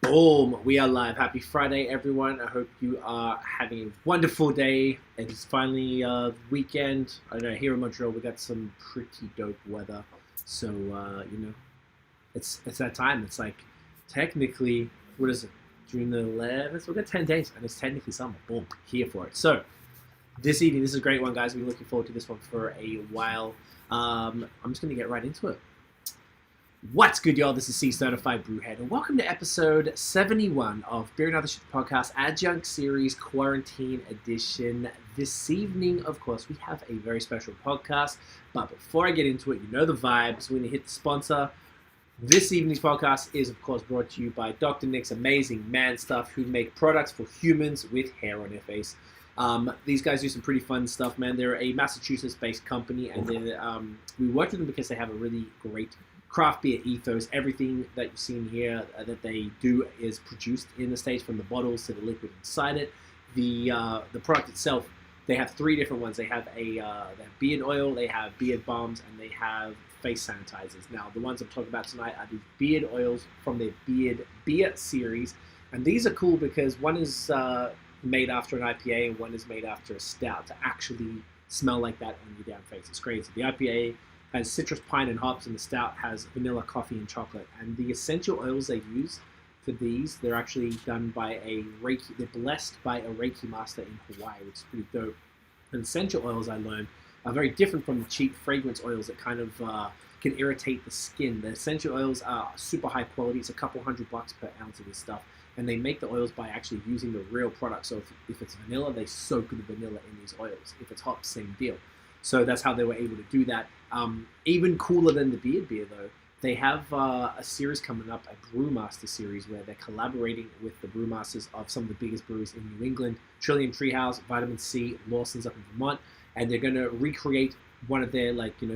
Boom, we are live. Happy Friday, everyone. I hope you are having a wonderful day. It is finally weekend. I know here in Montreal we got some pretty dope weather. So, it's that time. It's like technically, what is it? June the 11th? We've got 10 days and it's technically summer. Boom, here for it. So, this evening, this is a great one, guys. We've been looking forward to this one for a while. I'm just going to get right into it. What's good, y'all? This is C-Certified Brewhead, and welcome to episode 71 of Beer and Other Shit Podcast Adjunct Series Quarantine Edition. This evening, of course, we have a very special podcast, but before I get into it, you know the vibes. We're going to hit the sponsor. This evening's podcast is, of course, brought to you by Dr. Nick's amazing man stuff, who make products for humans with hair on their face. These guys do some pretty fun stuff, man. They're a Massachusetts-based company, and we worked with them because they have a really great craft beer ethos. Everything that you've seen here that they do is produced in the States, from the bottles to the liquid inside it. The product itself, they have three different ones. They have they have beard oil, they have beard balms, and they have face sanitizers. Now, the ones I'm talking about tonight are the beard oils from their beard beer series, and these are cool because one is made after an IPA and one is made after a stout to actually smell like that on your damn face. It's crazy. The IPA has citrus, pine, and hops, and the stout has vanilla, coffee, and chocolate. And the essential oils they use for these, they're actually done by a Reiki. They're blessed by a Reiki master in Hawaii, which is pretty dope. And essential oils, I learned, are very different from the cheap fragrance oils that kind of can irritate the skin. The essential oils are super high quality. It's a couple $100 per ounce of this stuff. And they make the oils by actually using the real product. So if it's vanilla, they soak the vanilla in these oils. If it's hops, same deal. So that's how they were able to do that. Even cooler than the beer though, they have a series coming up, a Brewmaster series, where they're collaborating with the brewmasters of some of the biggest breweries in New England, Trillium Treehouse, Vitamin C, Lawson's up in Vermont, and they're going to recreate one of their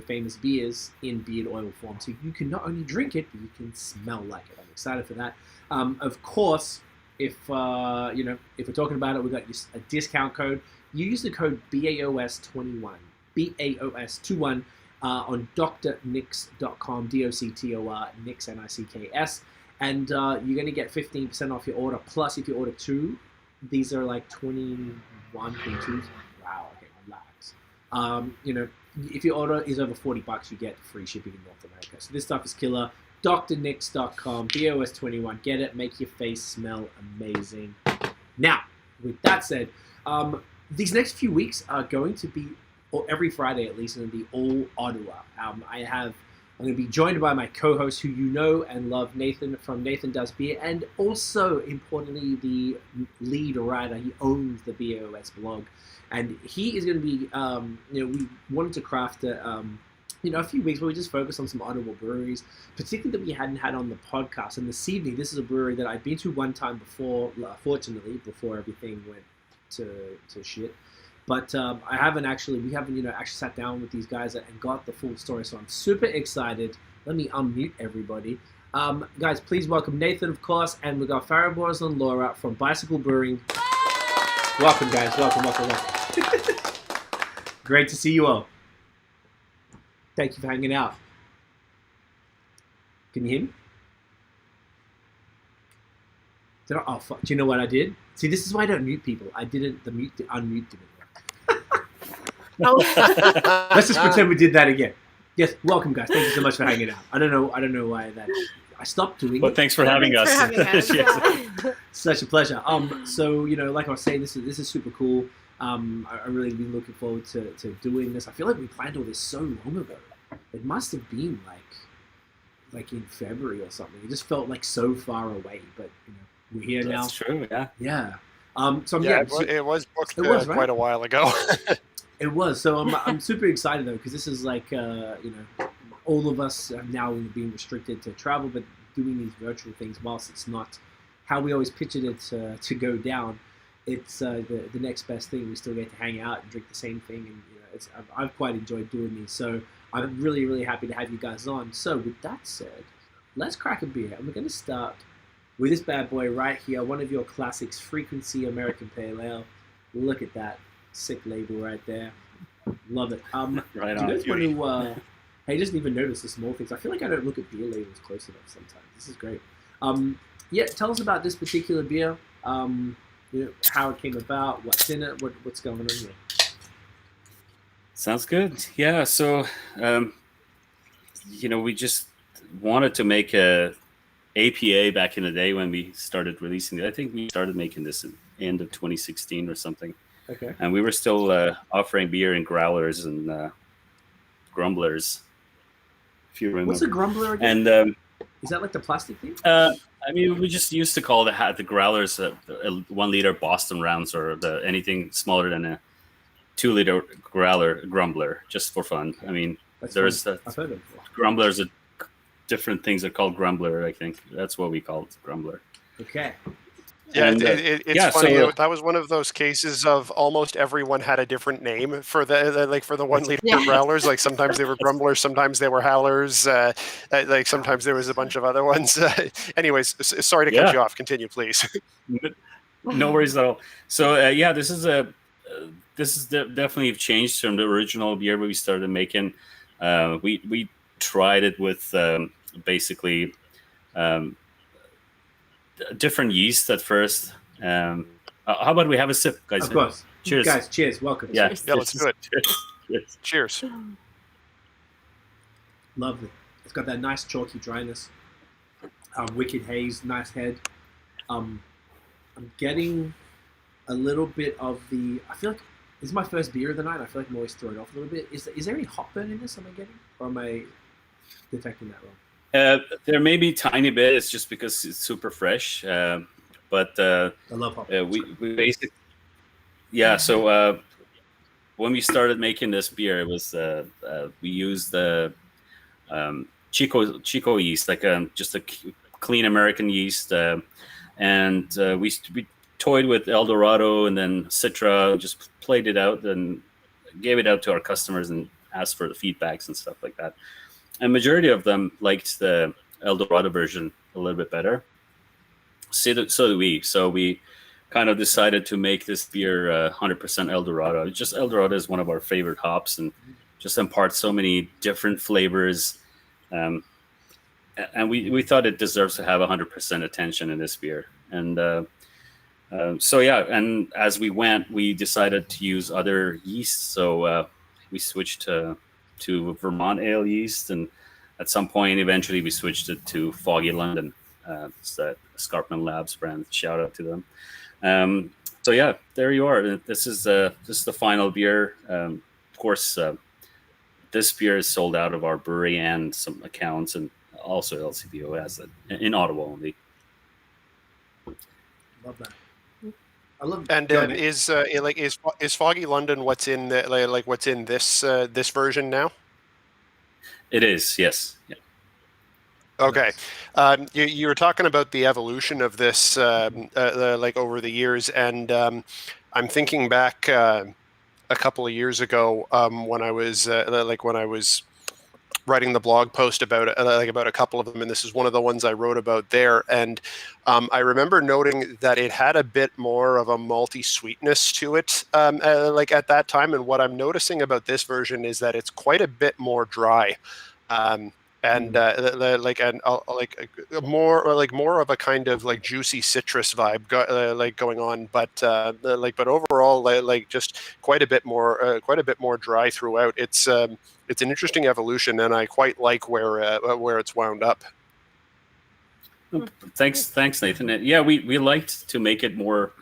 famous beers in beard oil form. So you can not only drink it, but you can smell like it. I'm excited for that. Of course, if we're talking about it, we've got a discount code. You use the code BAOS21. BAOS21 on drnicks.com, DOCTOR, Nicks, NICKS, and you're going to get 15% off your order. Plus, if you order two, these are like 21.2. Wow, okay, relax. If your order is over $40, you get free shipping in North America. So this stuff is killer. drnicks.com, BAOS21. Get it, make your face smell amazing. Now, with that said, these next few weeks are going to be, or every Friday at least, going to be all Ottawa. I'm going to be joined by my co-host, who you know and love, Nathan from NathanDoesBeer, and also, importantly, the lead writer. He owns the BAOS blog, and he is going to be, we wanted to craft a few weeks where we just focus on some Ottawa breweries, particularly that we hadn't had on the podcast. And this evening, this is a brewery that I've been to one time before, fortunately, before everything went to shit. But we haven't actually sat down with these guys and got the full story. So I'm super excited. Let me unmute everybody. Guys, please welcome Nathan, of course, and we got Fariborz and Laura from Bicycle Brewing. Welcome, guys. Welcome. Great to see you all. Thank you for hanging out. Can you hear me? Oh, fuck. Do you know what I did? See, this is why I don't mute people. I didn't, the unmute didn't work. Let's just pretend we did that again. Yes, welcome, guys. Thank you so much for hanging out. I don't know why that. I stopped doing it. Well, thanks for having us. Such a pleasure. So like I was saying, this is super cool. I really been looking forward to doing this. I feel like we planned all this so long ago. It must have been like in February or something. It just felt like so far away, but we're here now. That's true. Yeah. Yeah. It was booked right? Quite a while ago. It was. So I'm super excited though, because this is like all of us are now being restricted to travel, but doing these virtual things, whilst it's not how we always pictured it to go down. It's the next best thing. We still get to hang out and drink the same thing, and I've quite enjoyed doing these. So I'm really, really happy to have you guys on. So with that said, let's crack a beer, and we're going to start with this bad boy right here, one of your classics, Frequency American Pale Ale. Look at that sick label right there. Love it. Right do on. you guys want to? I just even notice the small things. I feel like I don't look at beer labels close enough sometimes. This is great. yeah, tell us about this particular beer. How it came about, what's in it, what's going on here. Sounds good. Yeah. So, we just wanted to make a APA back in the day when we started releasing it. I think we started making this at the end of 2016 or something. Okay. And we were still offering beer in growlers and grumblers, if you remember. What's a grumbler again? And is that like the plastic thing? We just used to call the growlers 1 liter Boston rounds, or anything smaller than a 2 liter grumbler, just for fun. I mean, I've heard of it. Grumblers are different things are called grumbler. I think that's what we call it, grumbler. Okay. Yeah, it's funny. So, that was one of those cases of almost everyone had a different name for the 1 liter growlers. Like sometimes they were grumblers, sometimes they were howlers. Like sometimes there was a bunch of other ones. Anyways, sorry to cut you off. Continue, please. No worries at all. So this is definitely changed from the original beer we started making. We tried it with basically. Different yeast at first. How about we have a sip, guys? Of course. Cheers. Guys, cheers. Welcome. Yeah, let's do it. Cheers. Lovely. It's got that nice chalky dryness. Wicked haze, nice head. I'm getting a little bit of the... I feel like this is my first beer of the night. I feel like I'm always throwing off a little bit. Is there any hop burn in this am I getting? Or am I detecting that wrong? There may be a tiny bit. It's just because it's super fresh. But I love hop. we basically, yeah. So when we started making this beer, it was we used the Chico yeast, like just a clean American yeast, and we toyed with El Dorado and then Citra, just played it out and gave it out to our customers and asked for the feedbacks and stuff like that. And majority of them liked the El Dorado version a little bit better. So do we. So we kind of decided to make this beer 100% El Dorado. Just El Dorado is one of our favorite hops and just imparts so many different flavors. And we thought it deserves to have 100% attention in this beer. And and as we went, we decided to use other yeasts. So we switched to Vermont ale yeast, and at some point eventually we switched it to Foggy London. It's that Scarpman Labs brand. Shout out to them. There you are. This is the final beer. Of course, this beer is sold out of our brewery and some accounts, and also LCBO has it in Ottawa only. Love that. I love. And is Foggy London what's in what's in this version now? It is, yes. Yeah. Okay. You were talking about the evolution of this over the years, and I'm thinking back a couple of years ago when I was writing the blog post about a couple of them, and this is one of the ones I wrote about there. And I remember noting that it had a bit more of a malty sweetness to it, at that time. And what I'm noticing about this version is that it's quite a bit more dry, more of a kind of like juicy citrus vibe going on, but overall just quite a bit more dry throughout. It's an interesting evolution, and I quite like where it's wound up. Thanks, Nathan. Yeah, we liked to make it more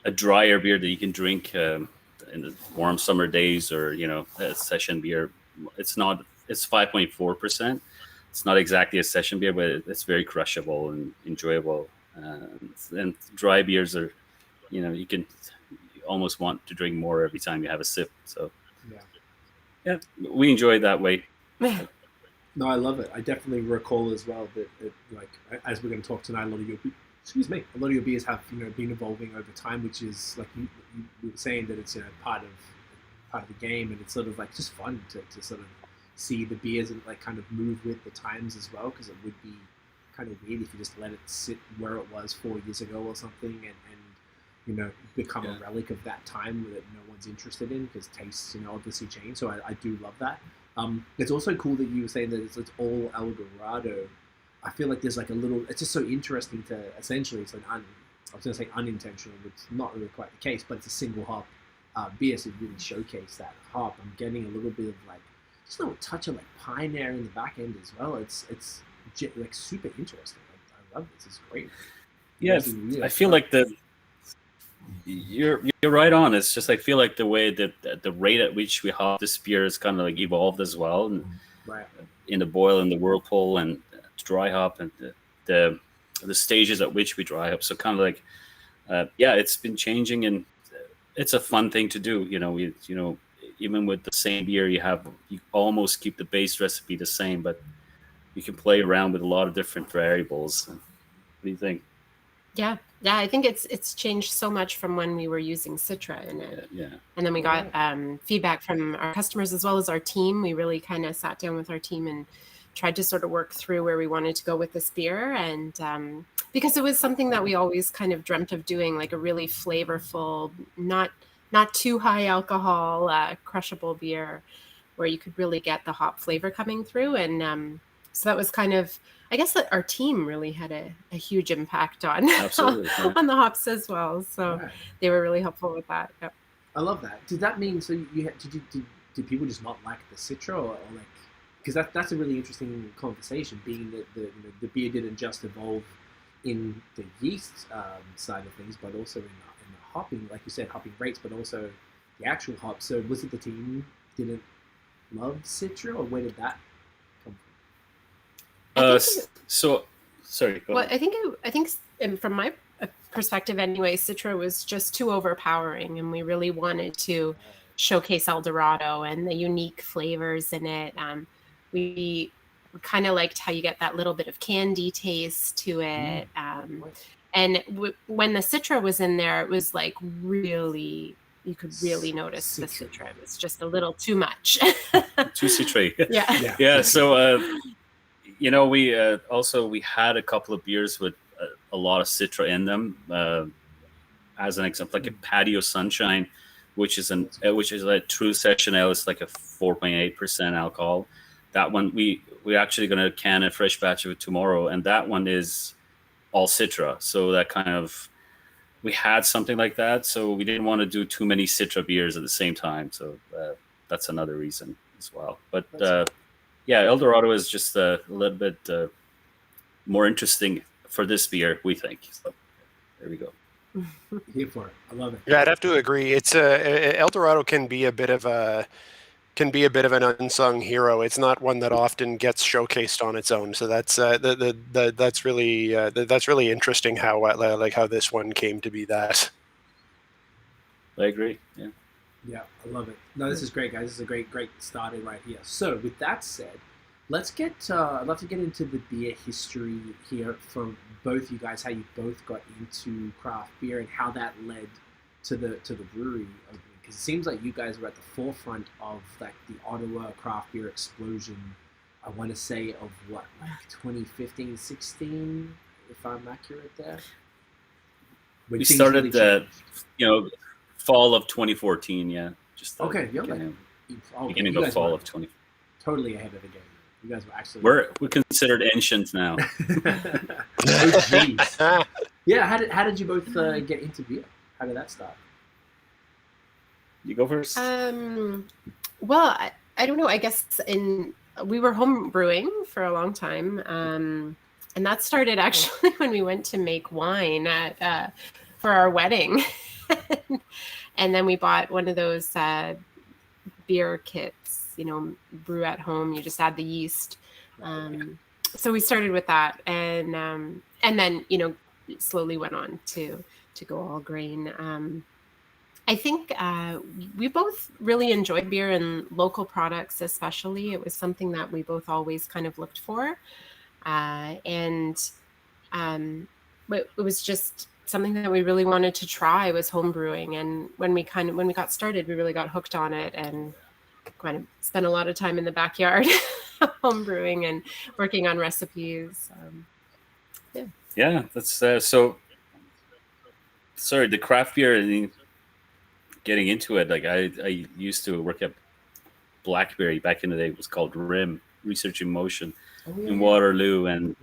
a drier beer that you can drink in the warm summer days, or a session beer. It's 5.4%. It's not exactly a session beer, but it's very crushable and enjoyable. And dry beers are, you almost want to drink more every time you have a sip. So, yeah, we enjoy it that way. No, I love it. I definitely recall as well that as we're going to talk tonight, a lot of your beers have been evolving over time, which is like you were saying, that it's part of the game, and it's sort of like just fun to sort of see the beers and kind of move with the times as well, because it would be kind of weird if you just let it sit where it was 4 years ago or something and become a relic of that time that no one's interested in, because tastes obviously change. So I do love that. It's also cool that you were saying that it's all El Dorado. I feel like there's like a little. It's just so interesting to essentially. It's like I was going to say unintentional, but it's not really quite the case. But it's a single hop beer, so really showcase that hop. I'm getting a little bit of like just a little touch of like pine there in the back end as well. It's like super interesting. I love this. It's great. Yeah, I feel like you're right on. It's just I feel like the way that the rate at which we hop this beer is kind of like evolved as well, and right. In the boil and the whirlpool and dry hop and the stages at which we dry hop. So kind of like it's been changing, and it's a fun thing to do. Even with the same beer, you almost keep the base recipe the same, but you can play around with a lot of different variables. What do you think? Yeah, I think it's changed so much from when we were using Citra in it. Yeah. And then we got feedback from our customers as well as our team. We really kind of sat down with our team and tried to sort of work through where we wanted to go with this beer. And because it was something that we always kind of dreamt of doing, like a really flavorful, not too high alcohol, crushable beer where you could really get the hop flavor coming through. And so that was kind of, I guess that our team really had a huge impact on on the hops as well. So they were really helpful with that. Yep. I love that. Did that mean did people just not like the Citra or like, because that's a really interesting conversation, being that the beer didn't just evolve in the yeast side of things, but also in the hopping, like you said, hopping rates, but also the actual hops. So was it the team didn't love Citra, or where did that come from? Sorry. Go ahead. I think from my perspective anyway, Citra was just too overpowering, and we really wanted to showcase El Dorado and the unique flavors in it. We kind of liked how you get that little bit of candy taste to it. And when the Citra was in there, it was like really, you could really notice the Citra. It was just a little too much. Too citry. Yeah. So, we had a couple of beers with a lot of Citra in them. As an example, like a Patio Sunshine, which is a true session ale. It's like a 4.8% alcohol. That one we're actually going to can a fresh batch of it tomorrow, and that one is all Citra. So that kind of, we had something like that, so we didn't want to do too many Citra beers at the same time. So that's another reason as well. But El Dorado is just a little bit more interesting for this beer, we think. So there we go. Here for it. I love it. Yeah, I'd have to agree. It's El Dorado can be a bit of an unsung hero. It's not one that often gets showcased on its own. So that's that's really interesting how this one came to be that. I agree. Yeah, I love it. No, this is great, guys. This is a great starter right here. So with that said, I'd love to get into the beer history here from both you guys, how you both got into craft beer and how that led to the brewery opening. Because it seems like you guys were at the forefront of like the Ottawa craft beer explosion. I want to say of what, like 2015, 16, if I'm accurate there. We started fall of 2014. Yeah, just beginning of fall of 20. Totally ahead of the game. You guys were actually. We're considered ancient now. Oh, geez. Yeah, how did you both get into beer? How did that start? You go first. Well, I don't know. I guess we were home brewing for a long time, and that started actually when we went to make wine for our wedding, and then we bought one of those beer kits. Brew at home. You just add the yeast. So we started with that, and then slowly went on to go all grain. I think we both really enjoyed beer and local products, especially. It was something that we both always kind of looked for. But it was just something that we really wanted to try was home brewing. And when we got started, we really got hooked on it and kind of spent a lot of time in the backyard home brewing and working on recipes. That's so. Sorry, the craft beer. Getting into it, like I used to work at BlackBerry back in the day. It was called RIM, Research in Motion, in Waterloo, and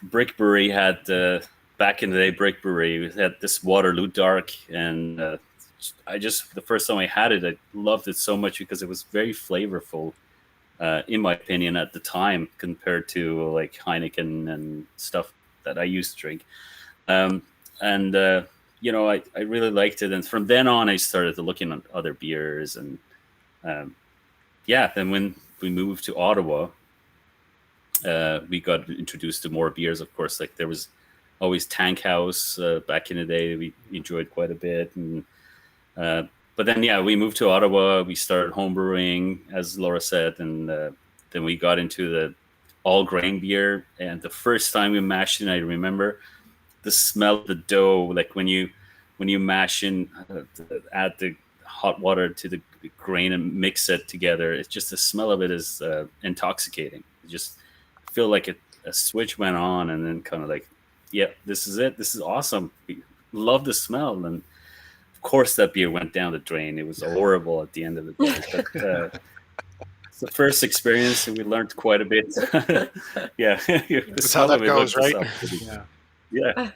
Brick Brewery had back in the day. Brick Brewery had this Waterloo Dark, and the first time I had it, I loved it so much because it was very flavorful, in my opinion, at the time compared to like Heineken and stuff that I used to drink. I really liked it, and from then on, I started looking at other beers, and then when we moved to Ottawa, we got introduced to more beers. Of course, like there was always Tank House back in the day. We enjoyed quite a bit, and but then we moved to Ottawa. We started homebrewing, as Laura said, and then we got into the all grain beer. And the first time we mashed it, I remember the smell of the dough, like when you mash in, add the hot water to the grain and mix it together. It's just the smell of it is intoxicating. You just feel like a switch went on, and then kind of like, this is it. This is awesome. We love the smell, and of course that beer went down the drain. It was horrible at the end of the day. But it's the first experience, and we learned quite a bit. That's how that goes, right? Yeah.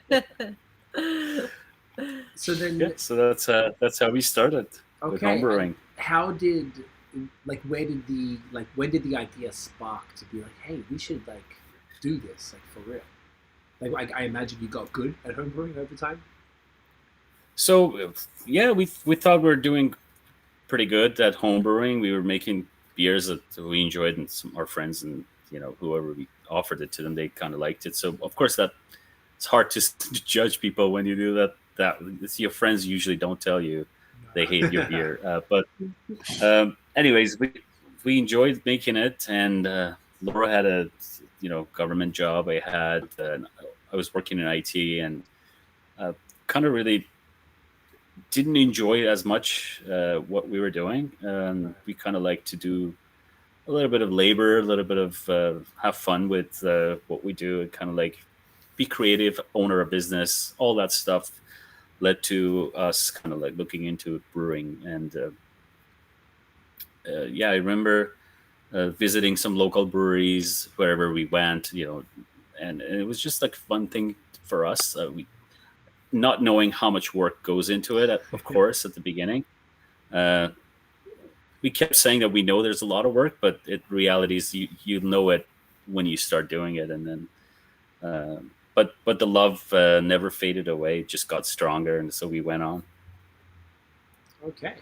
So then, so that's how we started with homebrewing. How did when did the idea spark to be like, hey, we should do this for real? I imagine you got good at homebrewing over time. So we thought we were doing pretty good at homebrewing. We were making beers that we enjoyed, and our friends and whoever we offered it to them, they kind of liked it. So of course that it's hard to judge people when you do that. It's your friends usually don't tell you they hate your beer. But anyways, we enjoyed making it, and Laura had a government job. I was working in IT, and kind of really didn't enjoy as much what we were doing. We kind of like to do a little bit of labor, a little bit of have fun with what we do, and kind of like be creative, owner a business, all that stuff led to us kind of like looking into brewing. And I remember visiting some local breweries wherever we went, and it was just like a fun thing for us. We not knowing how much work goes into it, of course, at the beginning. We kept saying that we know there's a lot of work, but reality is you know it when you start doing it, and then. But the love never faded away; it just got stronger, and so we went on. Okay,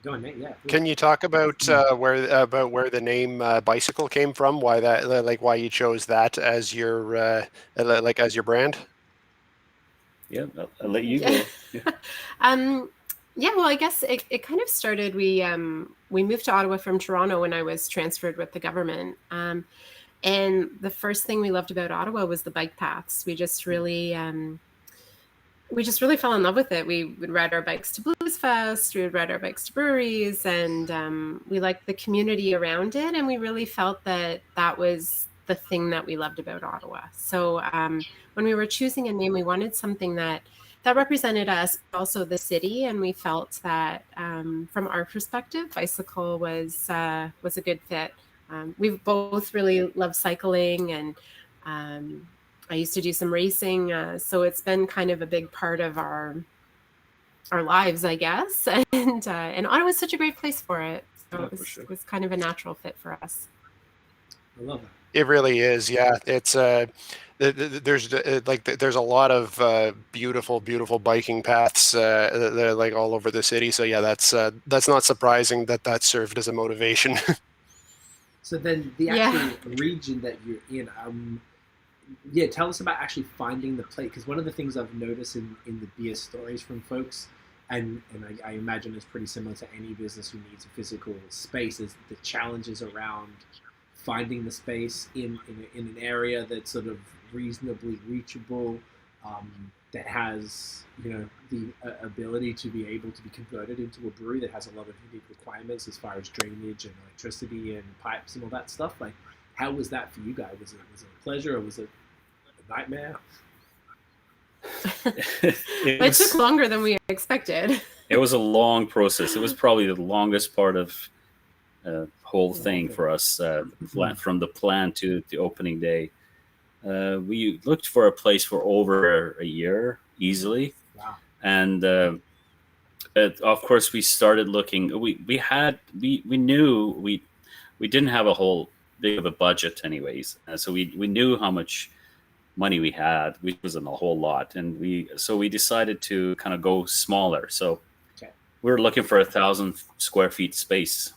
go on, Nate. Yeah. Can you talk about where the name Bicycle came from? Why that? Why you chose that as your as your brand? Yeah, I'll let you go. Well, I guess it kind of started. We moved to Ottawa from Toronto when I was transferred with the government. And the first thing we loved about Ottawa was the bike paths. We just really fell in love with it. We would ride our bikes to Blues Fest. We would ride our bikes to breweries, and we liked the community around it. And we really felt that was the thing that we loved about Ottawa. So when we were choosing a name, we wanted something that represented us, but also the city. And we felt that from our perspective, Bicycle was a good fit. We've both really loved cycling, and I used to do some racing. So it's been kind of a big part of our lives, I guess. And Ottawa's such a great place for it. So it was kind of a natural fit for us. I love it. It really is. Yeah. It's there's a lot of beautiful biking paths all over the city. So yeah, that's not surprising that served as a motivation. So then the actual region that you're in, tell us about actually finding the place. Because one of the things I've noticed in the beer stories from folks, and I imagine it's pretty similar to any business who needs a physical space, is the challenges around finding the space in an area that's sort of reasonably reachable, that has the ability to be able to be converted into a brewery that has a lot of unique requirements as far as drainage and electricity and pipes and all that stuff. Like, how was that for you guys? Was it a pleasure, or was it a nightmare? It took longer than we expected. It was a long process. It was probably the longest part of whole thing for us, from the plan to the opening day. We looked for a place for over a year easily. Wow. And of course we started looking. We knew we didn't have a whole big of a budget anyways, so we knew how much money we had, which wasn't a whole lot, and we decided to kind of go smaller. So we were looking for 1,000 square feet space.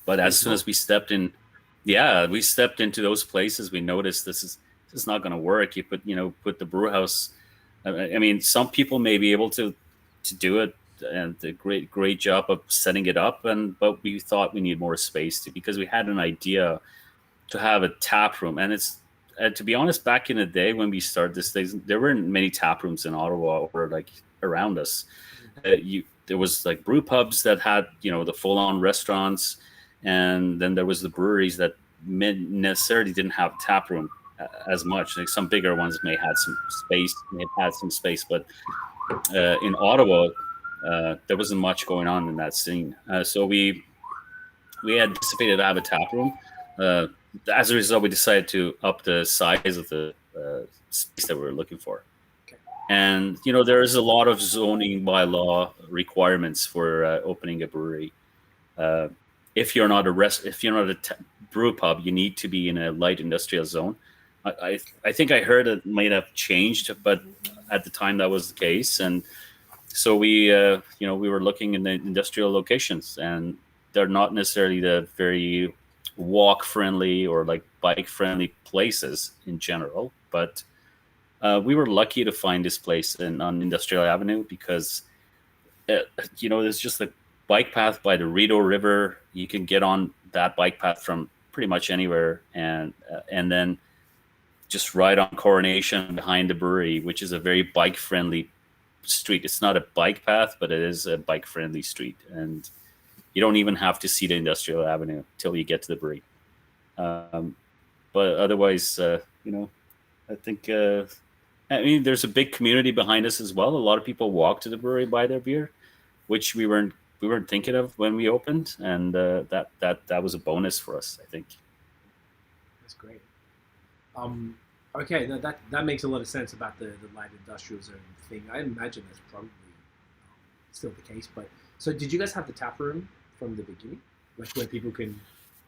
But as soon as we stepped into those places, we noticed this is not going to work. You put the brew house. I mean, some people may be able to do it, and a great job of setting it up. But we thought we need more space because we had an idea to have a tap room. And it's to be honest, back in the day when we started this, there weren't many tap rooms in Ottawa or like around us. There was like brew pubs that had the full-on restaurants, and then there was the breweries that necessarily didn't have a tap room as much. Like some bigger ones may have had some space, but in Ottawa, there wasn't much going on in that scene. So we anticipated to have a tap room. As a result, we decided to up the size of the space that we were looking for. Okay. And there is a lot of zoning bylaw requirements for opening a brewery. If you're not a brew pub, you need to be in a light industrial zone. I think I heard it might have changed, but at the time that was the case. And so we were looking in the industrial locations, and they're not necessarily the very walk friendly or like bike friendly places in general. But we were lucky to find this place on Industrial Avenue because there's just a bike path by the Rideau River. You can get on that bike path from pretty much anywhere, and then just right on Coronation behind the brewery, which is a very bike friendly street. It's not a bike path, but it is a bike friendly street, and you don't even have to see the Industrial Avenue till you get to the brewery. But otherwise, I think there's a big community behind us as well. A lot of people walk to the brewery, buy their beer, which we weren't thinking of when we opened, and that was a bonus for us, I think. That's great. Okay, that makes a lot of sense about the light industrial zone thing. I imagine that's probably still the case. But so, did you guys have the tap room from the beginning, like where people can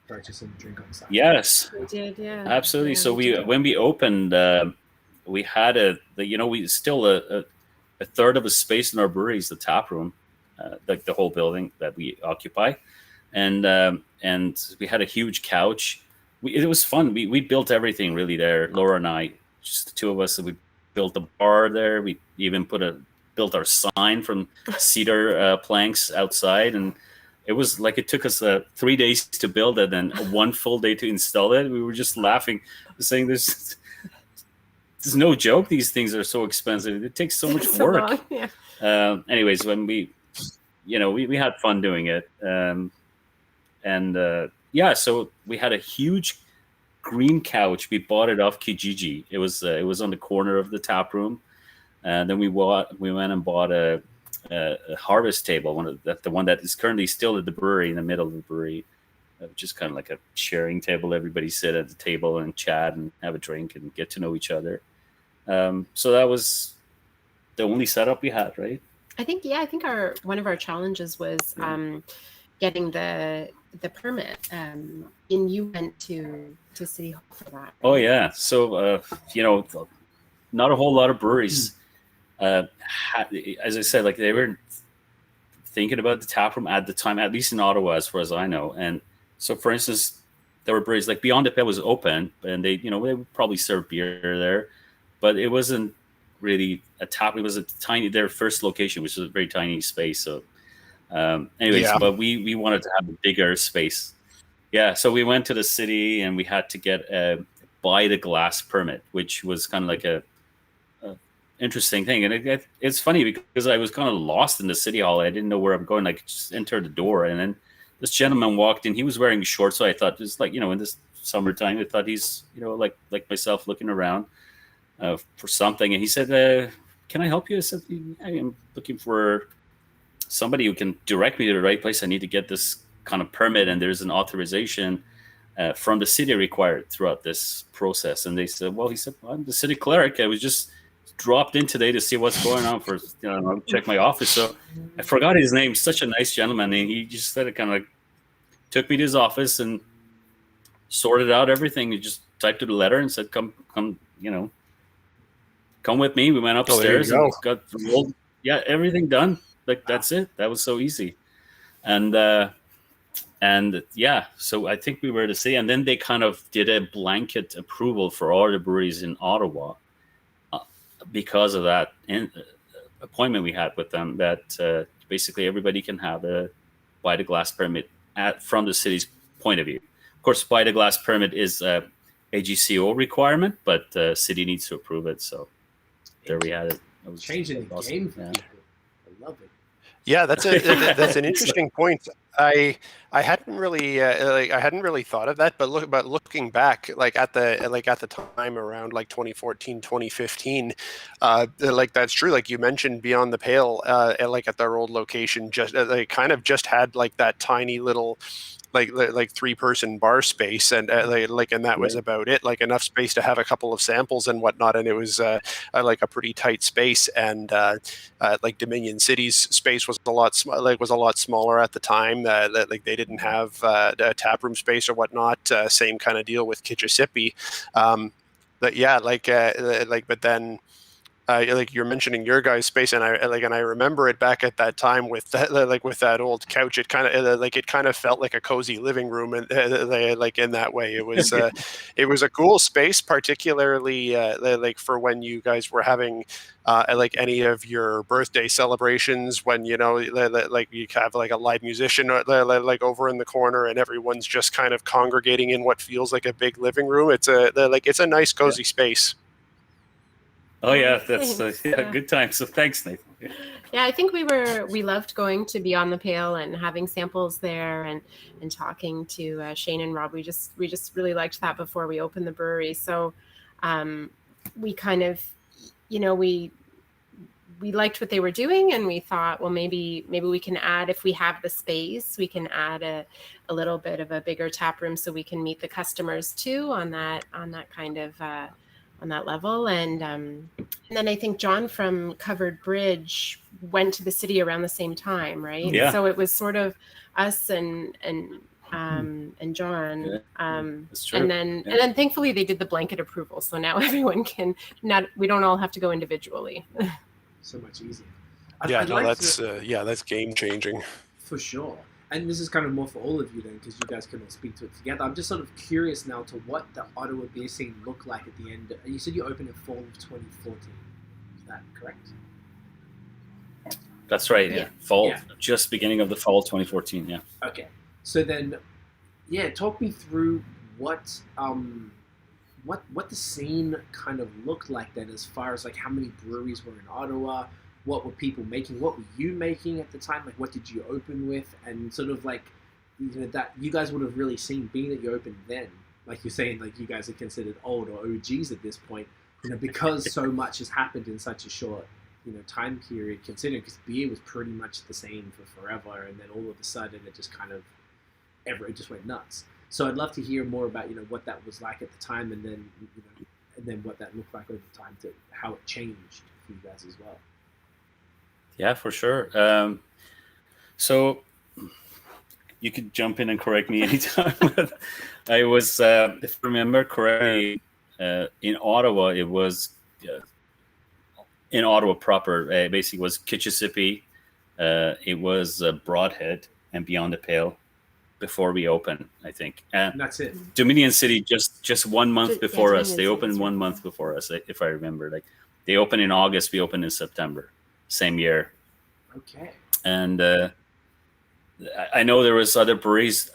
purchase and drink on site? Yes, we did. Yeah, absolutely. Yeah, so when we opened, we had we still a third of a space in our brewery is the tap room, like the whole building that we occupy, and we had a huge couch. It was fun. We built everything really there. Laura and I, just the two of us. We built a bar there. We even built our sign from cedar planks outside, and it was like it took us 3 days to build it and 1 full day to install it. We were just laughing, saying there's no joke. These things are so expensive. It takes so much work. Long, yeah. Anyways, when we had fun doing it, so we had a huge green couch. We bought it off Kijiji. It was on the corner of the tap room, and then we went and bought a harvest table, the one that is currently still at the brewery in the middle of the brewery, just kind of like a sharing table. Everybody sit at the table and chat and have a drink and get to know each other. So that was the only setup we had, right? I think one of our challenges was getting the permit. And you went to City Hall for that. Right? Oh yeah, so not a whole lot of breweries. As I said, like they were thinking about the tap room at the time, at least in Ottawa, as far as I know. And so, for instance, there were breweries like Beyond the Pale was open, and they would probably serve beer there, but it wasn't really a tap. It was their first location, which was a very tiny space. So, but we wanted to have a bigger space. Yeah, so we went to the city and we had to get a by the glass permit, which was kind of like a interesting thing. And it's funny because I was kind of lost in the city hall. I didn't know where I'm going. I could just enter the door, and then this gentleman walked in. He was wearing shorts, so I thought, just like in this summertime, I thought he's like myself looking around for something. And he said, "Can I help you?" I said, "I am looking for somebody who can direct me to the right place. I need to get this kind of permit, and there's an authorization from the city required throughout this process. And they said, well, he said, well, I'm the city clerk. I was just dropped in today to see what's going on for, check my office. So I forgot his name. Such a nice gentleman. And he just said, it kind of like took me to his office and sorted out everything. He just typed a letter and said, come, come with me. We went upstairs and got everything done. Like, that's it. That was so easy. And so I think we were to see, and then they kind of did a blanket approval for all the breweries in Ottawa because of that appointment we had with them, that basically everybody can have a by the glass permit from the city's point of view. Of course, by the glass permit is a GCO requirement, but the city needs to approve it. So there we had it. It was changing the game for people. I love it. Yeah, that's an interesting point. I hadn't really thought of that, but looking back, at the time around 2014, 2015, that's true. Like you mentioned, Beyond the Pale, at their old location, just kind of just had that tiny little like 3-person bar space, and and that was about it. Enough space to have a couple of samples and whatnot, and it was a pretty tight space. And Dominion City's space was a lot smaller at the time. They didn't have a tap room space or whatnot. Same kind of deal with Kitchissippi. But then. You're mentioning your guys' space, and I remember it back at that time with that with that old couch. It kind of felt like a cozy living room, and in that way, it was it was a cool space, particularly for when you guys were having any of your birthday celebrations, when you have a live musician over in the corner, and everyone's just kind of congregating in what feels like a big living room. It's a nice cozy space. Oh yeah, that's good time. So thanks, Nathan. Yeah, I think we loved going to Beyond the Pale and having samples there and talking to Shane and Rob. We just really liked that before we opened the brewery. So we kind of, we liked what they were doing, and we thought, well, maybe we can add, if we have the space, we can add a little bit of a bigger tap room so we can meet the customers too on that kind of on that level. And then I think John from Covered Bridge went to the city around the same time, right? Yeah. So it was sort of us and John. Yeah. That's true. And then thankfully they did the blanket approval. So now everyone we don't all have to go individually. So much easier. That's game changing. For sure. And this is kind of more for all of you then, because you guys can all speak to it together. I'm just sort of curious now to what the Ottawa beer scene looked like at the end. You said you opened in fall of 2014. Is that correct? That's right. Yeah. Fall, just beginning of the fall 2014. Yeah. Okay. So then, talk me through what the scene kind of looked like then, as far as how many breweries were in Ottawa. What were people making? What were you making at the time? What did you open with? And sort of that you guys would have really seen, being that you opened then. Like you're saying, you guys are considered old or OGs at this point, because so much has happened in such a short, time period, considering, because beer was pretty much the same for forever. And then all of a sudden it just kind of, it just went nuts. So I'd love to hear more about, what that was like at the time, and then, and then what that looked like over time, to how it changed for you guys as well. Yeah, for sure. So you could jump in and correct me anytime. I was, if I remember correctly, in Ottawa, it was in Ottawa proper. Basically, was Kitchissippi. It was Broadhead and Beyond the Pale before we opened, I think. And that's it. Dominion City just 1 month before us. They opened 1 month before us, if I remember. They opened in August. We opened in September. Same year. Okay. And I know there was other breweries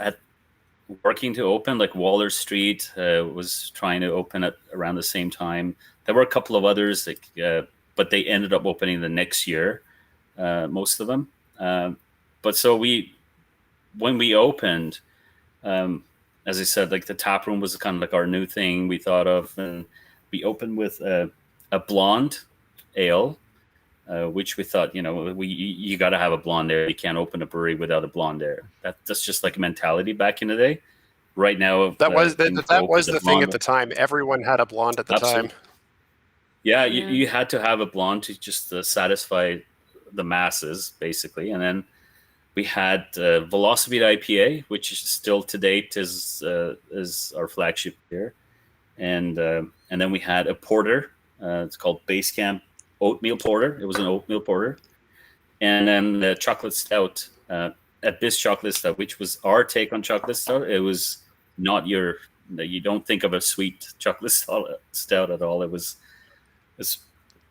working to open, like Waller Street was trying to open at around the same time. There were a couple of others, but they ended up opening the next year, most of them. But so when we opened, as I said, the tap room was kind of our new thing we thought of, and we opened with a blonde ale. which we thought, you got to have a blonde ale. You can't open a brewery without a blonde ale. That's just like a mentality back in the day. Right now, that was the thing at the time. Everyone had a blonde at the time. Yeah, you had to have a blonde to just satisfy the masses, basically. And then we had Velocity IPA, which is still to date is our flagship beer, and then we had a porter. It's called Basecamp Oatmeal Porter. It was an oatmeal porter, and then the chocolate stout, Abyss chocolate stout, which was our take on chocolate stout. It was not you don't think of a sweet chocolate stout at all. It's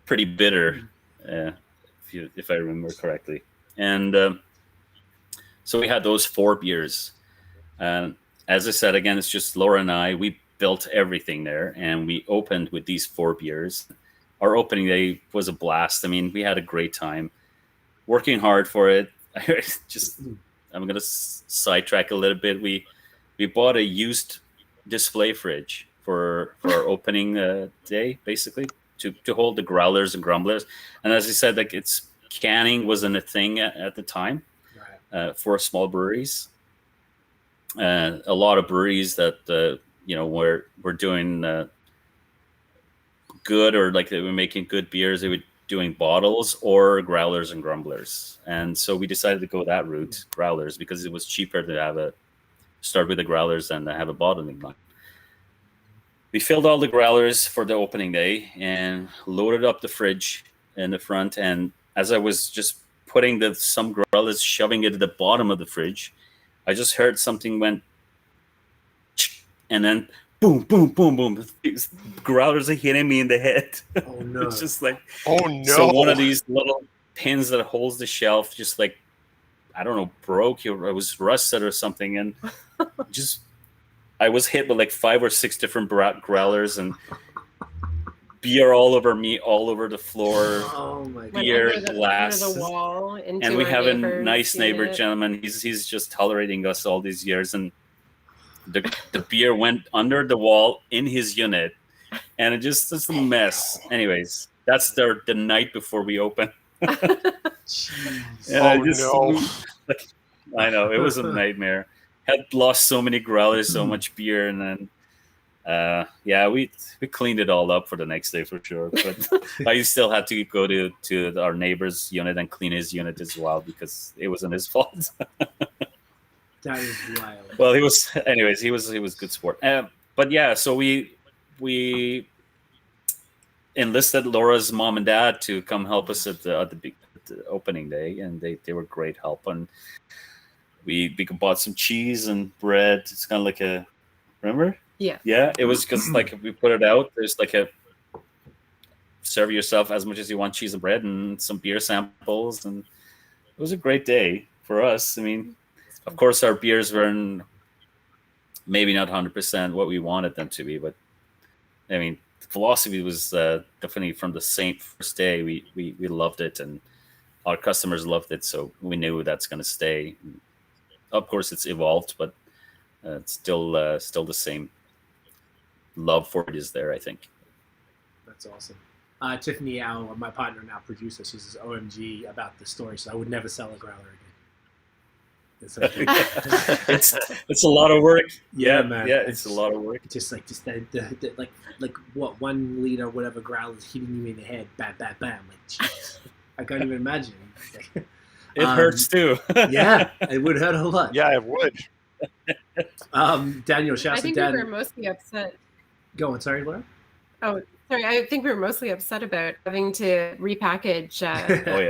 pretty bitter, if I remember correctly, and. So we had those 4 beers. As I said, again, it's just Laura and I. We built everything there, and we opened with these 4 beers. Our opening day was a blast. I mean, we had a great time working hard for it. I'm going to sidetrack a little bit. We bought a used display fridge for our opening day, basically, to hold the growlers and grumblers. And as I said, like canning wasn't a thing at the time. For small breweries, a lot of breweries that were doing good, or like they were making good beers, they were doing bottles or growlers and grumblers, and so we decided to go that route, growlers, because it was cheaper to start with the growlers than to have a bottling line. We filled all the growlers for the opening day and loaded up the fridge in the front, and as I was just putting some growlers, shoving it at the bottom of the fridge, I just heard something went, and then boom, boom, boom, boom. These growlers are hitting me in the head. Oh no! It's just like, oh no! So one of these little pins that holds the shelf, just like, I don't know, broke. It was rusted or something, and I was hit with like 5 or 6 different growlers, and beer all over me, all over the floor. Oh my God. Beer, glass, the wall, and we have a nice neighbor gentleman. He's just tolerating us all these years, and the beer went under the wall in his unit, and it's a mess. Anyways, that's the night before we open. No! I know, it was a nightmare. Had lost so many growlers, so much beer, and then. We cleaned it all up for the next day for sure, but I still had to go to our neighbor's unit and clean his unit as well, because it wasn't his fault. That is wild. Well, he was good sport. But yeah, so we enlisted Laura's mom and dad to come help us at the opening day, and they were great help. And we bought some cheese and bread. It's kind of like remember? Yeah, it was because like we put it out. There's like serve yourself as much as you want cheese and bread and some beer samples, and it was a great day for us. I mean, of course, our beers were maybe not 100% what we wanted them to be, but I mean, the philosophy was definitely from the same first day. We loved it, and our customers loved it, so we knew that's going to stay. Of course, it's evolved, but it's still the same. Love for it is there, I think. That's awesome. Tiffany, my partner and our producer, she says OMG about the story, so I would never sell a growler again. It's a lot of work. Yeah, man. Yeah, it's a lot of work. Just like what 1 liter whatever growler is hitting you in the head, bam, bam, bam. Like, jeez, I can't even imagine. It hurts too. Yeah, it would hurt a lot. Yeah, it would. Daniel, shout out to Dan. We were mostly upset. Go on, sorry, Laura. Oh, sorry. I think we were mostly upset about having to repackage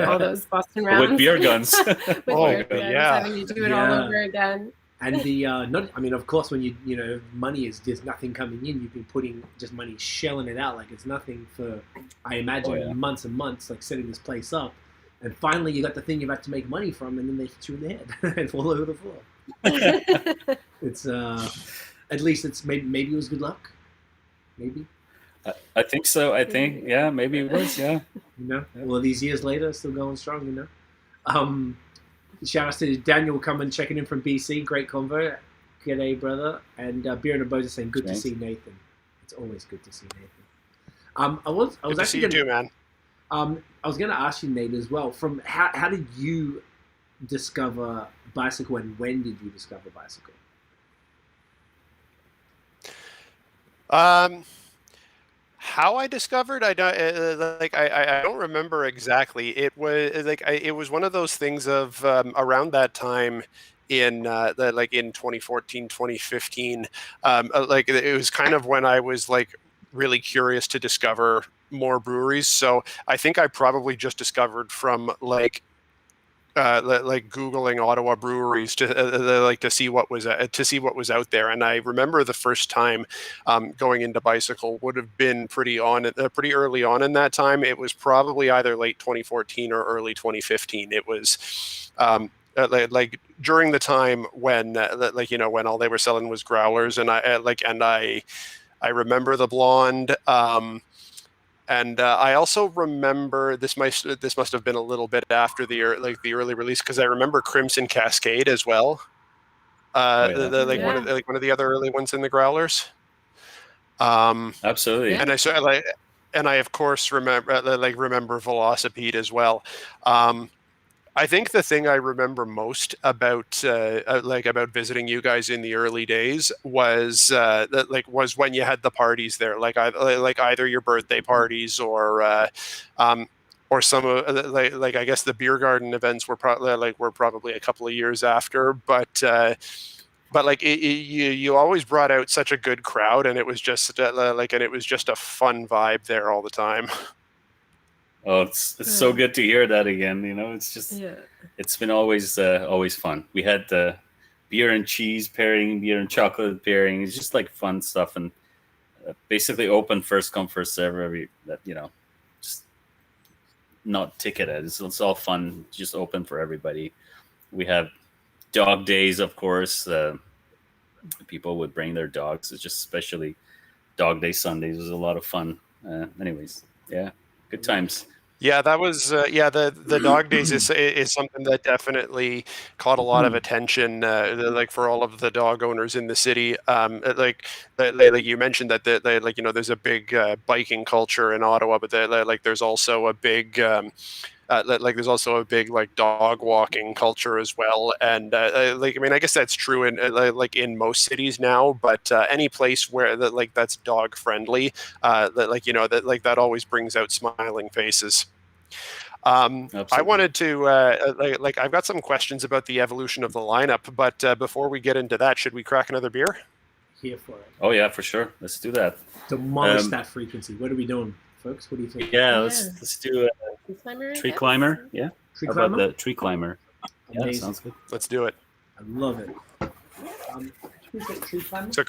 all those Boston rounds with beer guns. Having to do it all over again. And of course, when money there's nothing coming in, you've been putting just money, shelling it out like it's nothing for, I imagine, months and months, like setting this place up. And finally, you got the thing you've had to make money from, and then they hit you in the head and fall over the floor. It's at least it's maybe it was good luck. Maybe. I think so. I think maybe it was. Yeah. Well, these years later, still going strong. Shout out to Daniel coming checking in from BC. Great convo. G'day, brother. And Beer and a Boat is saying, "Good to see Nathan." It's always good to see Nathan. I was good actually to see you too, man. I was going to ask you, Nate, as well. From how did you discover bicycle, and when did you discover bicycle? How I discovered, I don't I don't remember exactly. It was it was one of those things of around that time in in 2014, 2015. It was kind of when I was like really curious to discover more breweries. So I think I probably just discovered from Googling Ottawa breweries to see what was out there. And I remember the first time going into bicycle would have been pretty early on in that time. It was probably either late 2014 or early 2015. It was during the time when when all they were selling was growlers, and I remember the blonde. And I also remember this must have been a little bit after the early release, because I remember Crimson Cascade as well. One of the other early ones in the growlers. Absolutely. And I of course remember Velocipede as well. I think the thing I remember most about visiting you guys in the early days was when you had the parties there, either your birthday parties or some I guess the beer garden events were probably a couple of years after, but you always brought out such a good crowd, and it was just a fun vibe there all the time. Oh, it's so good to hear that again. It's just it's been always fun. We had the beer and cheese pairing, beer and chocolate pairing. It's just like fun stuff, and basically open first come first serve. Just not ticketed. It's all fun, just open for everybody. We have dog days, of course. People would bring their dogs. It's just especially dog day Sundays was a lot of fun. Anyways, yeah. Good times. Yeah, that was the dog days is something that definitely caught a lot of attention, for all of the dog owners in the city. You mentioned that there's a big biking culture in Ottawa, but there's also a big there's also a big dog walking culture as well. And I guess that's true in most cities now, but any place where that's dog friendly, that always brings out smiling faces. I wanted to I've got some questions about the evolution of the lineup, but before we get into that, should we crack another beer? Here for it. Oh yeah, for sure. Let's do that. Demolish that frequency. What are we doing, folks? What do you think? Yeah, let's do Tree Climber. Yeah. Tree How Climber? about the Tree Climber? Yeah, that sounds good. Let's do it. I love it. Tree Climber? So,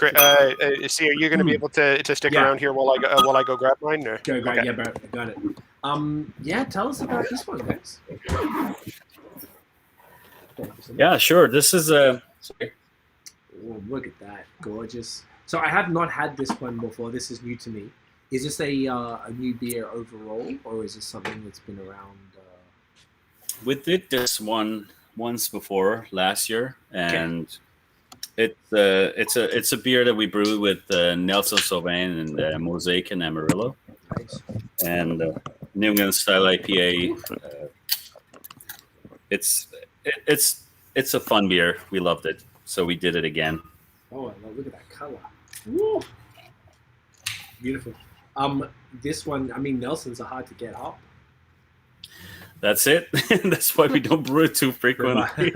see, are you going to be able to stick around here while I go grab mine? Or? Go, okay. Yeah, bro, I got it. Tell us about this one, guys. Yeah, sure. This is sorry. Oh, look at that, gorgeous. So I have not had this one before. This is new to me. Is this a new beer overall, or is this something that's been around? We did this one once before last year, and it's a beer that we brewed with Nelson Sauvin and Mosaic and Amarillo, Nice. and New England style IPA. It's a fun beer. We loved it, so we did it again. Oh, look at that color. Woo! Beautiful. This one, Nelson's are hard to get up. That's it. That's why we don't brew it too frequently.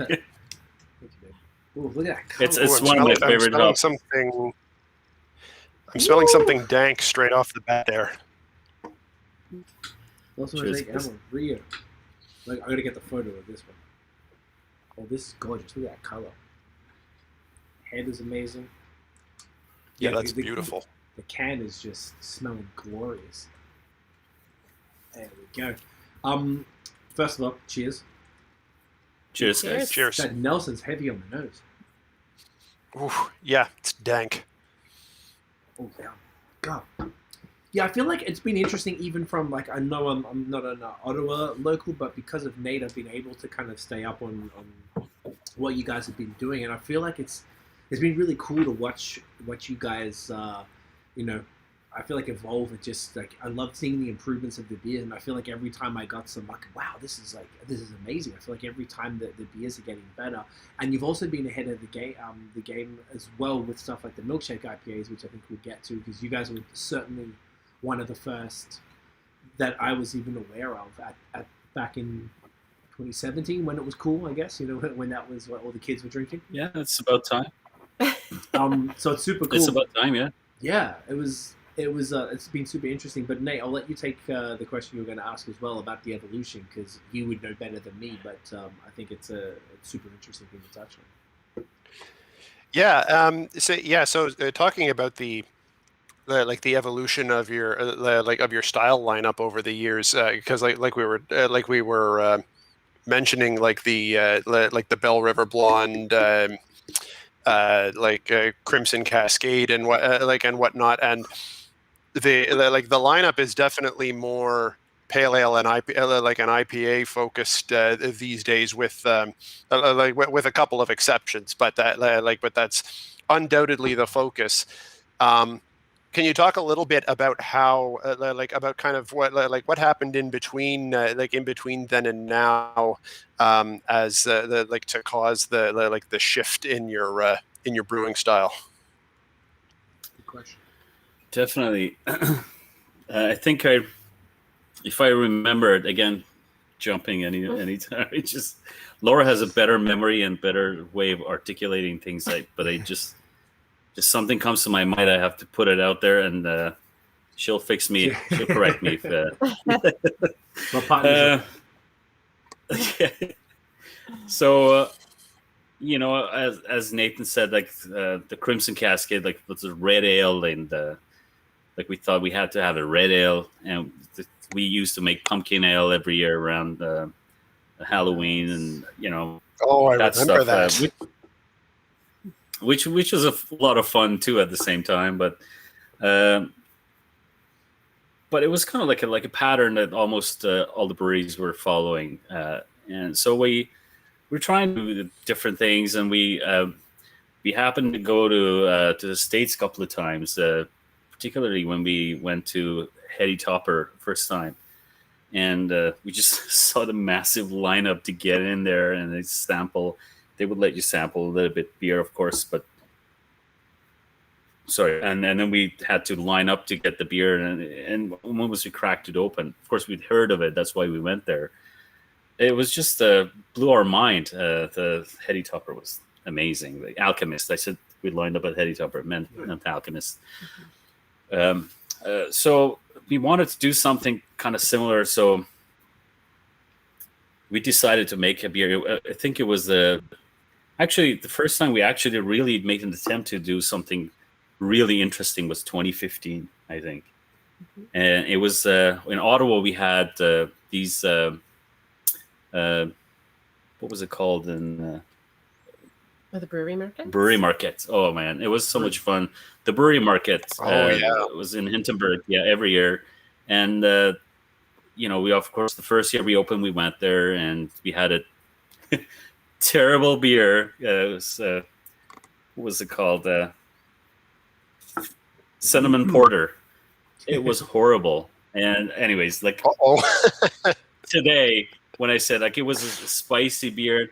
Ooh, look at that color. It's one of my favorite hops. I'm smelling something dank straight off the bat there. Also, Rio. I gotta get the photo of this one. Oh, this is gorgeous. Look at that color. Head is amazing. Yeah, that's beautiful. The can is just smelling glorious. There we go. First of all, cheers. Cheers, guys. Cheers. That Nelson's heavy on the nose. Ooh, yeah, it's dank. Oh, yeah. God. Yeah, I feel like it's been interesting even from, I know I'm not an Ottawa local, but because of Nate, I've been able to kind of stay up on what you guys have been doing. And I feel like it's been really cool to watch what you guys, I feel like evolve. It just like I love seeing the improvements of the beer, and I feel like every time I got some, like, wow, this is amazing. I feel like every time that the beers are getting better, and you've also been ahead of the game as well with stuff like the Milkshake IPAs, which I think we'll get to, because you guys were certainly one of the first that I was even aware of at back in 2017 when it was cool, I guess, when that was what all the kids were drinking. Yeah, it's about time. So it's super cool. It's about time, yeah. Yeah, it's been super interesting. But Nate, I'll let you take the question you were going to ask as well about the evolution, because you would know better than me. But I think it's a super interesting thing to touch on. Yeah. So talking about the evolution of your of your style lineup over the years, because like we were mentioning, like the Bell River Blonde, Crimson Cascade and whatnot, and the lineup is definitely more pale ale and IPA, an IPA focused these days, with a couple of exceptions, but that's undoubtedly the focus. Can you talk a little bit about how, about kind of what happened in between, then and now, as to cause the shift in your brewing style? Good question. Definitely. I think if I remember it again, jumping anytime. Laura has a better memory and better way of articulating things. But I just something comes to my mind, I have to put it out there, and she'll fix me. She'll correct me. So, as Nathan said, the Crimson Cascade, was a red ale, and we thought we had to have a red ale, and we used to make pumpkin ale every year around Halloween, and I remember that. Which was a lot of fun too at the same time, but it was kind of like a pattern that almost all the breweries were following, and so we're trying to do different things, and we happened to go to the States a couple of times, particularly when we went to Heady Topper first time, and we just saw the massive lineup to get in there, and they would let you sample a little bit beer, of course, but sorry. And then we had to line up to get the beer. And once we cracked it open, of course, we'd heard of it. That's why we went there. It was just blew our mind. The Heady Topper was amazing. The Alchemist. I said we lined up at Heady Topper. It meant Alchemist. So we wanted to do something kind of similar. So we decided to make a beer. I think it was actually the first time we actually really made an attempt to do something really interesting was 2015, I think. Mm-hmm. And it was in Ottawa. We had these what was it called? The brewery market. Brewery market. Oh man, it was so much fun. The brewery market. It was in Hintonburg. Yeah, every year, and we, of course, the first year we opened, we went there and we had a terrible beer. It was what was it called? Cinnamon Porter. It was horrible. And anyways, today, when I said it was a spicy beer,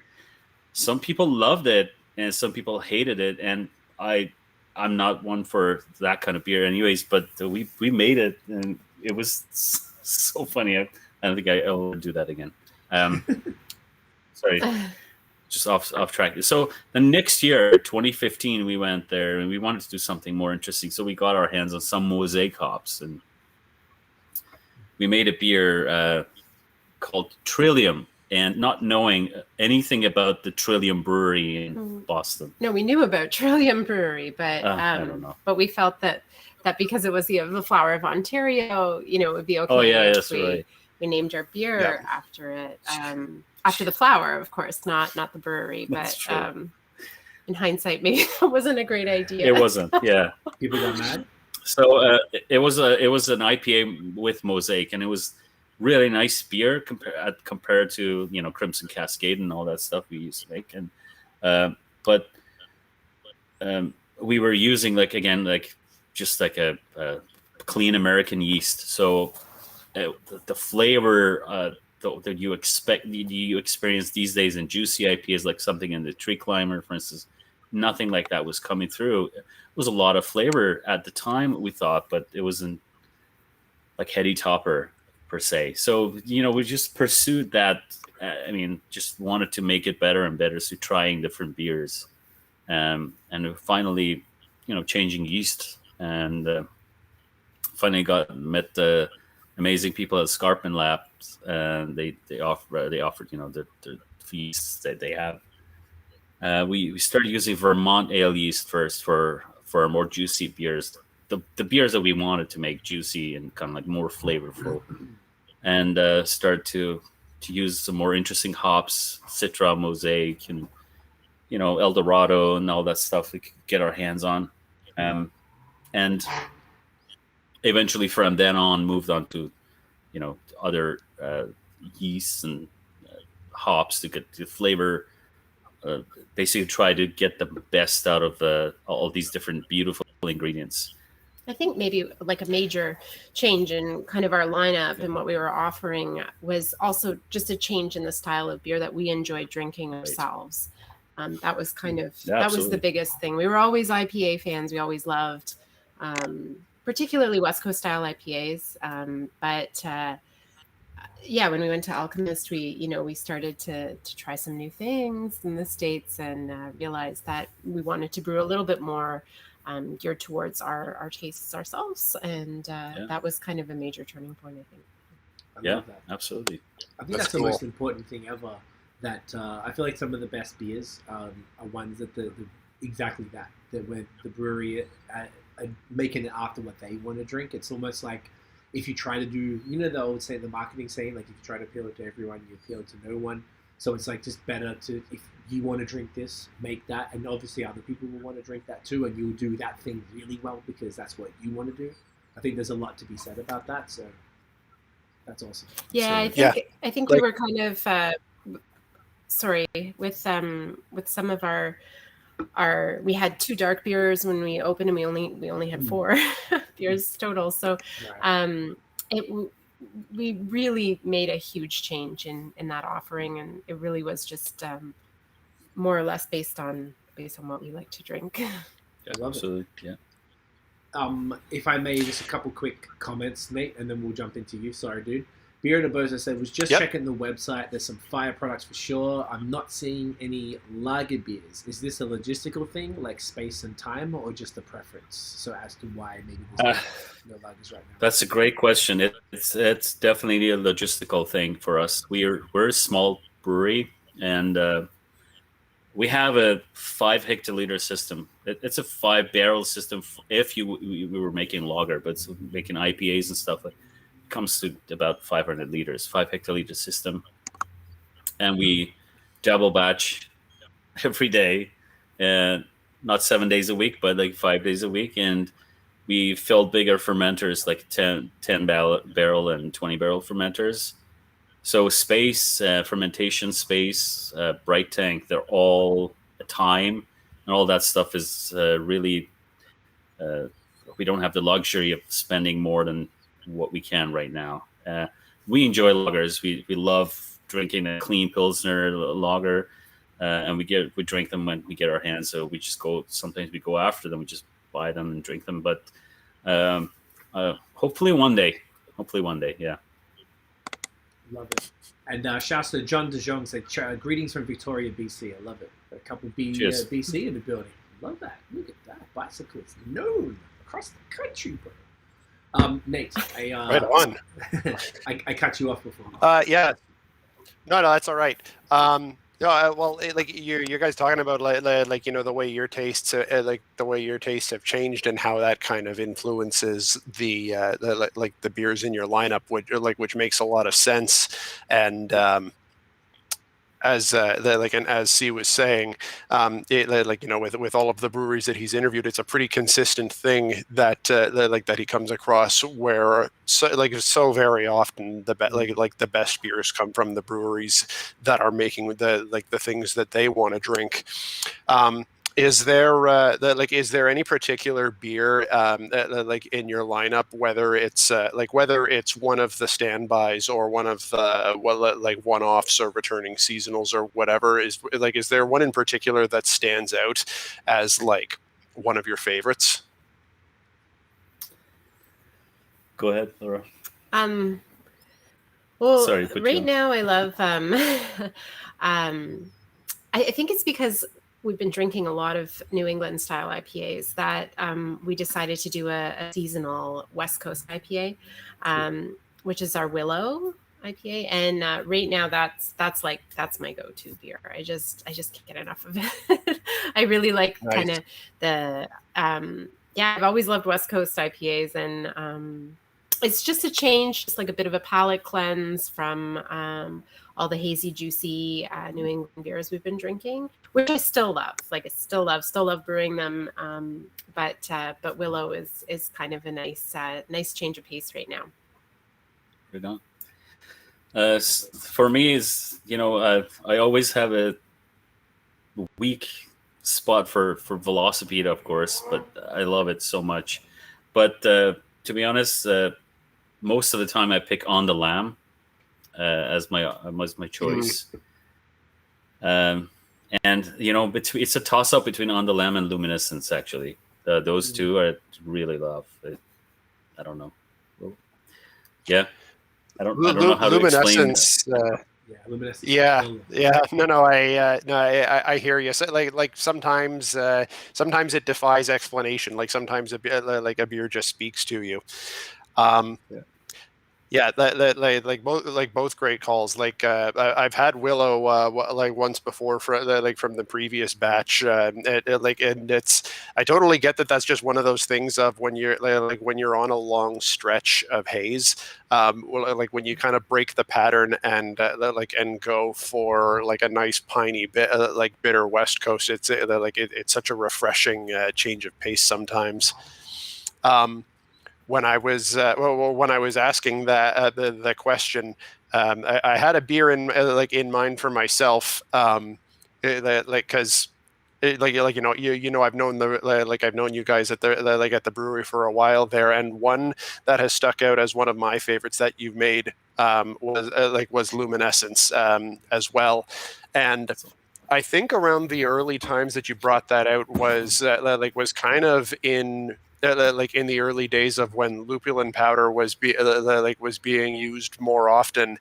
some people loved it and some people hated it, and I'm not one for that kind of beer anyways, but we made it, and it was so funny. I don't think I'll do that again. Sorry, just off track. So the next year, 2015, we went there and we wanted to do something more interesting. So we got our hands on some mosaic hops, and we made a beer called Trillium, and not knowing anything about the Trillium Brewery in Boston. No, we knew about Trillium Brewery, but I don't know. But we felt that because it was the flower of Ontario, it would be okay. Oh yeah, that's right. We named our beer after it, after the flower, of course, not the brewery. But in hindsight, maybe it wasn't a great idea. It wasn't. Yeah, people got mad. So it was an IPA with mosaic, and it was really nice beer compared to Crimson Cascade and all that stuff we used to make. And but we were using just a clean American yeast. So the flavor that you experience these days in juicy IPAs, like something in the Tree Climber, for instance, nothing like that was coming through. It was a lot of flavor at the time, we thought, but it wasn't like heady topper per se. So, we just pursued that. Just wanted to make it better and better. So trying different beers, and finally, changing yeast, and finally met the amazing people at Scarpin Labs, and they offered their yeasts that they have. We started using Vermont ale yeast first for more juicy beers, the beers that we wanted to make juicy and kind of like more flavorful, and start to use some more interesting hops, Citra, Mosaic, and El Dorado and all that stuff we could get our hands on, and eventually from then on moved on to other yeasts and hops to get the flavor. Basically try to get the best out of all these different beautiful ingredients. I think maybe like a major change in kind of our lineup and what we were offering was also just a change in the style of beer that we enjoyed drinking ourselves. That was kind of, that was the biggest thing. We were always IPA fans. We always loved, particularly West Coast style IPAs. When we went to Alchemist, we started to try some new things in the States and realized that we wanted to brew a little bit more geared towards our tastes ourselves. And that was kind of a major turning point, I think. Yeah, absolutely. I think that's the most important thing ever. That I feel like some of the best beers are ones that exactly that when the brewery are making it after what they want to drink. It's almost like if you try to do, the old saying, the marketing saying, like if you try to appeal to everyone, you appeal to no one. So it's like just better to, if you want to drink this, make that, and obviously other people will want to drink that too, and you'll do that thing really well because that's what you want to do. I think there's a lot to be said about that. So that's awesome. Yeah, so, I think we were kind of. With some of our we had 2 dark beers when we opened, and we only had 4 beers total. So we really made a huge change in that offering, and it really was just more or less based on what we like to drink. Yeah, absolutely. Yeah. If I may, just a couple quick comments, Nate, and then we'll jump into you. Sorry, dude. Beer and a Bozo said, was just checking the website. There's some fire products for sure. I'm not seeing any lager beers. Is this a logistical thing, like space and time, or just a preference? So as to why maybe there's no lagers right now. That's a great question. It's definitely a logistical thing for us. We're a small brewery, and we have a 5 hectoliter system. It's a 5 barrel system if we were making lager, but it's making IPAs and stuff. Comes to about 500 liters, 5 hectoliter system, and we double batch every day, and not 7 days a week, but like 5 days a week. And we fill bigger fermenters, like 10 barrel and 20 barrel fermenters. So space, fermentation space, bright tank, they're all a time, and all that stuff is really. We don't have the luxury of spending more than what we can right now. We enjoy lagers. We love drinking a clean Pilsner lager, and we drink them when we get our hands. So we just sometimes we go after them. We just buy them and drink them. But hopefully one day, yeah. Love it. And shouts to John DeJong said, greetings from Victoria, BC. I love it. A couple BC in the building. Love that. Look at that. Bicyclists known across the country, bro. Nate, right on. I cut you off before. Yeah. No, that's all right. Like you guys talking about like the way your tastes have changed and how that kind of influences the beers in your lineup, which makes a lot of sense. And as C was saying, with all of the breweries that he's interviewed, it's a pretty consistent thing that he comes across, where so very often the best beers come from the breweries that are making the things that they want to drink. Is there is there any particular beer like in your lineup, whether it's whether it's one of the standbys or one of the one-offs or returning seasonals or whatever, is there one in particular that stands out as like one of your favorites? Go ahead, Laura. Well, sorry, right now I love I think it's because we've been drinking a lot of New England style IPAs that we decided to do a seasonal West Coast IPA, which is our Willow IPA. And right now that's my go-to beer. I just can't get enough of it. I really like kind of the I've always loved West Coast IPAs, and it's just a change, just like a bit of a palate cleanse from all the hazy, juicy New England beers we've been drinking, which I still love. Like I still love brewing them. But Willow is kind of a nice change of pace right now. Good on. For me, I always have a weak spot for Velocipede, of course, but I love it so much. But to be honest, most of the time I pick On the Lamb as my choice. And it's a toss up between On the Lamb and Luminescence. Actually, those two I really love. I don't know. Yeah, I don't know how to explain that. Luminescence. I hear you. So, like sometimes it defies explanation. Like sometimes a beer just speaks to you. Both great calls. I've had Willow once before from the previous batch. And it's I totally get that. That's just one of those things of when you're on a long stretch of haze. When you kind of break the pattern and go for a nice piney bit bitter West Coast. It's such a refreshing change of pace sometimes. When I was asking that the question, I had a beer in mind for myself, because I've known I've known you guys at the brewery for a while there, and one that has stuck out as one of my favorites that you've made was Luminescence as well, and I think around the early times that you brought that out was kind of in the early days of when lupulin powder was being used more often.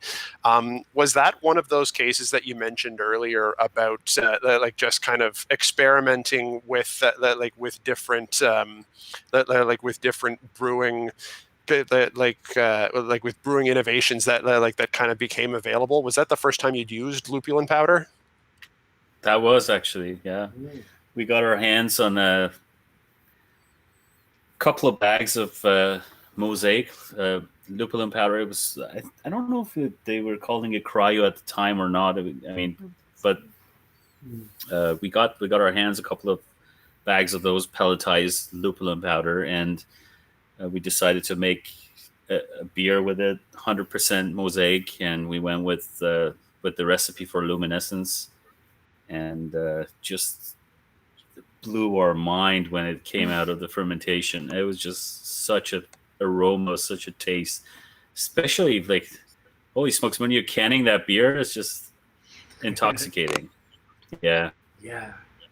Was that one of those cases that you mentioned earlier about just kind of experimenting with different with different brewing with brewing innovations that kind of became available? Was that the first time you'd used lupulin powder? That was actually, yeah. We got our hands on a couple of bags of Mosaic lupulin powder. It was, I don't know if they were calling it cryo at the time or not. But we got our hands a couple of bags of those pelletized lupulin powder, and we decided to make a beer with it, 100% Mosaic, and we went with the recipe for Luminescence, and just blew our mind when it came out of the fermentation. It was just such an aroma, such a taste, especially holy smokes, when you're canning that beer, it's just intoxicating. Yeah.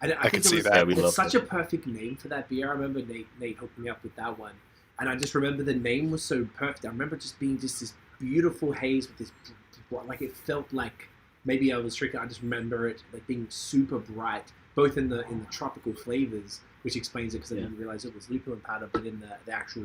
I can see that. It's such a perfect name for that beer. I remember Nate hooked me up with that one, and I just remember the name was so perfect. I remember just being just this beautiful haze with this, it felt like maybe I was drinking. I just remember it being super bright, both in the tropical flavors, which explains it because I didn't realize it was lupulin powder, but in the actual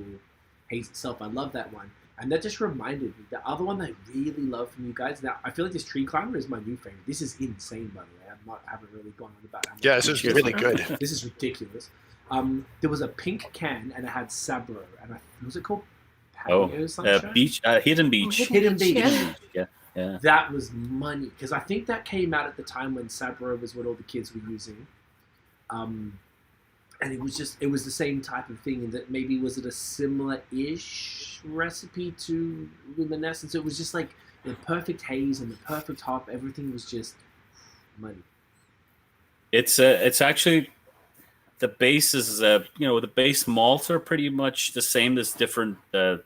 haze itself. I love that one. And that just reminded me, the other one that I really love from you guys. Now, I feel like this Tree Climber is my new favorite. This is insane, by the way. I haven't really gone on about how much. Yeah, this is really good. This is ridiculous. There was a pink can, and it had Sabro. And was it called Paleo Sunshine? Beach, Hidden Beach. Hidden Beach. Yeah. That was money, because I think that came out at the time when Sabro was what all the kids were using. And it was the same type of thing, in that maybe was it a similar-ish recipe to Luminescence? It was just the perfect haze and the perfect hop. Everything was just money. It's actually the base is the base malts are pretty much the same. There's different, a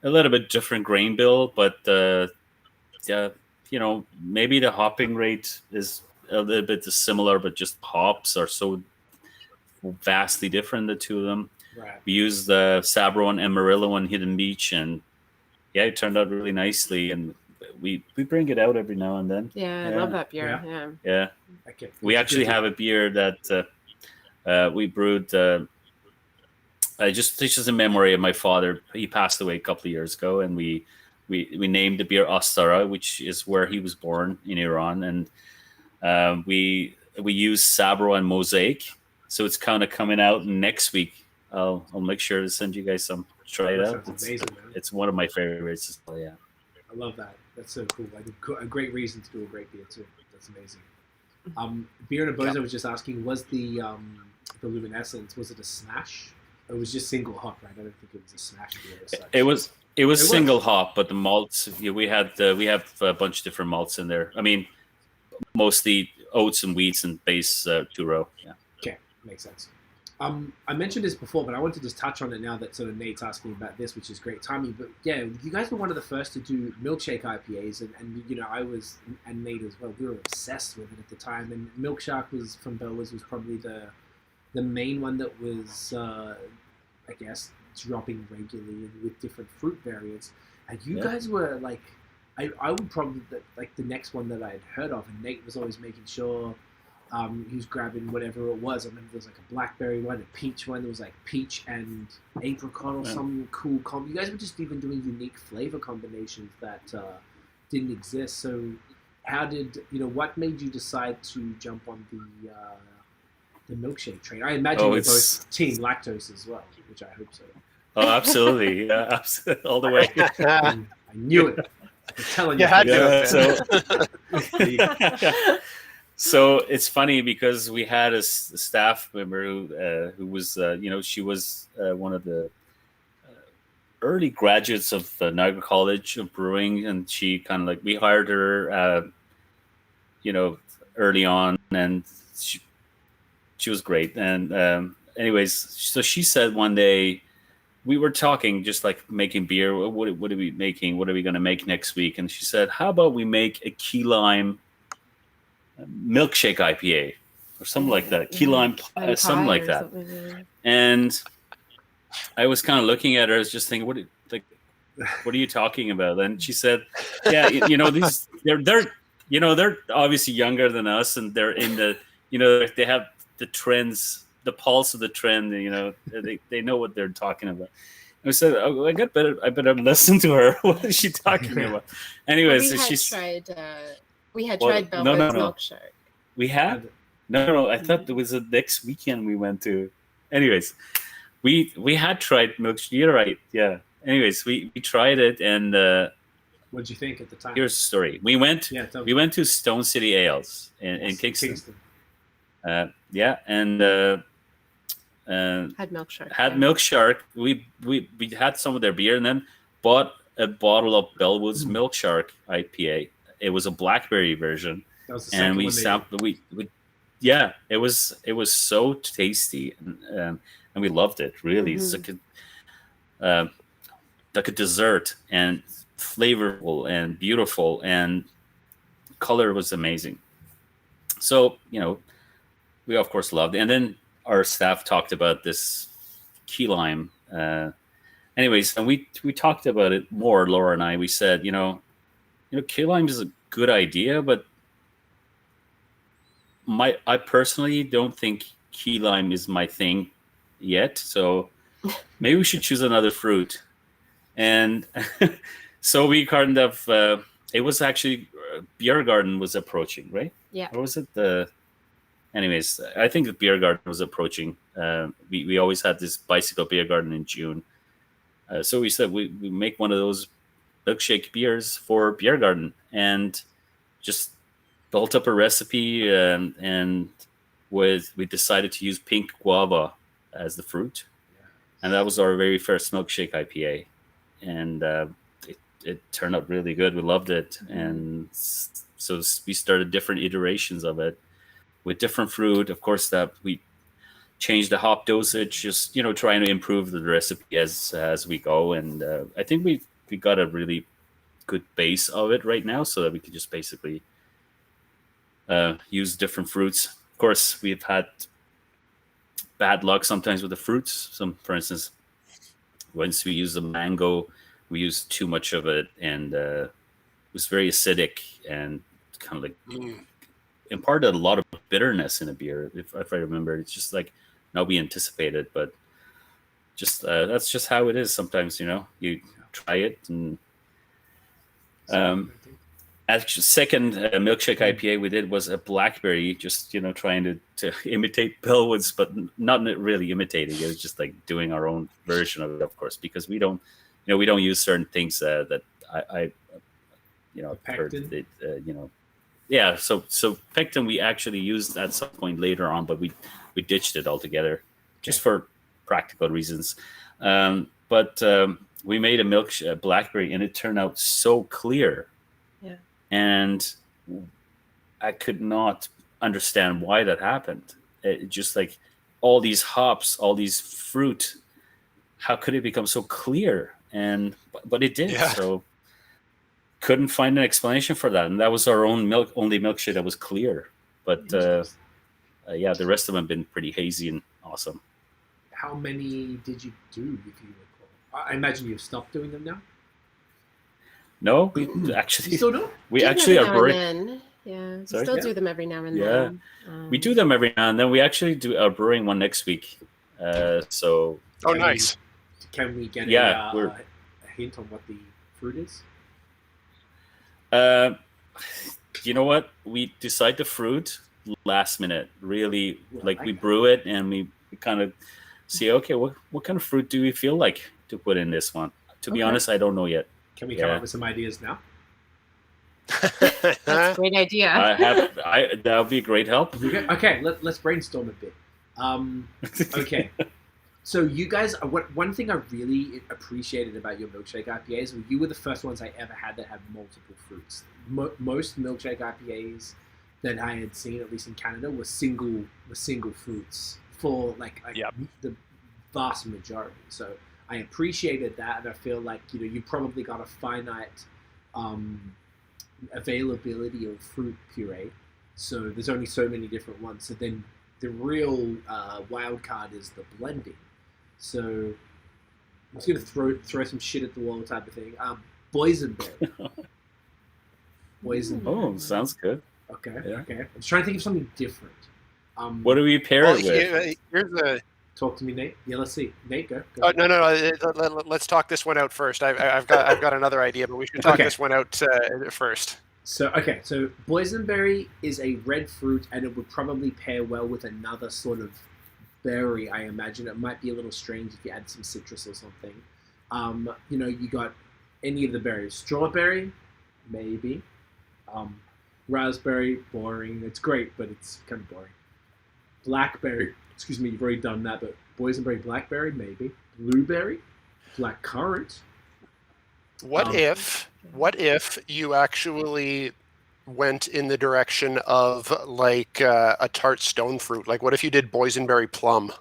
little bit different grain bill, but maybe the hopping rate is a little bit similar, but just hops are so vastly different, the two of them. Right. We used the Sabro and Amarillo on Hidden Beach, and it turned out really nicely. And we bring it out every now and then. Yeah, I love that beer. Yeah. Okay. We actually have a beer that we brewed. Just in memory of my father. He passed away a couple of years ago, and we named the beer Astara, which is where he was born in Iran, and we use Sabro and Mosaic. So it's kind of coming out next week. I'll make sure to send you guys some. Try it out. It's amazing, man. It's one of my favorites as well. Yeah. I love that. That's so cool. A great reason to do a great beer too. That's amazing. Beer and a Bozo was just asking, was the Luminescence, was it a smash? Or it was just single hop, right? I don't think it was a smash beer as such. It was single hop, but the malts, we have a bunch of different malts in there. I mean, mostly oats and wheats and base two-row. Yeah. Okay, makes sense. I mentioned this before, but I want to just touch on it now that sort of Nate's asking about this, which is great timing. But yeah, you guys were one of the first to do milkshake IPAs, and I was, and Nate as well. We were obsessed with it at the time. And Milkshake was from BAOS was probably the main one that was, I guess, dropping regularly with different fruit variants. And you guys were like, I would probably like the next one that I had heard of, and Nate was always making sure. He was grabbing whatever it was. I remember there was like a blackberry one, a peach one. There was like peach and apricot or some cool You guys were just even doing unique flavor combinations that didn't exist. So how did, what made you decide to jump on the milkshake train? I imagine you're both team lactose as well, which I hope so. Oh, absolutely. Yeah, absolutely. All the way. I knew it. I'm telling you. So it's funny because we had a staff member who was, she was one of the early graduates of Niagara College of Brewing, and she kind of like, we hired her, early on, and she was great. And anyways, so she said one day, we were talking just like making beer. What are we making? What are we going to make next week? And she said, how about we make a key lime Milkshake IPA or something like that, key lime, something like that. And I was kind of looking at her, I was just thinking, what are you talking about? And she said, yeah, these they're obviously younger than us, and they're in the, they have the trends, the pulse of the trend, they know what they're talking about. And I said, I better listen to her. What is she talking about? Anyways, we had tried Belvedere Milkshake. We had? No. I thought it was the next weekend we went to. Anyways, we had tried Milkshake. You're right. Yeah. Anyways, we tried it, and what did you think at the time? Here's the story. We went to Stone City Ales in Kingston. And had Milkshake. Milkshake. We had some of their beer, and then bought a bottle of Bellwood's Milkshake IPA. It was a blackberry version, and we sampled. It was so tasty, and we loved it. Really, it's like a dessert, and flavorful and beautiful, and color was amazing. So we of course loved it. And then our staff talked about this key lime. Anyways, and we talked about it more, Laura and I. We said, key lime is a good idea, but I personally don't think key lime is my thing yet. So maybe we should choose another fruit. And so we kind of, it was actually Beer Garden was approaching, right? Yeah. Or was it anyways, I think the Beer Garden was approaching. We always had this bicycle Beer Garden in June. So we said we make one of those milkshake beers for Beer Garden, and just built up a recipe, and we decided to use pink guava as the fruit. And that was our very first milkshake IPA. And it turned out really good. We loved it. And so we started different iterations of it with different fruit. Of course, that change the hop dosage, just trying to improve the recipe as we go. And I think we got a really good base of it right now, so that we can just basically use different fruits. Of course, we've had bad luck sometimes with the fruits. For instance, once we use the mango, we used too much of it, and it was very acidic and kind of like imparted a lot of bitterness in a beer. If I remember, it's just like not we anticipated, but just that's just how it is sometimes. You try it, and actually, second milkshake IPA we did was a blackberry, just trying to imitate Bellwoods, but not really imitating. It was just like doing our own version of it, of course, because we don't use certain things that I heard it, yeah. So pectin we actually used at some point later on, but we ditched it altogether just for practical reasons. But we made a blackberry, and it turned out so clear. Yeah. And I could not understand why that happened. It just like all these hops, all these fruit, how could it become so clear? But it did. Yeah. So couldn't find an explanation for that. And that was our only milkshake that was clear. But the rest of them have been pretty hazy and awesome. How many did you do, if you recall? I imagine you've stopped doing them now? No, we actually still do. We actually are brewing. Yeah, we still do them every now and then. We do them every now and then. We actually are brewing one next week. So. Oh, nice. Can we get a hint on what the fruit is? You know what? We decide the fruit last minute. Really, we brew it, and we kind of see, okay, what kind of fruit do we feel like to put in this one? To be honest, I don't know yet. Can we come up with some ideas now? That's a great idea. That would be a great help. Okay, let's brainstorm a bit. Okay. So you guys, one thing I really appreciated about your milkshake IPAs, you were the first ones I ever had that had multiple fruits. Most milkshake IPAs that I had seen, at least in Canada, were single fruits for the vast majority. So I appreciated that, and I feel like you probably got a finite availability of fruit puree. So there's only so many different ones. So then the real wild card is the blending. So I'm just gonna throw some shit at the wall type of thing. Boysenberry. Boysenberry. Oh, sounds good. Okay. Yeah. Okay. I'm just trying to think of something different. What do we pair it with? Here's Talk to me, Nate. Yeah, let's see. Nate, go. Oh, no. Let's talk this one out first. I've got another idea, but we should talk this one out first. So boysenberry is a red fruit, and it would probably pair well with another sort of berry. I imagine it might be a little strange if you add some citrus or something. You got any of the berries. Strawberry, maybe. Raspberry, boring. It's great, but it's kind of boring. Blackberry. Excuse me, you've already done that, but boysenberry, blackberry, maybe. Blueberry, blackcurrant. What if you actually went in the direction of a tart stone fruit? Like, what if you did boysenberry plum?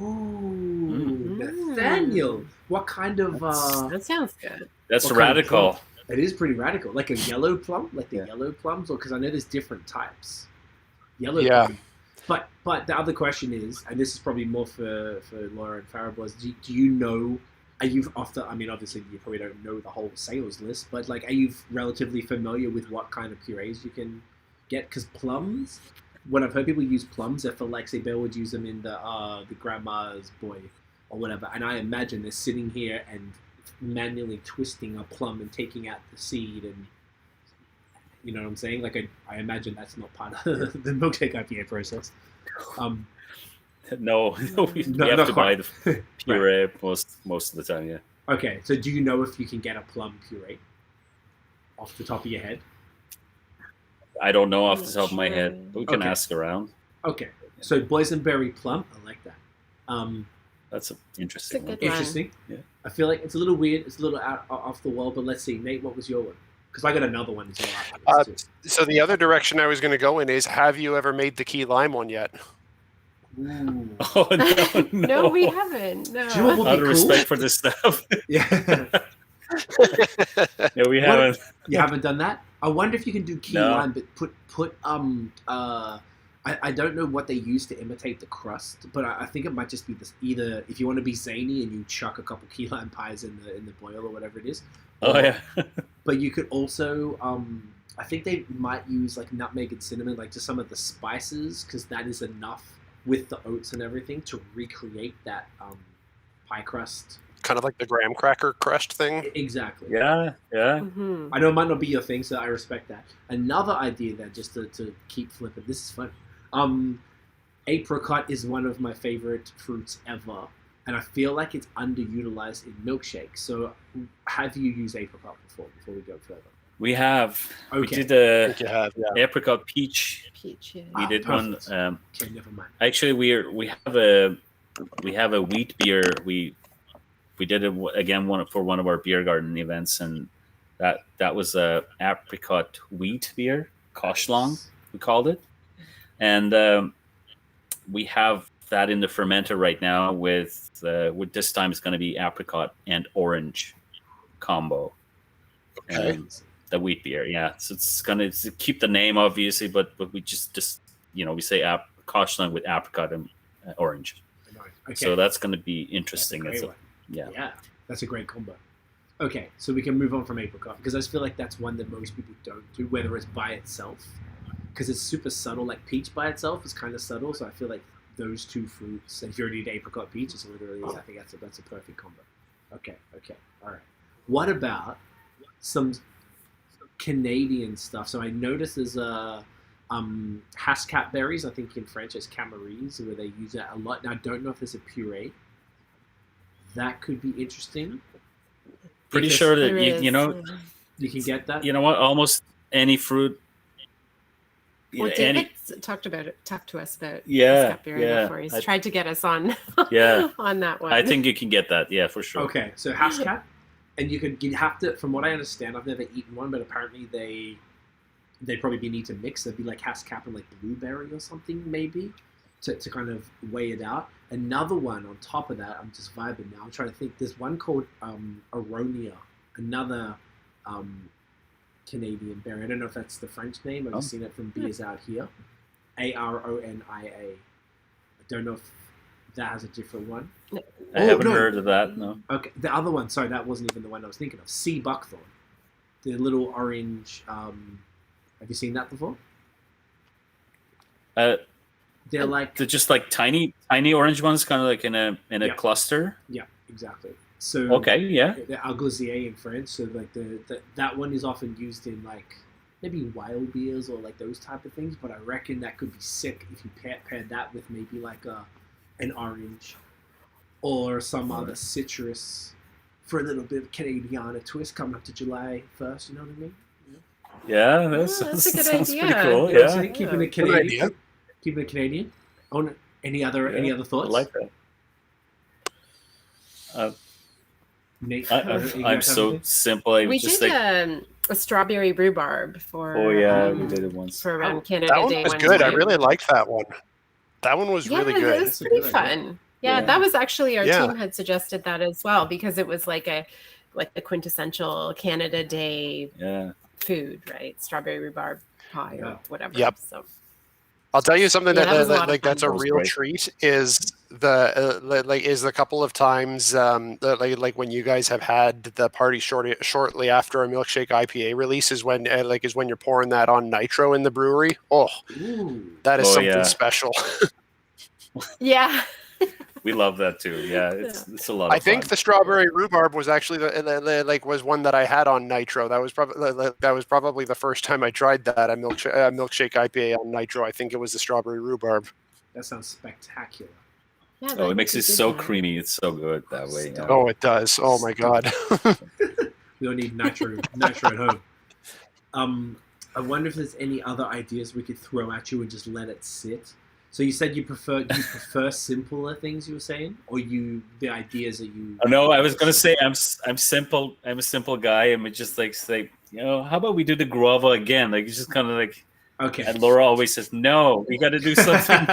Ooh, Nathaniel. What kind of... that sounds good. That's radical. It is pretty radical. Like a yellow plum? Like the yellow plums? Because I know there's different types. Yellow plum. But the other question is, and this is probably more for Laura and Fariborz, do you know, obviously you probably don't know the whole sales list, but are you relatively familiar with what kind of purees you can get? Because plums, when I've heard people use plums, I feel like, say, Bill would use them in the grandma's boy or whatever, and I imagine they're sitting here and manually twisting a plum and taking out the seed, and you know what I'm saying? I imagine that's not part of the milkshake IPA process. No, we have to buy the puree right. most of the time, yeah. Okay, so do you know if you can get a plum puree off the top of your head? I don't know off the top of my head, but we can ask around. Okay, so boysenberry plum, I like that. That's interesting. Interesting. Yeah. I feel like it's a little weird. It's a little off the wall, but let's see. Nate, what was your one? Because I got another one as well. So the other direction I was going to go in is, have you ever made the key lime one yet? Ooh. Oh no, No, we haven't. No. Do you know what would Out be of cool? respect for this stuff. Yeah. No, we haven't. You haven't done that? I wonder if you can do key No. lime, but put I don't know what they use to imitate the crust, but I think it might just be this, either if you want to be zany and you chuck a couple key lime pies in the boil or whatever it is. Oh yeah. But you could also I think they might use like nutmeg and cinnamon, like just some of the spices, because that is enough with the oats and everything to recreate that pie crust. Kind of like the graham cracker crust thing. Exactly. Yeah. Mm-hmm. I know it might not be your thing, so I respect that. Another idea there, just to keep flipping. This is fun. Apricot is one of my favorite fruits ever, and I feel like it's underutilized in milkshakes. So, have you used apricot before we go further? We have. Okay. We did a I think you have, yeah. apricot peach. Peach, yeah. We did perfect. one. Okay, never mind. Actually, we have a wheat beer. We did it again for one of our beer garden events, and that was a apricot wheat beer, Koshlong, we called it, and we have that in the fermenter right now with this time it's going to be apricot and orange combo. Okay. The wheat beer, yeah. So it's gonna keep the name obviously, but we just we say Koshlong with apricot and orange. Okay. So that's going to be interesting. That's a great one. Yeah. That's a great combo. Okay, so we can move on from apricot, because I just feel like that's one that most people don't do, whether it's by itself, because it's super subtle. Like peach by itself is kind of subtle, so I feel like those two fruits, and if you already need apricot peach, it's literally, I think that's a perfect combo. Okay, all right. What about some Canadian stuff? So I noticed there's Hascat berries, I think in French it's Camerise, where they use that a lot. Now I don't know if there's a puree. That could be interesting. Pretty sure that you can get that. You know what? Almost any fruit. Well, David talked to us about Hascat berry before. He's tried to get us on on that one. I think you can get that, for sure. Okay, so Hascat, and you have to, from what I understand, I've never eaten one, but apparently they'd probably need to mix. They'd be like Hascat and like blueberry or something, maybe, to kind of weigh it out. Another one on top of that, I'm just vibing now. I'm trying to think. There's one called Aronia, another Canadian berry. I don't know if that's the French name. I've just seen it from beers out here. Aronia. I don't know if that has a different one. I haven't heard of that, no. Okay, the other one, sorry, that wasn't even the one I was thinking of. Sea buckthorn. The little orange... have you seen that before? They're just like tiny orange ones, kind of like in a cluster. Yeah, exactly. So okay, yeah. They're Argosier in French. So like that one is often used in like maybe wild beers or like those type of things. But I reckon that could be sick if you pair that with maybe like an orange or some other citrus for a little bit of Canadiana twist coming up to July 1st. You know what I mean? Yeah, that's a good sounds idea. pretty cool. You know Yeah, keeping it Canadian. Keeping it Canadian. Oh, no. Any other thoughts? I like that. Nate, I'm so simple. We did a strawberry rhubarb for. Oh yeah, we did it once for around Canada that one Day. was good. I really liked that one. That one was really good. It was pretty fun. Yeah, that was actually our team had suggested that as well, because it was like the quintessential Canada Day food, right? Strawberry rhhubarb pie or whatever. Yep. So I'll tell you something that's a real great. treat is the couple of times like when you guys have had the party shortly after a Milkshake IPA release is when you're pouring that on nitro in the brewery. Oh, that is something special. Yeah. We love that too. Yeah, it's a lot of I think fun. the strawberry rhubarb was actually was one that I had on nitro. That was probably the first time I tried that, a Milkshake IPA on nitro. I think it was the strawberry rhubarb. That sounds spectacular. Yeah, it makes it so creamy. It's so good that way. Yeah. Oh, it does. Oh my god. We don't need nitro at home. I wonder if there's any other ideas we could throw at you and just let it sit. So you said you prefer simpler things, you were saying, or the ideas that you. Oh, no, I was gonna say I'm simple. I'm a simple guy, and we just like say, how about we do the guava again? Like it's just kind of like. Okay. And Laura always says, "No, we got to do something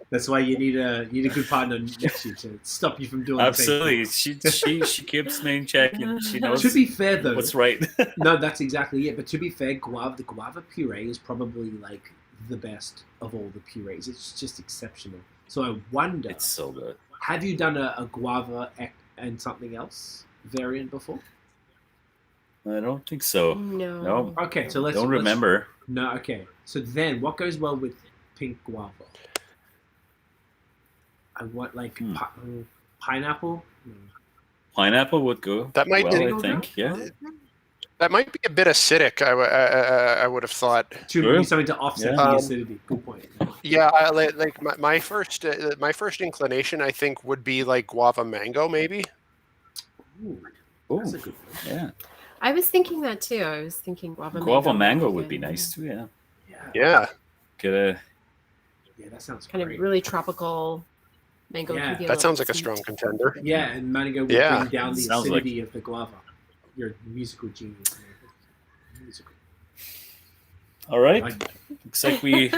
new." That's why you need a good partner next to you to stop you from doing. Absolutely, she keeps me in check. She knows. To be fair, though, what's right. No, that's exactly it. But to be fair, the guava puree is probably like the best of all the purees. It's just exceptional. So I wonder. It's so good. Have you done a guava and something else variant before? I don't think so. No. Okay, so let's. Don't remember. No. Okay. So then, what goes well with pink guava? I want like pineapple. Pineapple would go. That might. Well, I think. Yeah. That might be a bit acidic. I would have thought. To something to offset the acidity. Good point. Yeah, like my first inclination, I think, would be like guava mango, maybe. Ooh, that's a good one. Yeah. I was thinking that too. I was thinking guava mango would be nice too. Yeah. Yeah. Yeah, that sounds kind great. of really tropical mango. Yeah. That sounds like a strong contender. Yeah, and mango would bring down the acidity of the guava. You're a musical genius. Musical. All right. Looks like we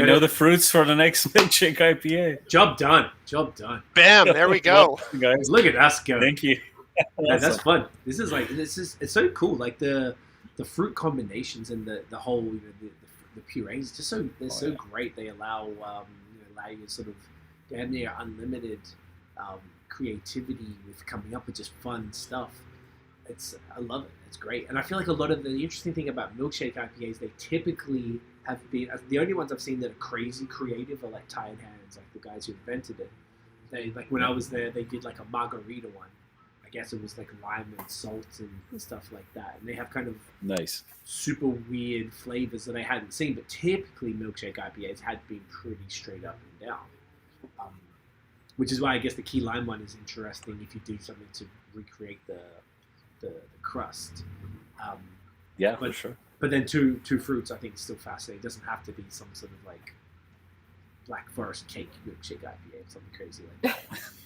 know the fruits for the next Milkshake IPA. Job done. Bam! There we go, guys. Look at us go. Thank you. Yeah, that's fun. This is it's so cool. Like the fruit combinations and the whole the purees just so great. They allow you to sort of damn near unlimited creativity with coming up with just fun stuff. I love it. It's great, and I feel like a lot of the interesting thing about milkshake IPAs, they typically have been the only ones I've seen that are crazy creative are like Tired Hands, like the guys who invented it. They like when I was there, they did like a margarita one. I guess it was like lime and salt and stuff like that, and they have kind of nice, super weird flavors that I hadn't seen. But typically, milkshake IPAs had been pretty straight up and down, which is why I guess the key lime one is interesting if you do something to recreate the crust. For sure. But then two fruits, I think, is still fascinating. It doesn't have to be some sort of like Black Forest cake milkshake IPA, something crazy like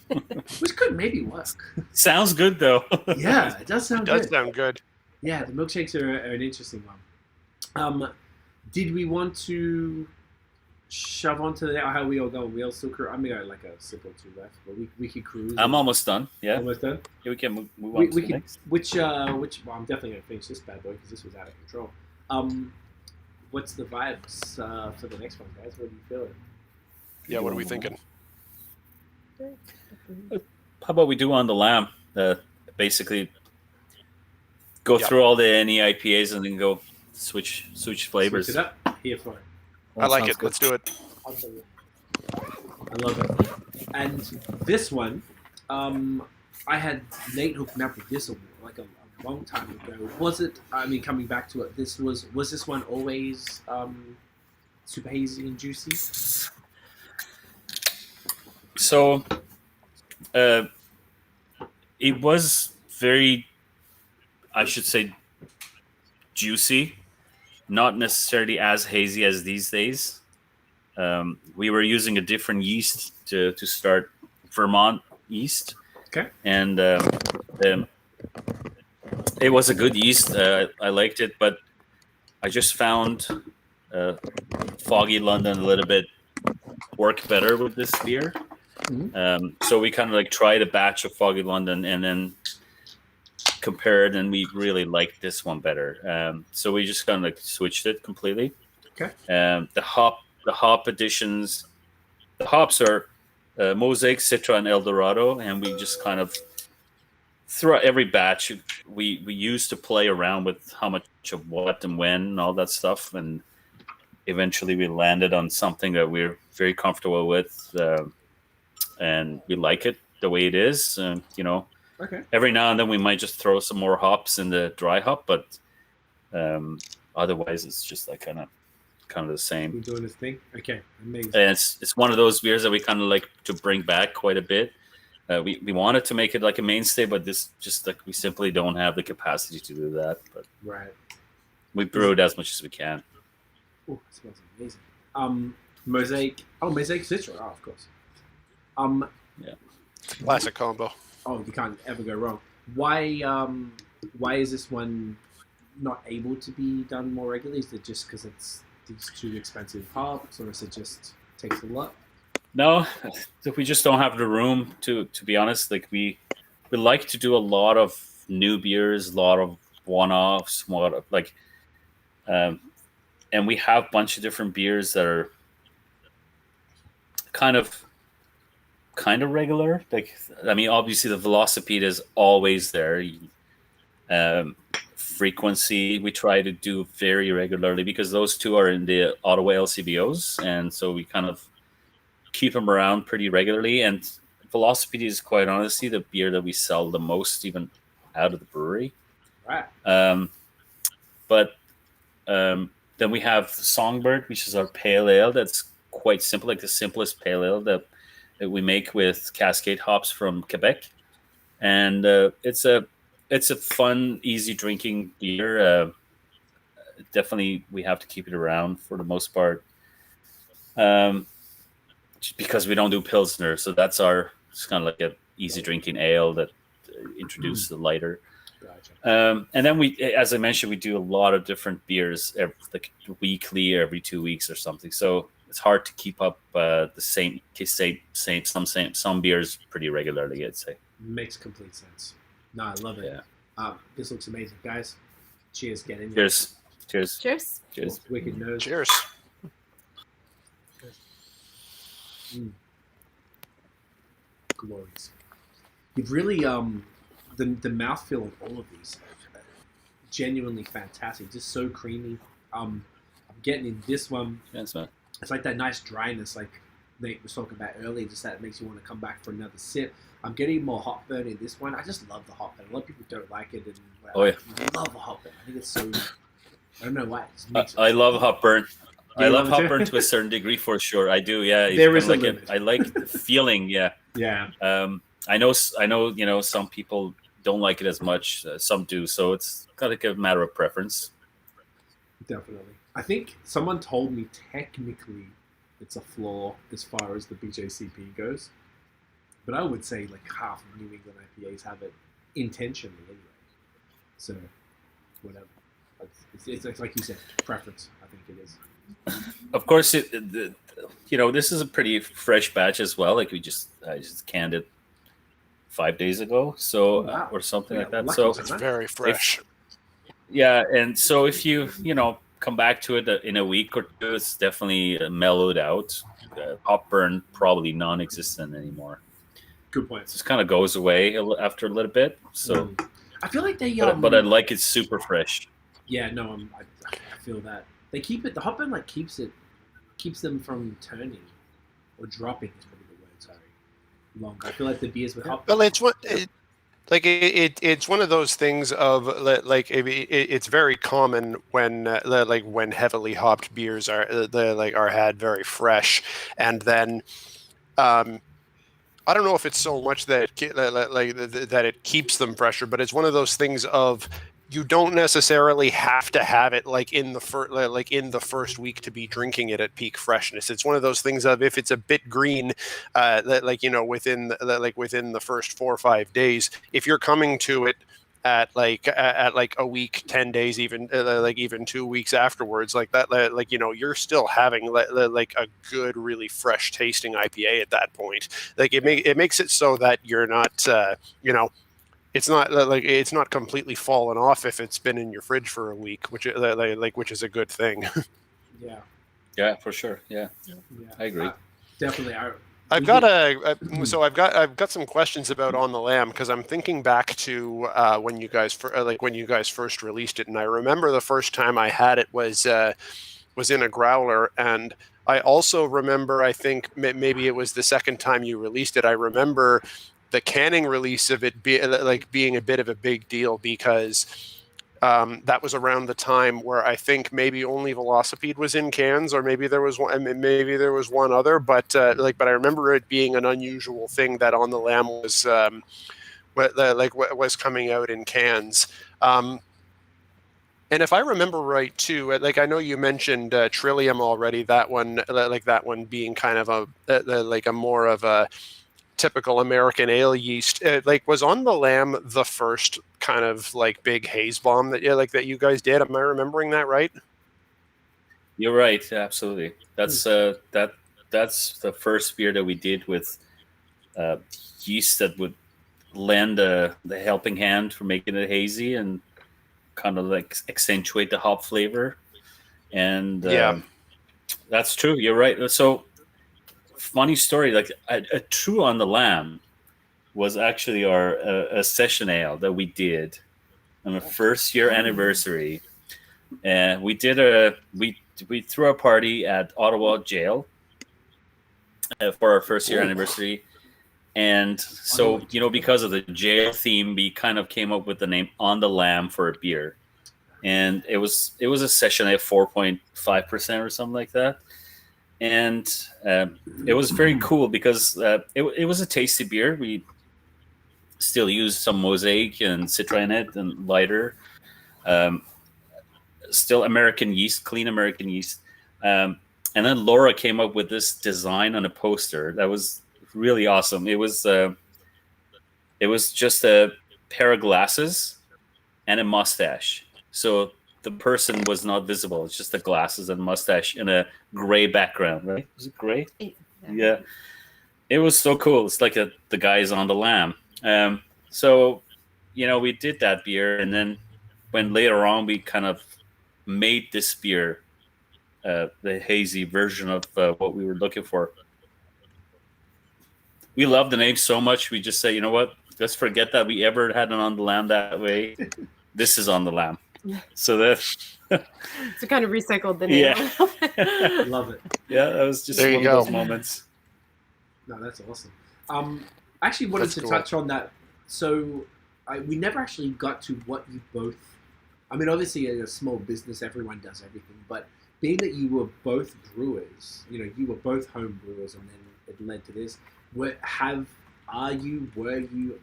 that. Which could maybe work. Sounds good though. Yeah, it does sound good. It does sound good. Yeah, the milkshakes are an interesting one. Did we want to shove on to how we all go? We all still cruise. I'm gonna go like a sip or two left, but we could cruise. I'm almost done. Yeah, almost done. Yeah, we can move on to the next. Which well, I'm definitely gonna finish this bad boy because this was out of control. What's the vibes for the next one, guys? What are you feeling? Yeah, what are we thinking? How about we do on the lamb? Basically, go through all the NE IPAs and then go switch flavors. Switch it up. Here for it. I like it. Good. Let's do it. I love it. And this one, I had Nate hooked me up with this like a long time ago. Was it? I mean, coming back to it, was this one always super hazy and juicy? So, it was very, I should say, juicy. Not necessarily as hazy as these days. We were using a different yeast to start, Vermont yeast. Okay. And it was a good yeast. I liked it, but I just found Foggy London a little bit work better with this beer. Mm-hmm. So we kind of like tried a batch of Foggy London and then compared, and we really liked this one better. So we just kind of like switched it completely. Okay. The hop additions, the hops are Mosaic, Citra, and Eldorado, and we just kind of throughout every batch we used to play around with how much of what and when and all that stuff, and eventually we landed on something that we're very comfortable with, and we like it the way it is. Okay. Every now and then we might just throw some more hops in the dry hop, but otherwise it's just like kind of the same. We're doing this thing. Okay, amazing. And it's one of those beers that we kind of like to bring back quite a bit. We wanted to make it like a mainstay, but this just like we simply don't have the capacity to do that. But right, we brew it as much as we can. Oh, it smells amazing. Mosaic. Oh, Mosaic Citra. Oh, of course. Yeah. Classic combo. Oh, you can't ever go wrong. Why is this one not able to be done more regularly? Is it just because it's these two expensive hops, or is it just takes a lot? No, we just don't have the room to be honest. Like we like to do a lot of new beers, a lot of one-offs, and we have a bunch of different beers that are kind of regular. Like, I mean, obviously the Velocipede is always there. Frequency we try to do very regularly because those two are in the Ottawa LCBOs, and so we kind of keep them around pretty regularly. And Velocipede is quite honestly the beer that we sell the most, even out of the brewery. Right. Then we have Songbird, which is our pale ale. That's quite simple, like the simplest pale ale that we make with Cascade hops from Quebec, and it's a fun, easy drinking beer. Definitely, we have to keep it around for the most part, because we don't do Pilsner, so it's kind of like an easy drinking ale that introduces the lighter. Gotcha. And then we, as I mentioned, we do a lot of different beers weekly, every 2 weeks or something. So it's hard to keep up some beers pretty regularly, I'd say. Makes complete sense. No, I love it. Yeah. This looks amazing, guys. Cheers, get in. Cheers. Cheers. Cheers. Cheers. Wicked nose. Cheers. Glorious. You've really the mouthfeel of all of these genuinely fantastic. Just so creamy. I'm getting in this one. That's right. It's like that nice dryness, like Nate was talking about earlier. Just that makes you want to come back for another sip. I'm getting more hot burn in this one. I just love the hot burn. A lot of people don't like it. And, I love a hot burn. I think it's so. I don't know why. I love hot burn. I love hot burn too? to a certain degree for sure. I do. Yeah. There is like a limit. I like the feeling. Yeah. Yeah. I know. Some people don't like it as much. Some do. So it's kind of like a matter of preference. Definitely. I think someone told me technically it's a flaw as far as the BJCP goes. But I would say like half of New England IPAs have it intentionally anyway. So, whatever. It's like you said, preference. I think it is. Of course, this is a pretty fresh batch as well. Like I just canned it 5 days ago, so wow. Or something like that. Lucky, So It's very fresh. And so if you come back to it in a week or two, it's definitely mellowed out. Hop burn probably non-existent anymore. Good point. It just kind of goes away after a little bit. So I feel like they. But I like it super fresh. Yeah, no, I feel that they keep it. The hop burn keeps them from turning or dropping. Is probably the word. Sorry, long. I feel like the beers with hop burn. Well, it's one of those things of like it's very common when heavily hopped beers are had very fresh, and then I don't know if it's so much that it keeps them fresher, but it's one of those things of you don't necessarily have to have it in the first week to be drinking it at peak freshness. It's one of those things of if it's a bit green, within the first 4 or 5 days, if you're coming to it at a week, 10 days, even 2 weeks afterwards, you're still having a good, really fresh tasting IPA at that point. It makes it so that you're not it's not completely fallen off if it's been in your fridge for a week, which is a good thing. Yeah, for sure. Yeah. I agree. Definitely. I've got some questions about On the Lamb because I'm thinking back to when you guys first released it, and I remember the first time I had it was in a growler, and I also remember, I think maybe it was the second time you released it, I remember the canning release of it being a bit of a big deal because that was around the time where I think maybe only Velocipede was in cans, or maybe there was one other, but I remember it being an unusual thing that On the Lamb was coming out in cans. And if I remember right too, I know you mentioned Trillium already, that one being kind of a more of a typical American ale yeast. Was On the Lamb the first kind of big haze bomb that you guys did? Am I remembering that right? You're right. Absolutely. That's that that's the first beer that we did with yeast that would lend the helping hand for making it hazy and kind of like accentuate the hop flavor. And that's true. You're right. So funny story, like a True on the Lamb was actually our a session ale that we did on the first year anniversary. And we threw a party at Ottawa jail for our first year anniversary. And so, because of the jail theme, we kind of came up with the name On the Lamb for a beer. And it was a session at 4.5% or something like that. And it was very cool because it was a tasty beer. We still used some mosaic and citra in it and lighter. Still American yeast, clean American yeast. And then Laura came up with this design on a poster that was really awesome. It was just a pair of glasses and a mustache. So the person was not visible. It's just the glasses and mustache in a gray background, right? Was it gray? Yeah. It was so cool. It's like the guy's on the lamb. So, we did that beer. And then when later on we kind of made this beer, the hazy version of what we were looking for. We love the name so much. We just say, you know what? Let's forget that we ever had an On the Lamb that way. This is On the Lamb. So that's so kind of recycled the name. Yeah. Love it. Yeah, that was just one of those moments. No, that's awesome. I actually wanted to touch on that. So we never actually got to what you both. I mean, obviously, in a small business, everyone does everything. But being that you were both brewers, you were both home brewers, and then it led to this. Were you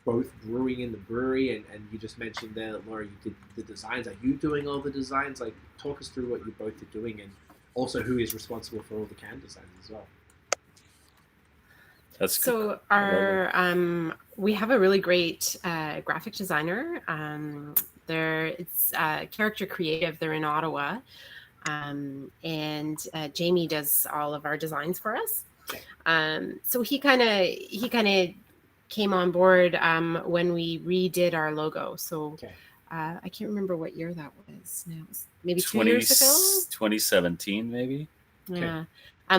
both brewing in the brewery? And you just mentioned there, Laura, you did the designs. Are you doing all the designs? Like, talk us through what you both are doing, and also who is responsible for all the can designs as well. That's so we have a really great graphic designer. It's Character Creative. They're in Ottawa, and Jamie does all of our designs for us. So he kind of came on board when we redid our logo. So I can't remember what year that was. Now, maybe 2 years ago. 2017, maybe. Yeah.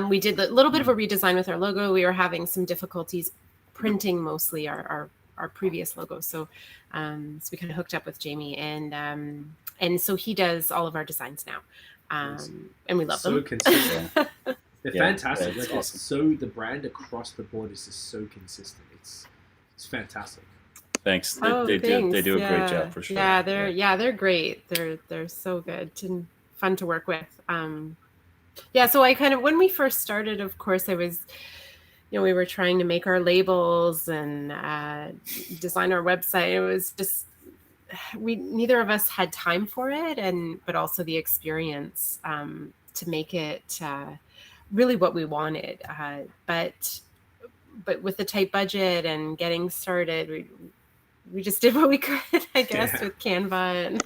We did a little bit of a redesign with our logo. We were having some difficulties printing mostly our previous logo. So we kind of hooked up with Jamie, and so he does all of our designs now. And we love them. So consistent. They're fantastic. Like, awesome. So the brand across the board is just so consistent. It's fantastic. Thanks. They do a great job for sure. Yeah, they're great. They're so good and fun to work with. So I kind of, when we first started, of course, I was, we were trying to make our labels and design our website. It was just, neither of us had time for it, but also the experience to make it really what we wanted. But with the tight budget and getting started, we just did what we could, I guess, with Canva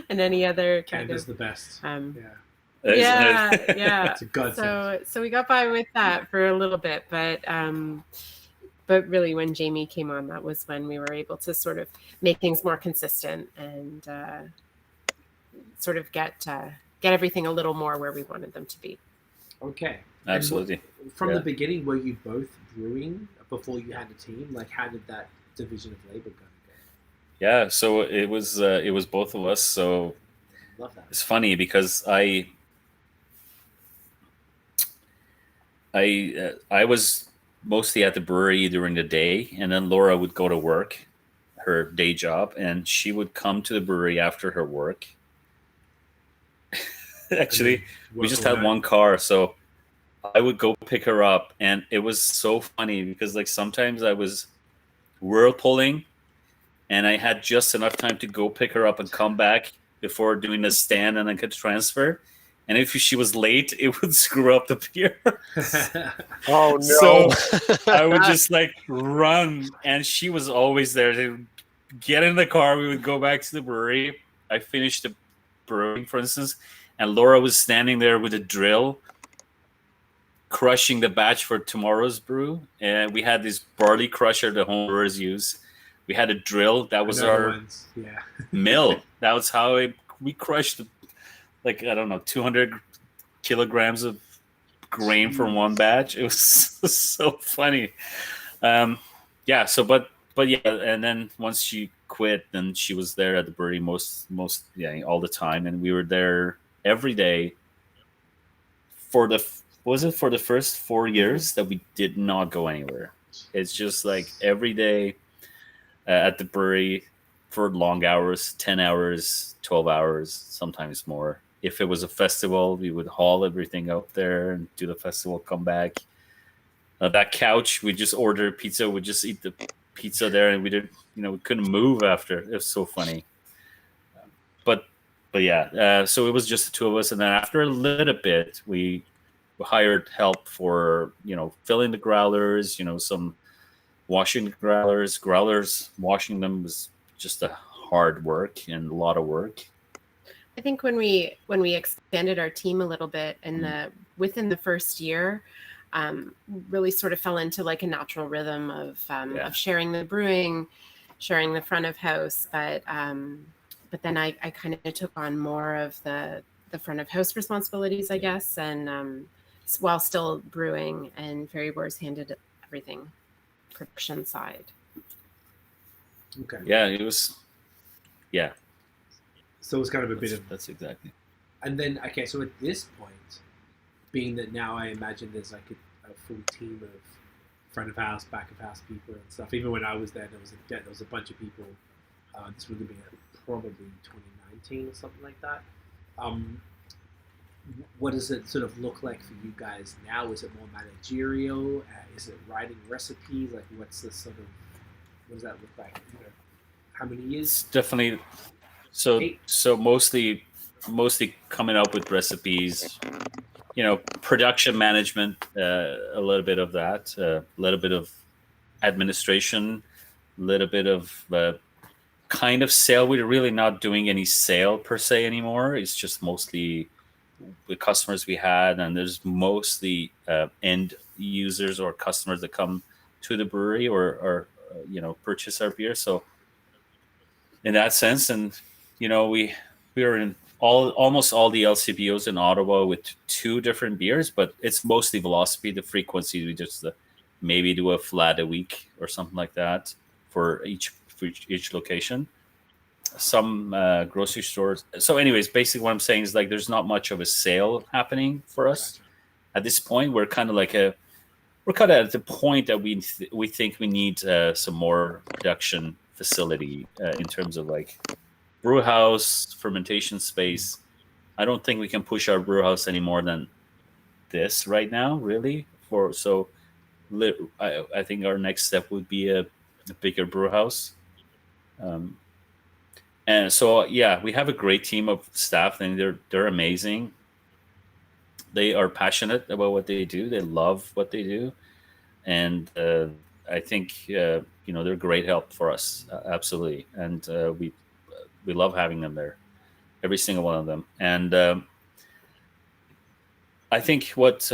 and any other kind Canva's of. the best. Yeah. It's a godsend. So we got by with that for a little bit, but really when Jamie came on, that was when we were able to sort of make things more consistent and sort of get everything a little more where we wanted them to be. Okay. Absolutely. From the beginning, were you both brewing before you had a team? Like, how did that division of labor go? Yeah, so it was both of us. So love that. It's funny because I was mostly at the brewery during the day, and then Laura would go to work, her day job, and she would come to the brewery after her work. Actually, we just had one car, so I would go pick her up, and it was so funny because like sometimes I was whirlpulling, and I had just enough time to go pick her up and come back before doing the stand, and I could transfer. And if she was late, it would screw up the beer. Oh no! So I would just like run, and she was always there to get in the car. We would go back to the brewery. I finished the brewing, for instance, and Laura was standing there with a drill, crushing the batch for tomorrow's brew, and we had this barley crusher the home brewers use. We had a drill that was our mill. That was how we crushed, like, I don't know, 200 kilograms of grain from one batch. It was so funny. Yeah. So, but yeah, and then once she quit, then she was there at the brewery most all the time, and we were there every day for the first 4 years that we did not go anywhere. It's just like every day at the brewery for long hours, 10 hours, 12 hours, sometimes more. If it was a festival, we would haul everything out there and do the festival, come back. That couch, we just order pizza, we just eat the pizza there, and we couldn't move after. It was so funny. But yeah, so it was just the two of us, and then after a little bit, we hired help for filling the growlers, some washing the growlers washing them was just a hard work and a lot of work. I think when we expanded our team a little bit within the first year, really sort of fell into like a natural rhythm of sharing the brewing, sharing the front of house, but then I kind of took on more of the front of house responsibilities, I guess, and while still brewing, and Fariborz handled everything production side. Okay. Yeah, it was. Yeah. So it was kind of a bit of. That's exactly. And then, okay, so at this point, being that now I imagine there's like a full team of front of house, back of house people and stuff. Even when I was there was a bunch of people. This would have been probably 2019 or something like that. What does it sort of look like for you guys now? Is it more managerial? Is it writing recipes? Like, what does that look like? How many years? Definitely. So mostly coming up with recipes. Production management, a little bit of that, a little bit of administration, a little bit of kind of sale. We're really not doing any sale per se anymore. It's just mostly the customers we had, and there's mostly end users or customers that come to the brewery or purchase our beer. So in that sense, and we are in almost all the LCBOs in Ottawa with 2 different beers, but it's mostly velocity. The frequency, we just maybe do a flat a week or something like that for each location. Some grocery stores. So anyways, basically what I'm saying is, like, there's not much of a sale happening for us at this point. We're kind of at the point that we think we need some more production facility in terms of like brew house, fermentation space. I don't think we can push our brew house any more than this right now, really. I think our next step would be a bigger brew house. And so, yeah, we have a great team of staff, and they're amazing. They are passionate about what they do. They love what they do, and I think they're great help for us, absolutely. And we love having them there, every single one of them. And I think what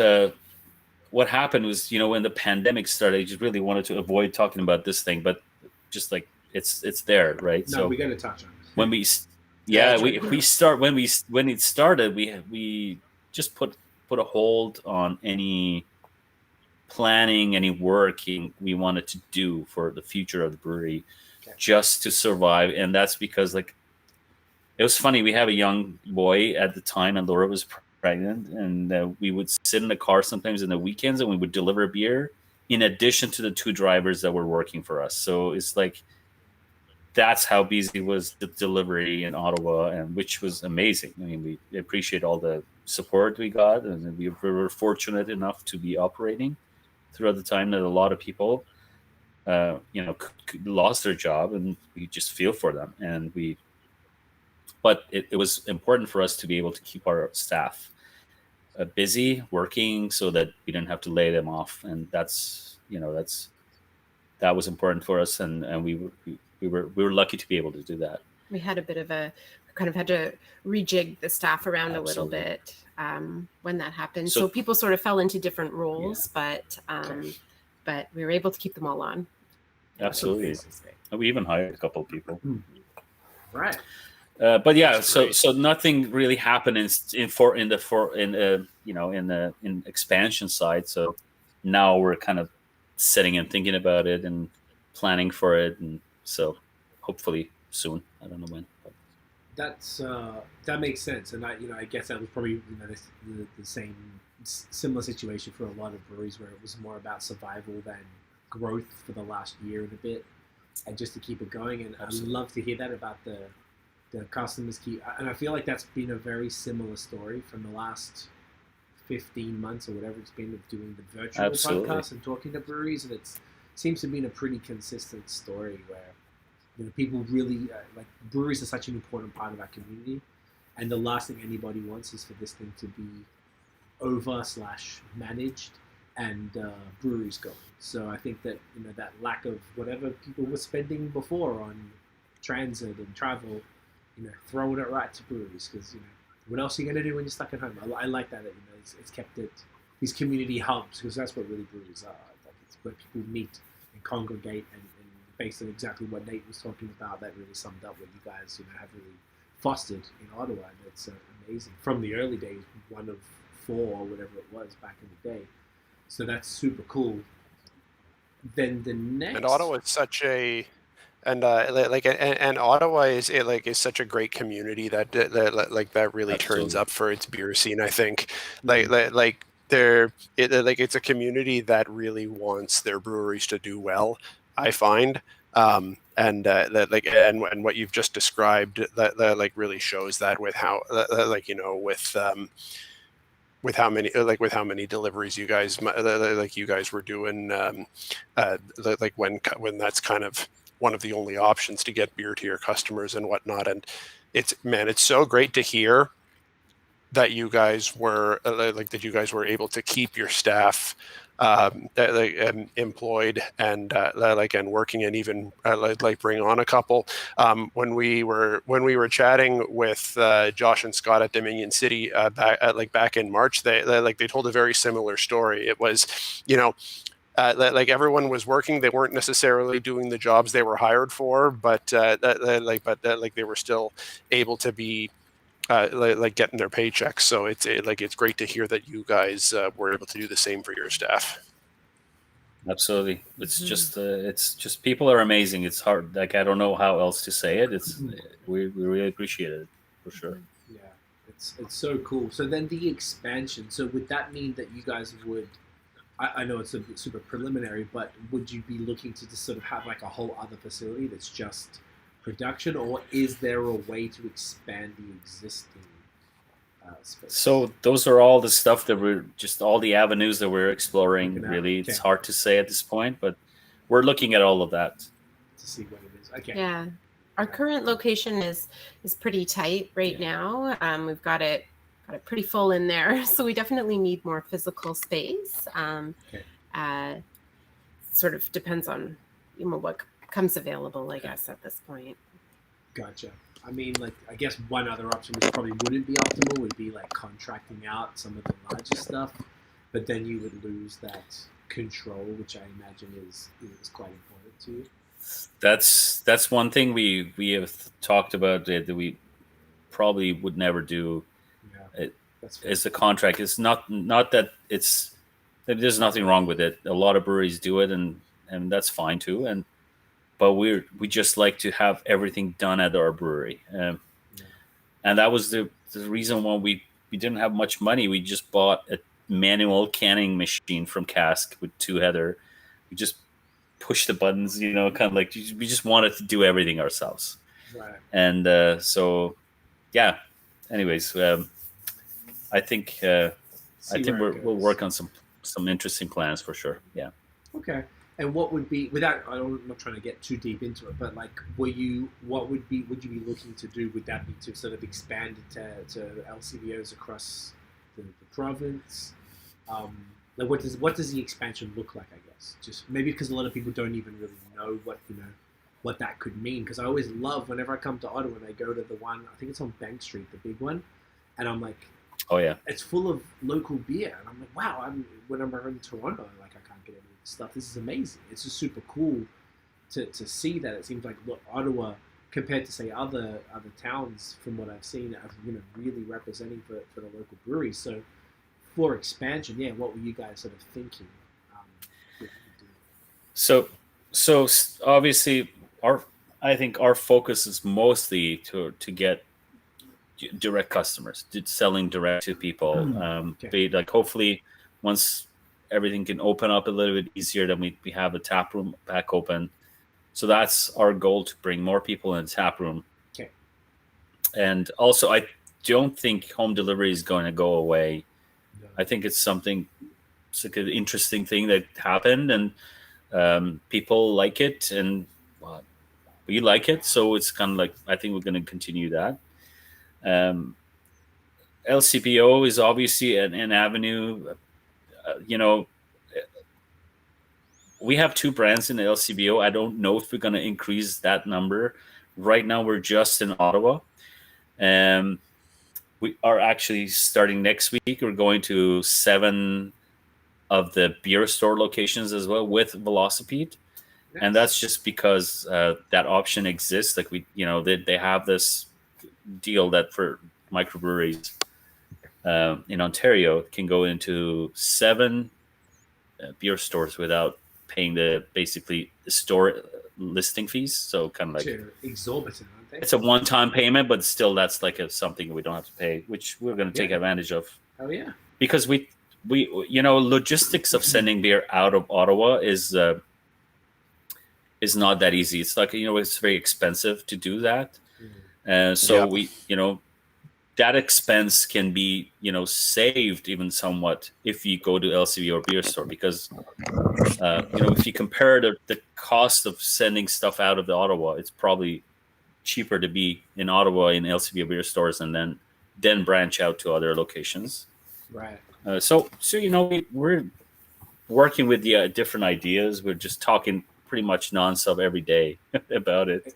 happened was, when the pandemic started, I just really wanted to avoid talking about this thing, but just like it's there, right? No, so we got to touch on it. When it started, we just put a hold on any planning, any working we wanted to do for the future of the brewery, just to survive. And that's because, like, it was funny. We have a young boy at the time, and Laura was pregnant, and we would sit in the car sometimes in the weekends, and we would deliver beer in addition to the 2 drivers that were working for us. So it's like, that's how busy was the delivery in Ottawa, and which was amazing. I mean, we appreciate all the support we got, and we were fortunate enough to be operating throughout the time that a lot of people, lost their job, and we just feel for them. But it was important for us to be able to keep our staff busy working, so that we didn't have to lay them off, and that was important for us, and we were lucky to be able to do that. We had a bit of a kind of had to rejig the staff around a little bit when that happened. So people sort of fell into different roles, but we were able to keep them all on. Absolutely. We even hired a couple of people. Right. But yeah, so nothing really happened in expansion side. So now we're kind of sitting and thinking about it and planning for it, and so hopefully soon. I don't know when. But. That makes sense, and I guess that was probably the same similar situation for a lot of breweries where it was more about survival than growth for the last year and a bit, and just to keep it going. And Absolutely. I'd love to hear that about the customers keep, and I feel like that's been a very similar story from the last 15 months or whatever it's been of doing the virtual Absolutely. podcast and talking to breweries, and it seems to be a pretty consistent story where people really like breweries are such an important part of our community, and the last thing anybody wants is for this thing to be over/managed and breweries going. So I think that that lack of whatever people were spending before on transit and travel, throwing it right to breweries, because what else are you going to do when you're stuck at home? I like that it's kept it these community hubs, because that's what really breweries are. Like it's where people meet and congregate, and based on exactly what Nate was talking about, that really summed up what you guys have really fostered in Ottawa, and it's amazing. From the early days, 1 of 4 or whatever it was back in the day. So that's super cool. Then the next, and Ottawa is such a and Ottawa is such a great community that really Absolutely. turns up for its beer scene. I think it's a community that really wants their breweries to do well, I find. And what you've just described that really shows that with how with how many deliveries you guys were doing, when that's kind of one of the only options to get beer to your customers and whatnot. And it's so great to hear that you guys were able to keep your staff employed and working, and even bring on a couple. When we were chatting with Josh and Scott at Dominion City back in March, they told a very similar story. It was everyone was working. They weren't necessarily doing the jobs they were hired for, but they were still able to be getting their paychecks. So it's great to hear that you guys were able to do the same for your staff. Absolutely. It's just people are amazing. It's hard. I don't know how else to say it. We really appreciate it for sure. Yeah, it's so cool. So then the expansion. So would that mean that you guys would? I know it's super preliminary, but would you be looking to just sort of have a whole other facility that's just production, or is there a way to expand the existing space? So those are all the stuff that all the avenues that we're exploring. Really, it's hard to say at this point, but we're looking at all of that to see what it is. Okay. Yeah, our current location is pretty tight right now. We've got it pretty full in there, so we definitely need more physical space. Sort of depends on what comes available, I guess, at this point. Gotcha. I mean, I guess one other option which probably wouldn't be optimal would be contracting out some of the larger stuff, but then you would lose that control, which I imagine is quite important to you. That's one thing we have talked about that we probably would never do. It's a contract. It's not that there's nothing wrong with it. A lot of breweries do it, and that's fine too. But we just like to have everything done at our brewery, and that was the reason why we didn't have much money. We just bought a manual canning machine from Cask with 2 header. We just push the buttons, kind of we just wanted to do everything ourselves. Right. And so, yeah. Anyways. I think we'll work on some interesting plans for sure. Yeah. Okay. And what would be, I'm not trying to get too deep into it, but would you be looking to do? Would that be to sort of expand it to LCBOs across the province? What does the expansion look like? I guess just maybe because a lot of people don't even really know what what that could mean, because I always love whenever I come to Ottawa and I go to the one, I think it's on Bank Street, the big one, and I'm like, oh yeah, it's full of local beer, and I'm like, wow, when I'm in Toronto, like I can't get any of this stuff. This is amazing. It's just super cool to see that. It seems like, look, Ottawa, compared to say other towns, from what I've seen, are really representing for the local breweries. So for expansion, yeah, what were you guys sort of thinking? So obviously I think our focus is mostly to get direct customers, selling direct to people. Okay. Like hopefully once everything can open up a little bit easier, then we have the tap room back open. So that's our goal, to bring more people in the tap room. Okay. And also, I don't think home delivery is going to go away. No. I think it's like an interesting thing that happened, and people like it, and we like it. So it's kind of like, I think we're going to continue that. LCBO is obviously an avenue. We have 2 brands in the LCBO. I don't know if we're going to increase that number. Right now, we're just in Ottawa. We are actually starting next week. We're going to 7 of the beer store locations as well with Velocipede. Yes. And that's just because that option exists. Like they have this deal that for microbreweries in Ontario can go into 7 beer stores without paying the store listing fees. So kind of like exorbitant, aren't they? It's a one-time payment, but still that's like something we don't have to pay, which we're going to take advantage of. Oh yeah, because we logistics of sending beer out of Ottawa is not that easy. It's like it's very expensive to do that. We that expense can be saved even somewhat if you go to LCB or beer store, because if you compare the cost of sending stuff out of the Ottawa, it's probably cheaper to be in Ottawa in LCB or beer stores and then branch out to other locations. Right. We're working with the different ideas. We're just talking pretty much nonstop every day about it,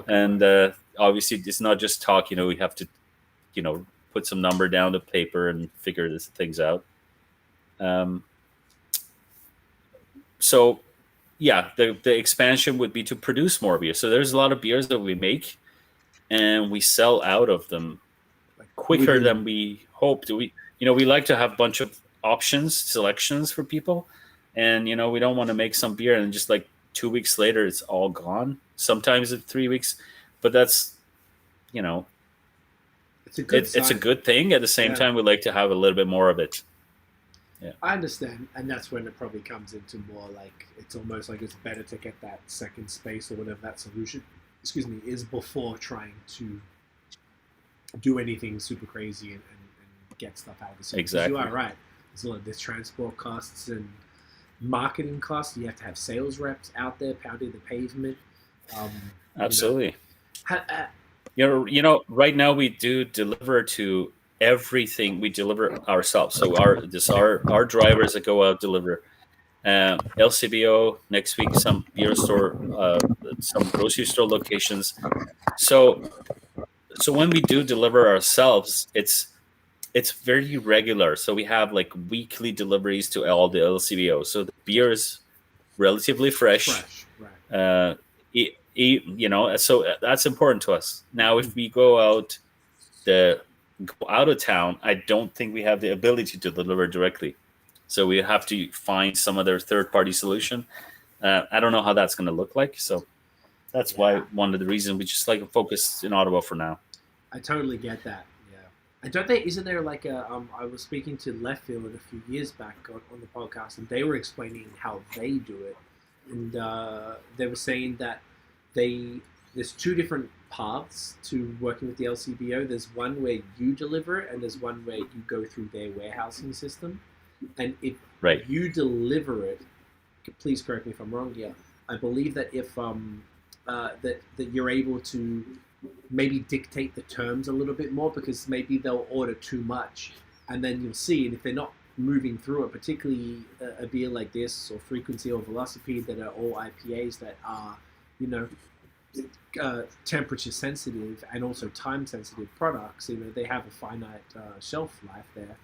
and obviously it's not just talk. We have to put some number down to paper and figure these things out. The expansion would be to produce more beer. So there's a lot of beers that we make, and we sell out of them quicker than we hoped. We like to have a bunch of selections for people, and we don't want to make some beer and just like 2 weeks later it's all gone. Sometimes it's 3 weeks, but that's it's a good thing. At the same time, we like to have a little bit more of it. Yeah, I understand, and that's when it probably comes into more like it's almost like it's better to get that second space or whatever that solution, is before trying to do anything super crazy and get stuff out of the system. Exactly. You are right. There's transport costs and marketing costs. You have to have sales reps out there pounding the pavement. Absolutely. Right now we do deliver to everything. We deliver ourselves. So our drivers that go out deliver. LCBO next week, some beer store, some grocery store locations. So when we do deliver ourselves, it's very regular. So we have like weekly deliveries to all the LCBO. So the beer is relatively fresh. Right. So that's important to us. Now, if we go out of town, I don't think we have the ability to deliver directly. So we have to find some other third-party solution. I don't know how that's going to look like. So that's why one of the reasons we just like to focus in Ottawa for now. I totally get that. And isn't there like I was speaking to Leftfield a few years back on the podcast, and they were explaining how they do it. And they were saying that there's 2 different paths to working with the LCBO. There's one where you deliver it, and there's one where you go through their warehousing system. And if you deliver it, please correct me if I'm wrong here, I believe that if that you're able to maybe dictate the terms a little bit more, because maybe they'll order too much, and then you'll see, and if they're not moving through it, particularly a beer like this or Frequency or Velocipede that are all IPAs that are temperature sensitive and also time sensitive products, they have a finite shelf life there.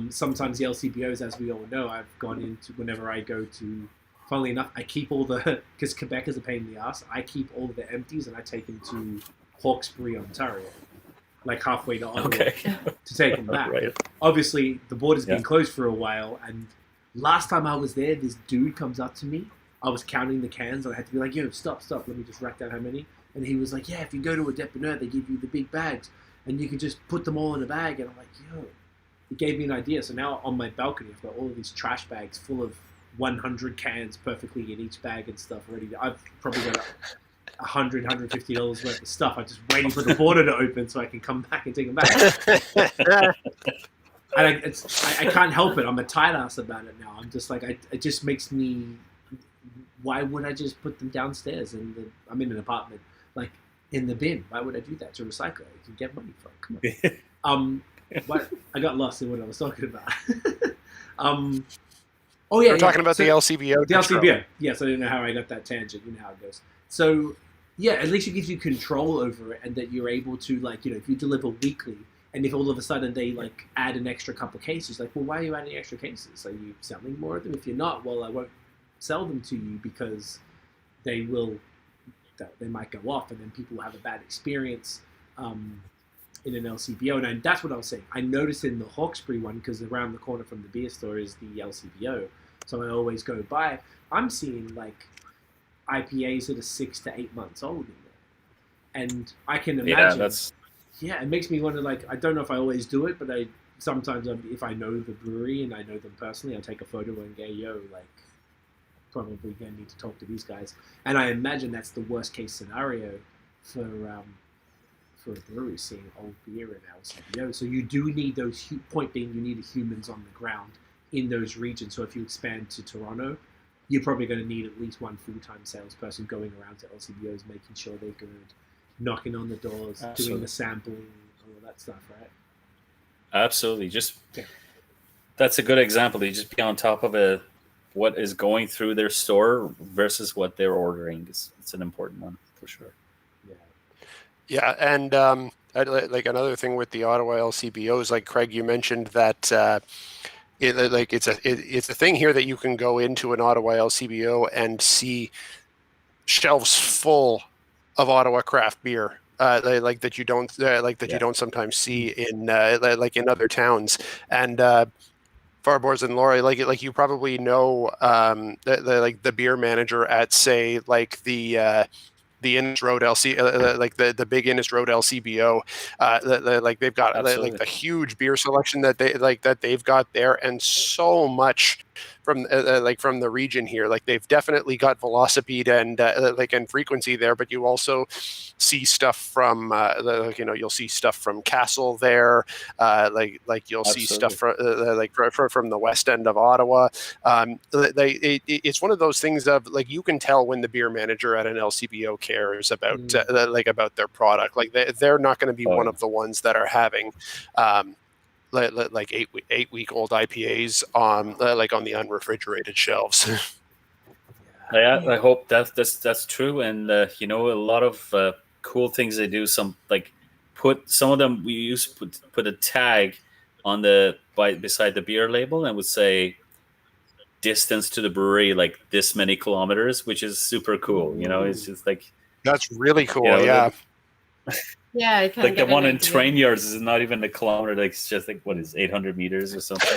Sometimes the LCBOs, as we all know, I've gone into whenever I go to. Funnily enough, I keep all because Quebec is a pain in the ass. I keep all of the empties and I take them to Hawkesbury, Ontario, like halfway to Ottawa, to take them back. Right. Obviously, the border's been closed for a while, and last time I was there, this dude comes up to me. I was counting the cans, and I had to be like, yo, stop, let me just write down how many. And he was like, yeah, if you go to a dépanneur, they give you the big bags, and you can just put them all in a bag. And I'm like, yo, he gave me an idea. So now on my balcony, I've got all of these trash bags full of 100 cans perfectly in each bag and stuff ready. I've probably got $100, $150 worth of stuff. I'm just waiting for the border to open so I can come back and take them back. And I can't help it. I'm a tight ass about it now. I'm just like, it just makes me, why would I just put them downstairs? I'm in an apartment, like in the bin. Why would I do that? To recycle it. You can get money for it. Come on. I got lost in what I was talking about. We're talking about the LCBO. The LCBO. Yes, I don't know how I got that tangent. You know how it goes. So, yeah, at least it gives you control over it, and that you're able to, like, if you deliver weekly, and if all of a sudden they, like, add an extra couple cases, like, well, why are you adding extra cases? Are you selling more of them? If you're not, well, I won't sell them to you because they might go off, and then people will have a bad experience in an LCBO. And that's what I was saying. I noticed in the Hawkesbury one, because around the corner from the beer store is the LCBO, so I always go by. I'm seeing, like, IPAs that are 6 to 8 months old in there. And I can imagine... Yeah, it makes me wonder, like, I don't know if I always do it, but sometimes if I know the brewery and I know them personally, I take a photo and go, yo, like, probably going to need to talk to these guys. And I imagine that's the worst case scenario for a brewery seeing old beer in LCBO. So you do need those, point being, you need humans on the ground in those regions. So if you expand to Toronto, you're probably going to need at least one full-time salesperson going around to LCBOs, making sure they're good, knocking on the doors, doing the sampling, all of that stuff, right? Absolutely. That's a good example. You just be on top of what is going through their store versus what they're ordering. It's an important one for sure. Yeah, and like another thing with the Ottawa LCBOs, like Craig, you mentioned that it's a thing here that you can go into an Ottawa LCBO and see shelves full of Ottawa craft beer, like that you don't you don't sometimes see in like in other towns. And Fariborz and Laura, like you probably know, the beer manager at, say, like the Innis Road LC, like the big Innis Road LCBO, like they've got like the huge beer selection that they've got there, and so much from from the region here. Like they've definitely got velocipede and frequency there, but you also see stuff from you'll see stuff from Castle there, like you'll see stuff from from the west end of Ottawa. It's one of those things of, like, you can tell when the beer manager at an LCBO cares about about their product. Like they're not going to be one of the ones that are having like 8-week-old IPAs on on the unrefrigerated shelves. I hope that's true, and a lot of cool things they do. Put some of them, we used to put a tag on beside the beer label, and would say distance to the brewery, like this many kilometers, which is super cool. It's just like, that's really cool. Yeah. Yeah, I like the one in Train Yards is not even a kilometer. Like, it's just like, what is 800 meters or something?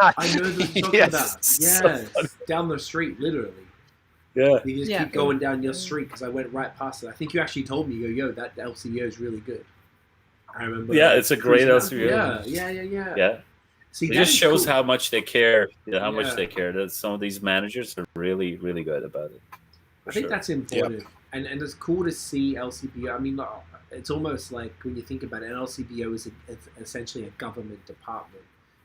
I know what you're talking about. Yeah, down the street, literally. Yeah. You just keep going down your street, because I went right past it. I think you actually told me, yo, that LCBO is really good. I remember. Yeah, it's a great LCBO. Yeah. See, it just shows how much they care. Much they care. That some of these managers are really, really good about it. I think that's important, and it's cool to see LCBO. I mean, it's almost like, when you think about it, an LCBO is essentially a government department,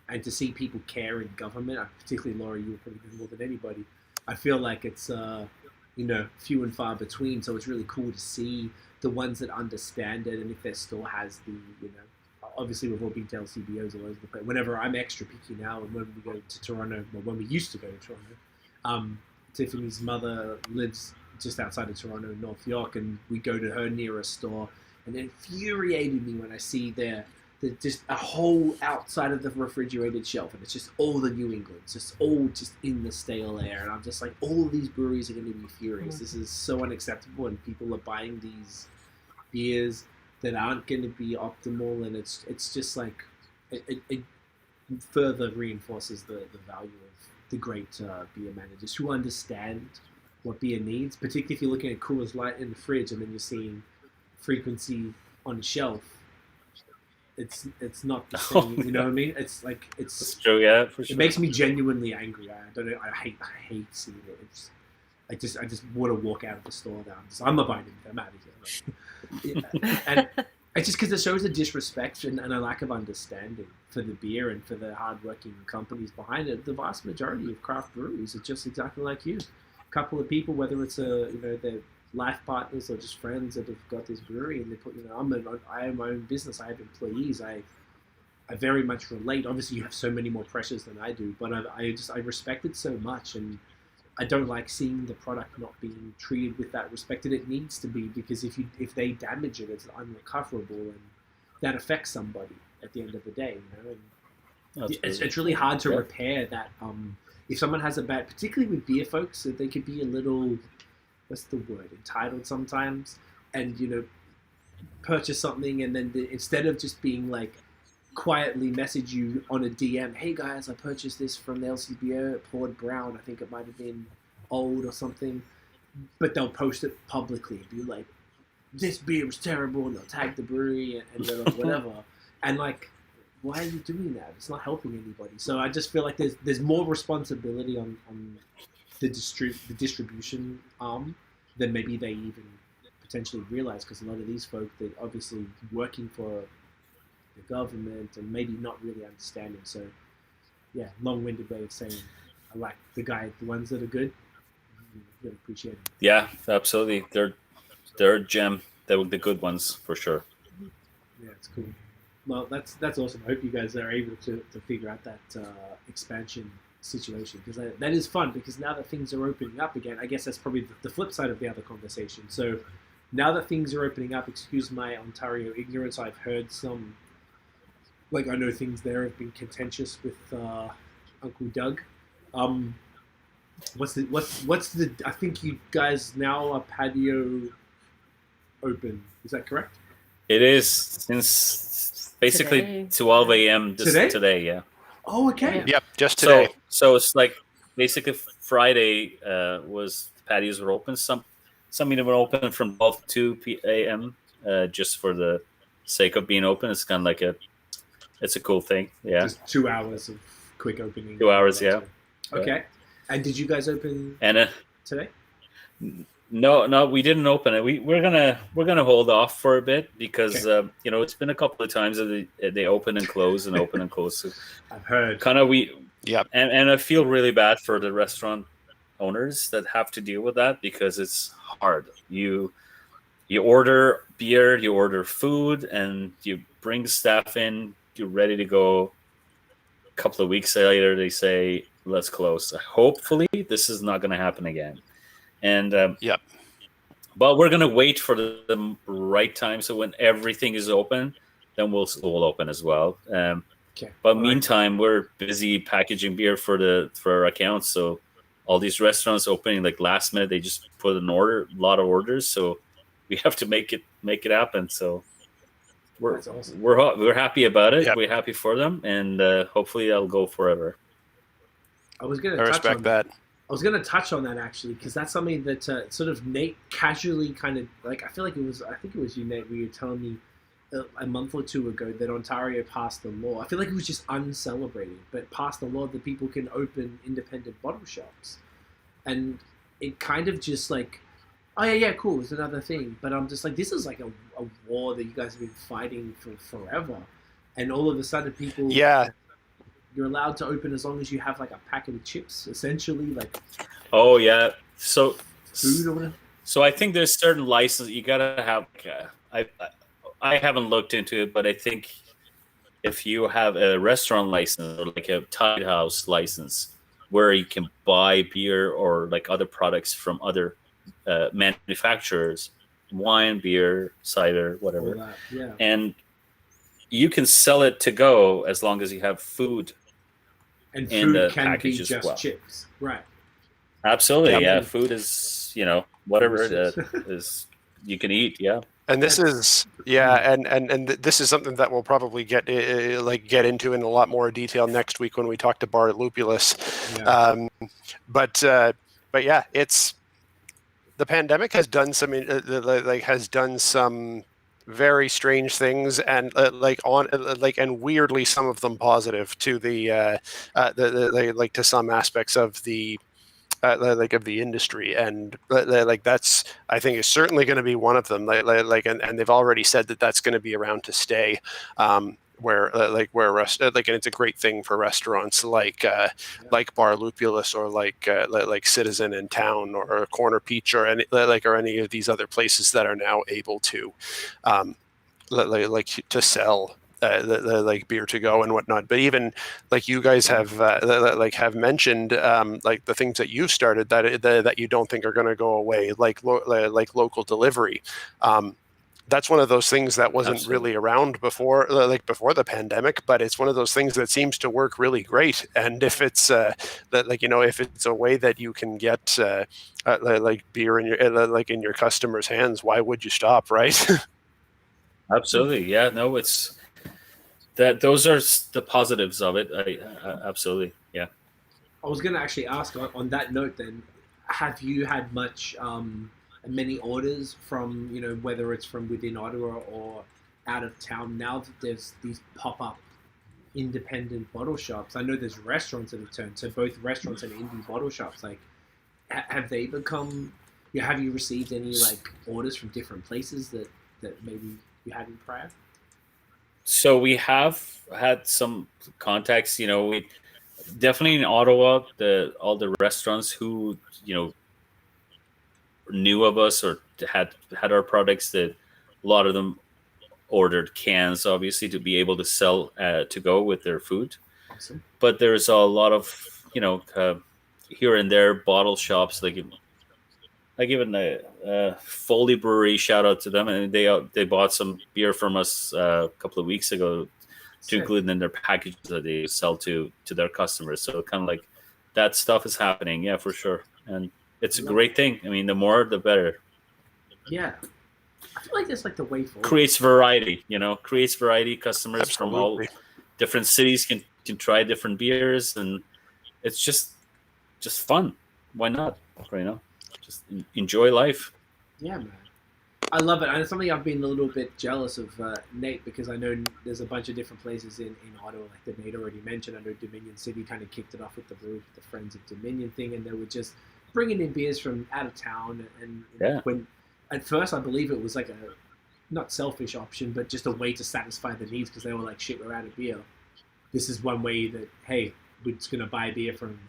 and to see people care in government, particularly Laura, you were probably doing more than anybody. I feel like it's few and far between. So it's really cool to see the ones that understand it, and if their store has the obviously we've all been to LCBOs all over the place. Whenever I'm extra picky now, and when we go to Toronto, well, when we used to go to Toronto, Tiffany's mother lives just outside of Toronto, North York, and we go to her nearest store, and it infuriated me when I see the just a whole outside of the refrigerated shelf, and it's just all the New England, just all just in the stale air, and I'm just like, all of these breweries are going to be furious. This is so unacceptable, and people are buying these beers that aren't going to be optimal, and it's just like it further reinforces the value of the great beer managers who understand what beer needs, particularly if you're looking at Coors Light in the fridge and then you're seeing frequency on the shelf. It's not the same, you know what I mean? It's like it's true, yeah, for sure. It makes me genuinely angry. I don't know. I hate seeing it. I just want to walk out of the store now. I'm not buying it. I'm out of here. Yeah. And it's just because it shows a disrespect and a lack of understanding for the beer and for the hardworking companies behind it. The vast majority of craft breweries are just exactly like you. A couple of people, whether it's their life partners or just friends that have got this brewery, and they put, I have my own business. I have employees. I very much relate. Obviously, you have so many more pressures than I do, but I respect it so much, and I don't like seeing the product not being treated with that respect that it needs to be, because if they damage it, it's unrecoverable, and that affects somebody at the end of the day. And it's really hard to repair that. If someone has a bad, particularly with beer folks, that they could be a little, what's the word, entitled sometimes, and purchase something, and then instead of just being like, quietly message you on a DM, hey guys, I purchased this from the LCBO, poured brown, I think it might have been old or something, but they'll post it publicly and be like, this beer was terrible, and they'll tag the brewery and whatever, and like, why are you doing that? It's not helping anybody. So I just feel like there's more responsibility on the distribution arm than maybe they even potentially realize, because a lot of these folk, they're obviously working for the government and maybe not really understanding. So yeah, long-winded way of saying I like the ones that are good, really appreciate them. Yeah, absolutely. They're a gem. They're the good ones for sure. Yeah, it's cool. Well, that's awesome. I hope you guys are able to figure out that expansion situation, because that is fun, because now that things are opening up again, I guess that's probably the flip side of the other conversation. So now that things are opening up, excuse my Ontario ignorance, I've heard some, like, I know things there have been contentious with Uncle Doug. What's the? I think you guys now are patio open. Is that correct? It is since basically Today. 12 a.m. today. Yeah. Oh, okay. Yep, just today. So it's like basically Friday was patios were open. Some even were open from 12 to 2 a.m. Just for the sake of being open. It's kind of like it's a cool thing. Yeah. Just 2 hours of quick opening. 2 hours, yeah. Okay. And did you guys open today? No, we didn't open it. We're gonna hold off for a bit, because it's been a couple of times that they open and close and open and close. So I've heard. And I feel really bad for the restaurant owners that have to deal with that, because it's hard. You order beer, you order food, and you bring staff in. You're ready to go. A couple of weeks later, they say, let's close. Hopefully, this is not going to happen again. And but we're going to wait for the right time. So when everything is open, then we'll open as well. But meantime, we're busy packaging beer for our accounts. So all these restaurants opening like last minute, they just put a lot of orders. So we have to make it happen. So awesome. we're happy about it. Yep. We're happy for them, and hopefully I'll go forever. I was going I respect that. I was going to touch on that actually, because that's something that sort of Nate casually kind of like. I think it was you, Nate, where you were telling me a month or two ago that Ontario passed the law. I feel like it was just uncelebrated, but passed the law that people can open independent bottle shops, and it kind of just like, oh yeah, cool, it's another thing. But I'm just like, this is like a war that you guys have been fighting for forever, and all of a sudden people, you're allowed to open as long as you have like a packet of chips, essentially, like. Oh yeah, so food or whatever. So I think there's certain licenses you gotta have. I haven't looked into it, but I think if you have a restaurant license or like a Tide House license, where you can buy beer or like other products from other manufacturers, wine, beer, cider, whatever. All that, yeah. And you can sell it to go as long as you have food And in the food can be package as just well. chips, right? Absolutely, Yeah. yeah. Food is, whatever it is you can eat, yeah. And this is and this is something that we'll probably get into in a lot more detail next week when we talk to Bar Lupulus. Yeah. But yeah, it's the pandemic has done some very strange things, and and weirdly some of them positive to the to some aspects of the of the industry, and that's, I think, is certainly going to be one of them. And they've already said that that's going to be around to stay. And it's a great thing for restaurants like Bar Lupulus or like Citizen in Town or Corner Peach or any of these other places that are now able to to sell beer to go and whatnot. But even like you guys have mentioned the things that you started that you don't think are going to go away, like local delivery. That's one of those things that wasn't Absolutely. really around before the pandemic, but it's one of those things that seems to work really great. And if it's if it's a way that you can get beer in your customers' hands, why would you stop, right? Absolutely, yeah. No, it's that. Those are the positives of it. Absolutely, yeah. I was going to actually ask on that note. Then, have you had many orders from whether it's from within Ottawa or out of town? Now that there's these pop-up independent bottle shops, I know there's restaurants that have turned. So both restaurants and indie bottle shops, have they become? Have you received any orders from different places that maybe you hadn't prior? So we have had some contacts. We definitely in Ottawa, all the restaurants who knew of us or had our products, that a lot of them ordered cans, obviously, to be able to sell to go with their food. Awesome. But there's a lot of here and there bottle shops, like even the Foley Brewery, shout out to them, and they bought some beer from us a couple of weeks ago to include in their package that they sell to their customers. So kind of like that stuff is happening, yeah, for sure. And it's a great thing. I mean, the more, the better. Yeah. I feel like that's the way forward. Creates variety, creates variety. Customers Absolutely. from all different cities can try different beers, and it's just fun. Why not? Just enjoy life. Yeah, man. I love it. And it's something I've been a little bit jealous of Nate, because I know there's a bunch of different places in Ottawa, like that Nate already mentioned. I know Dominion City kind of kicked it off with the Brew, the Friends of Dominion thing, and they were just bringing in beers from out of town. And when at first I believe it was a not selfish option, but just a way to satisfy the needs, because they were like, shit, we're out of beer. This is one way that, hey, we're just going to buy beer from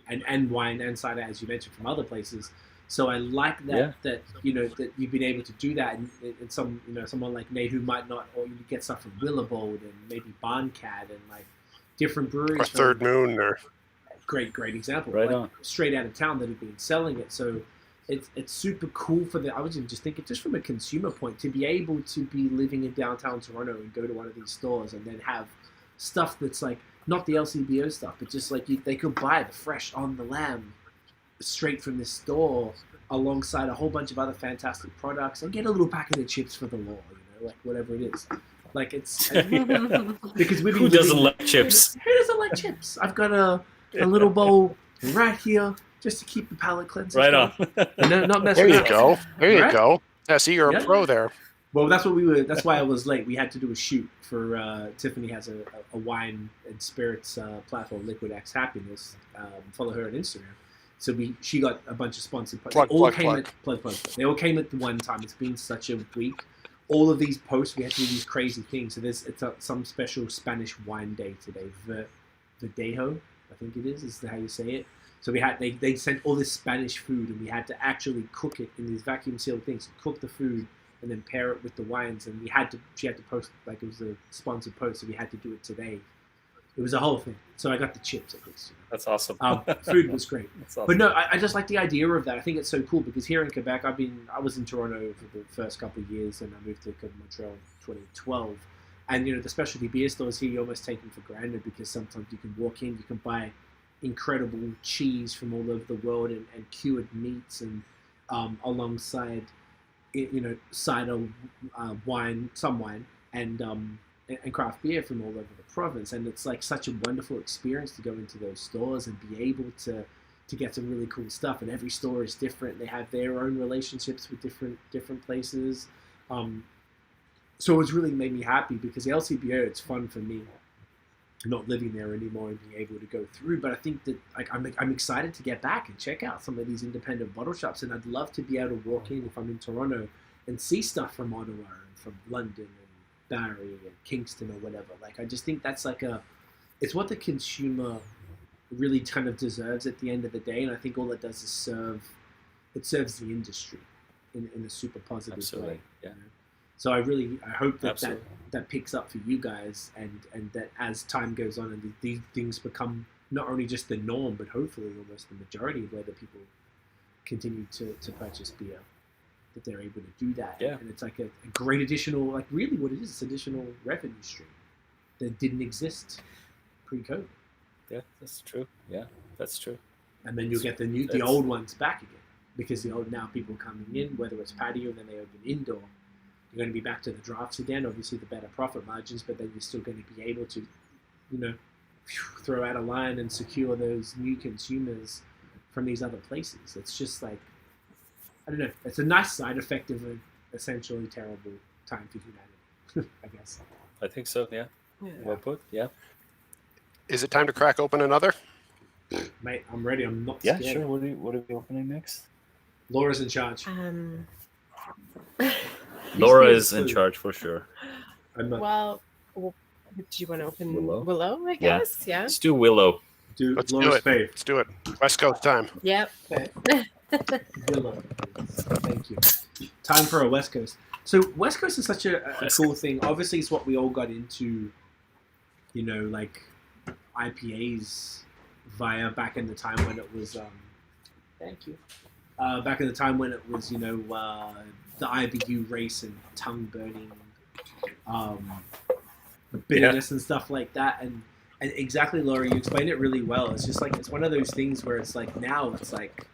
and wine and cider, as you mentioned, from other places. So I like that that you've been able to do that, and some someone like Nate who might not, or you get stuff from Willowbold and maybe Barncat and different breweries. Or Third Moon, or great example, right on. Straight out of town that have been selling it. So it's super cool I was just thinking, just from a consumer point, to be able to be living in downtown Toronto and go to one of these stores and then have stuff that's not the LCBO stuff, but just they could buy the fresh on the lamb straight from the store alongside a whole bunch of other fantastic products, and get a little packet of chips for the law, whatever it is. It's because who doesn't like chips? Who doesn't like chips? I've got a little bowl right here just to keep the palate cleansed. Right on. And not messing There you go. There you go. Yeah, see, you're a pro there. Well, that's why I was late. We had to do a shoot for Tiffany has a wine and spirits platform, Liquid X Happiness. Follow her on Instagram. So she got a bunch of sponsored posts. They all came at the one time. It's been such a week. All of these posts, we had to do these crazy things. So it's some special Spanish wine day today. Verdejo, I think it is how you say it. So they sent all this Spanish food, and we had to actually cook it in these vacuum sealed things. Cook the food and then pair it with the wines. And she had to post, it was a sponsored post, so we had to do it today. It was a whole thing. So I got the chips at least. That's awesome. Food was great. Awesome. But no, I just like the idea of that. I think it's so cool because here in Quebec, I was in Toronto for the first couple of years, and I moved to Montreal in 2012. And the specialty beer stores here, you almost take them for granted because sometimes you can walk in, you can buy incredible cheese from all over the world and cured meats and alongside cider, wine, some wine, and craft beer from all over the province. And it's like such a wonderful experience to go into those stores and be able to get some really cool stuff. And every store is different. They have their own relationships with different places. So it's really made me happy because the LCBO, it's fun for me not living there anymore and being able to go through. But I think that I'm excited to get back and check out some of these independent bottle shops. And I'd love to be able to walk in if I'm in Toronto and see stuff from Ottawa and from London and Barrie and Kingston or whatever. Like, I just think that's it's what the consumer really kind of deserves at the end of the day. And I think all it does is serves the industry in a super positive Absolutely. way. Yeah. So I hope that Absolutely. that picks up for you guys, and that as time goes on and these things become not only just the norm, but hopefully almost the majority of where the people continue to purchase beer, that they're able to do that. Yeah. And it's like a great additional, like really what it is, it's additional revenue stream that didn't exist pre-COVID. Yeah, that's true. Yeah, that's true. And then you'll get the old ones back again, because now people coming in, whether it's patio, then they open indoor. You're going to be back to the drafts again, obviously the better profit margins, but then you're still going to be able to, throw out a line and secure those new consumers from these other places. It's just like, I don't know, it's a nice side effect of an essentially terrible time for humanity, I guess. I think so, yeah. Well put, yeah. Is it time to crack open another? Mate, I'm ready. I'm not Yeah, scared. sure. What are we opening next? Laura's in charge. Laura is in charge for sure. Well, do you want to open Willow, I Yeah. guess? Yeah. Let's do Willow. Let's Laura's do it. fave. Let's do it. West Coast time. Yep. Willow. Thank you. Time for a West Coast. So West Coast is such a cool thing. Obviously, it's what we all got into, like IPAs via back in the time when it was, thank you. Back in the time when it was, the IBU race and tongue burning, bitterness and stuff like that. And exactly, Laura, you explained it really well. It's just like, it's one of those things where it's like, now it's like,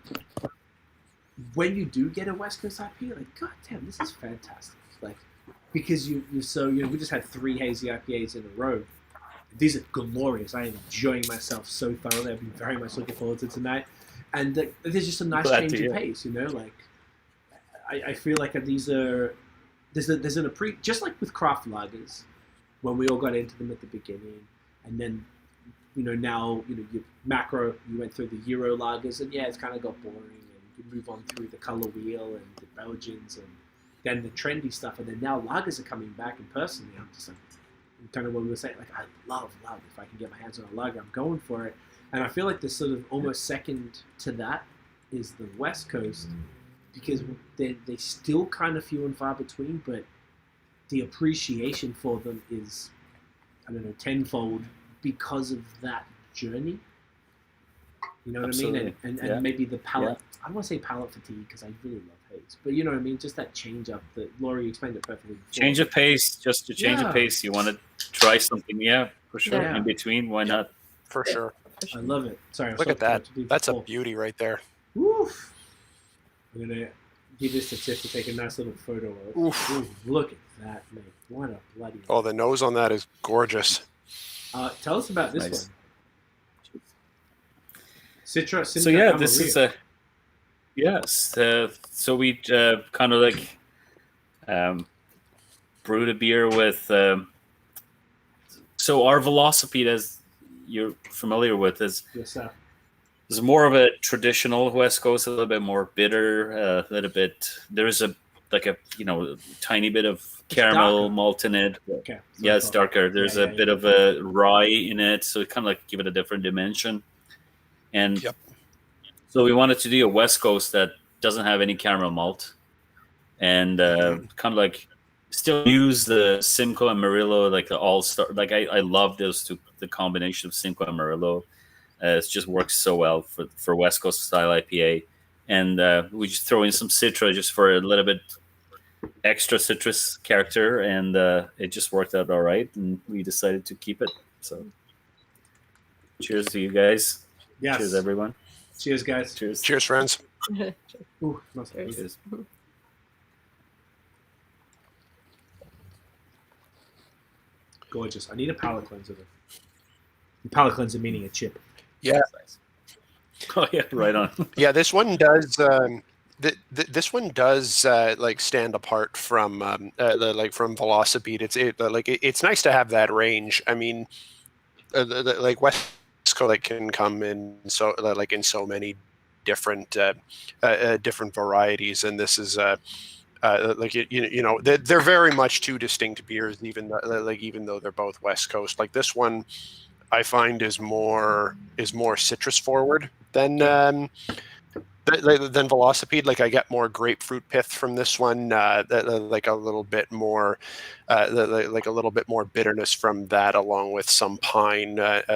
when you do get a West Coast IPA, like, God damn, this is fantastic. Like, because we just had 3 hazy IPAs in a row. These are glorious. I am enjoying myself so thoroughly. I've been very much looking forward to tonight. And there's just a nice change of pace, like, I feel like there's just like with craft lagers, when we all got into them at the beginning, and then, now, you macro, you went through the Euro lagers, and yeah, it's kind of got boring, and you move on through the color wheel and the Belgians, and then the trendy stuff, and then now lagers are coming back, and personally, I'm just like, kind of what we were saying, like, I love, if I can get my hands on a lager, I'm going for it. And I feel like the sort of almost second to that is the West Coast, because they still kind of few and far between, but the appreciation for them is, I don't know, tenfold because of that journey. You know what Absolutely. I mean? And maybe the palate, I don't want to say palate fatigue because I really love haze, but you know what I mean? Just that change up that Laura, you explained it perfectly before. Change of pace, just to change of pace. You want to try something, for sure. Yeah. In between, why not? For sure. I love it. Sorry. Look at that. That's a beauty right there. Oof. I'm going to give this to Tiff to take a nice little photo of. Oof, look at that, mate. What a bloody... Oh, the nose on that is gorgeous. Tell us about this one. Citra. So yeah, this is a... Yes. So we kind of like brewed a beer with... so our philosophy, as you're familiar with, is more of a traditional West Coast, a little bit more bitter, a little bit. There's a tiny bit of caramel malt in it. Okay. Yeah, it's darker. There's a bit of a rye in it, so it kind of like give it a different dimension. And so we wanted to do a West Coast that doesn't have any caramel malt, and kind of like still use the Simcoe and Murillo, like the all-star. Like I love those the combination of Cinco and Amarillo. It just works so well for West Coast style IPA. And we just throw in some Citra just for a little bit extra citrus character, and it just worked out all right, and we decided to keep it. So cheers to you guys. Yes. Cheers, everyone. Cheers, guys. Cheers, friends. Ooh, Cheers. Gorgeous. I need a palate cleanser. Palate cleanser meaning a chip. Yeah. Oh yeah, right on. Yeah, this one does. This one does like stand apart from from Velocipede. It's nice to have that range. I mean, like West Coast can come in so many different different varieties, and this is they're very much two distinct beers, even though they're both West Coast. Like this one, I find is more citrus forward than Velocipede. Like I get more grapefruit pith from this one, like a little bit more bitterness from that, along with some pine, and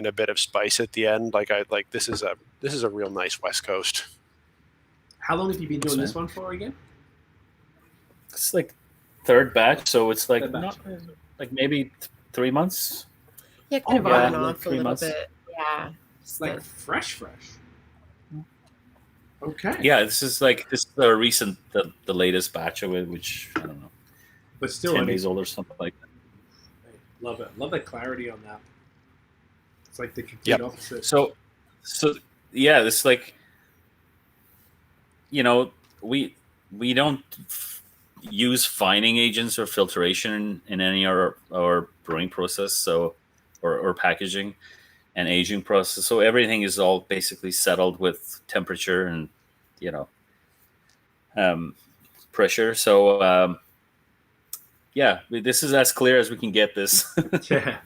a bit of spice at the end. This is a real nice West Coast. How long have you been doing this one for again? It's like third batch, so it's like like maybe 3 months. Yeah, kind of on and like off a little months. bit. Yeah. Like fresh. Okay. Yeah, this is the recent, the latest batch of it, which I don't know, but still 10 days old or something like that. Love it. Love the clarity on that. It's like the complete opposite. So yeah, it's like, we don't use fining agents or filtration in any of our brewing process, so or packaging and aging process. So everything is all basically settled with temperature and pressure. So this is as clear as we can get this. Yeah,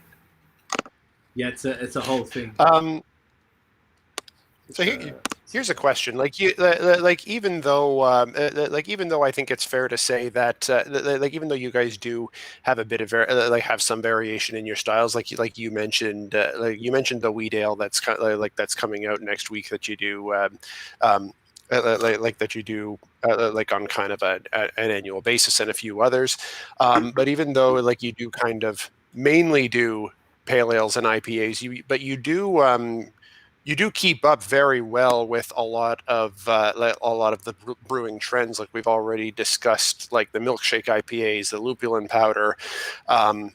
it's a whole thing. Here's a question. Even though I think it's fair to say that even though you guys do have a bit of have some variation in your styles, like you mentioned the wheat ale that's that's coming out next week, that you do on kind of an annual basis, and a few others. But even though you do kind of mainly do pale ales and IPAs, you do keep up very well with a lot of the brewing trends, like we've already discussed, like the Milkshake IPAs, the lupulin powder, and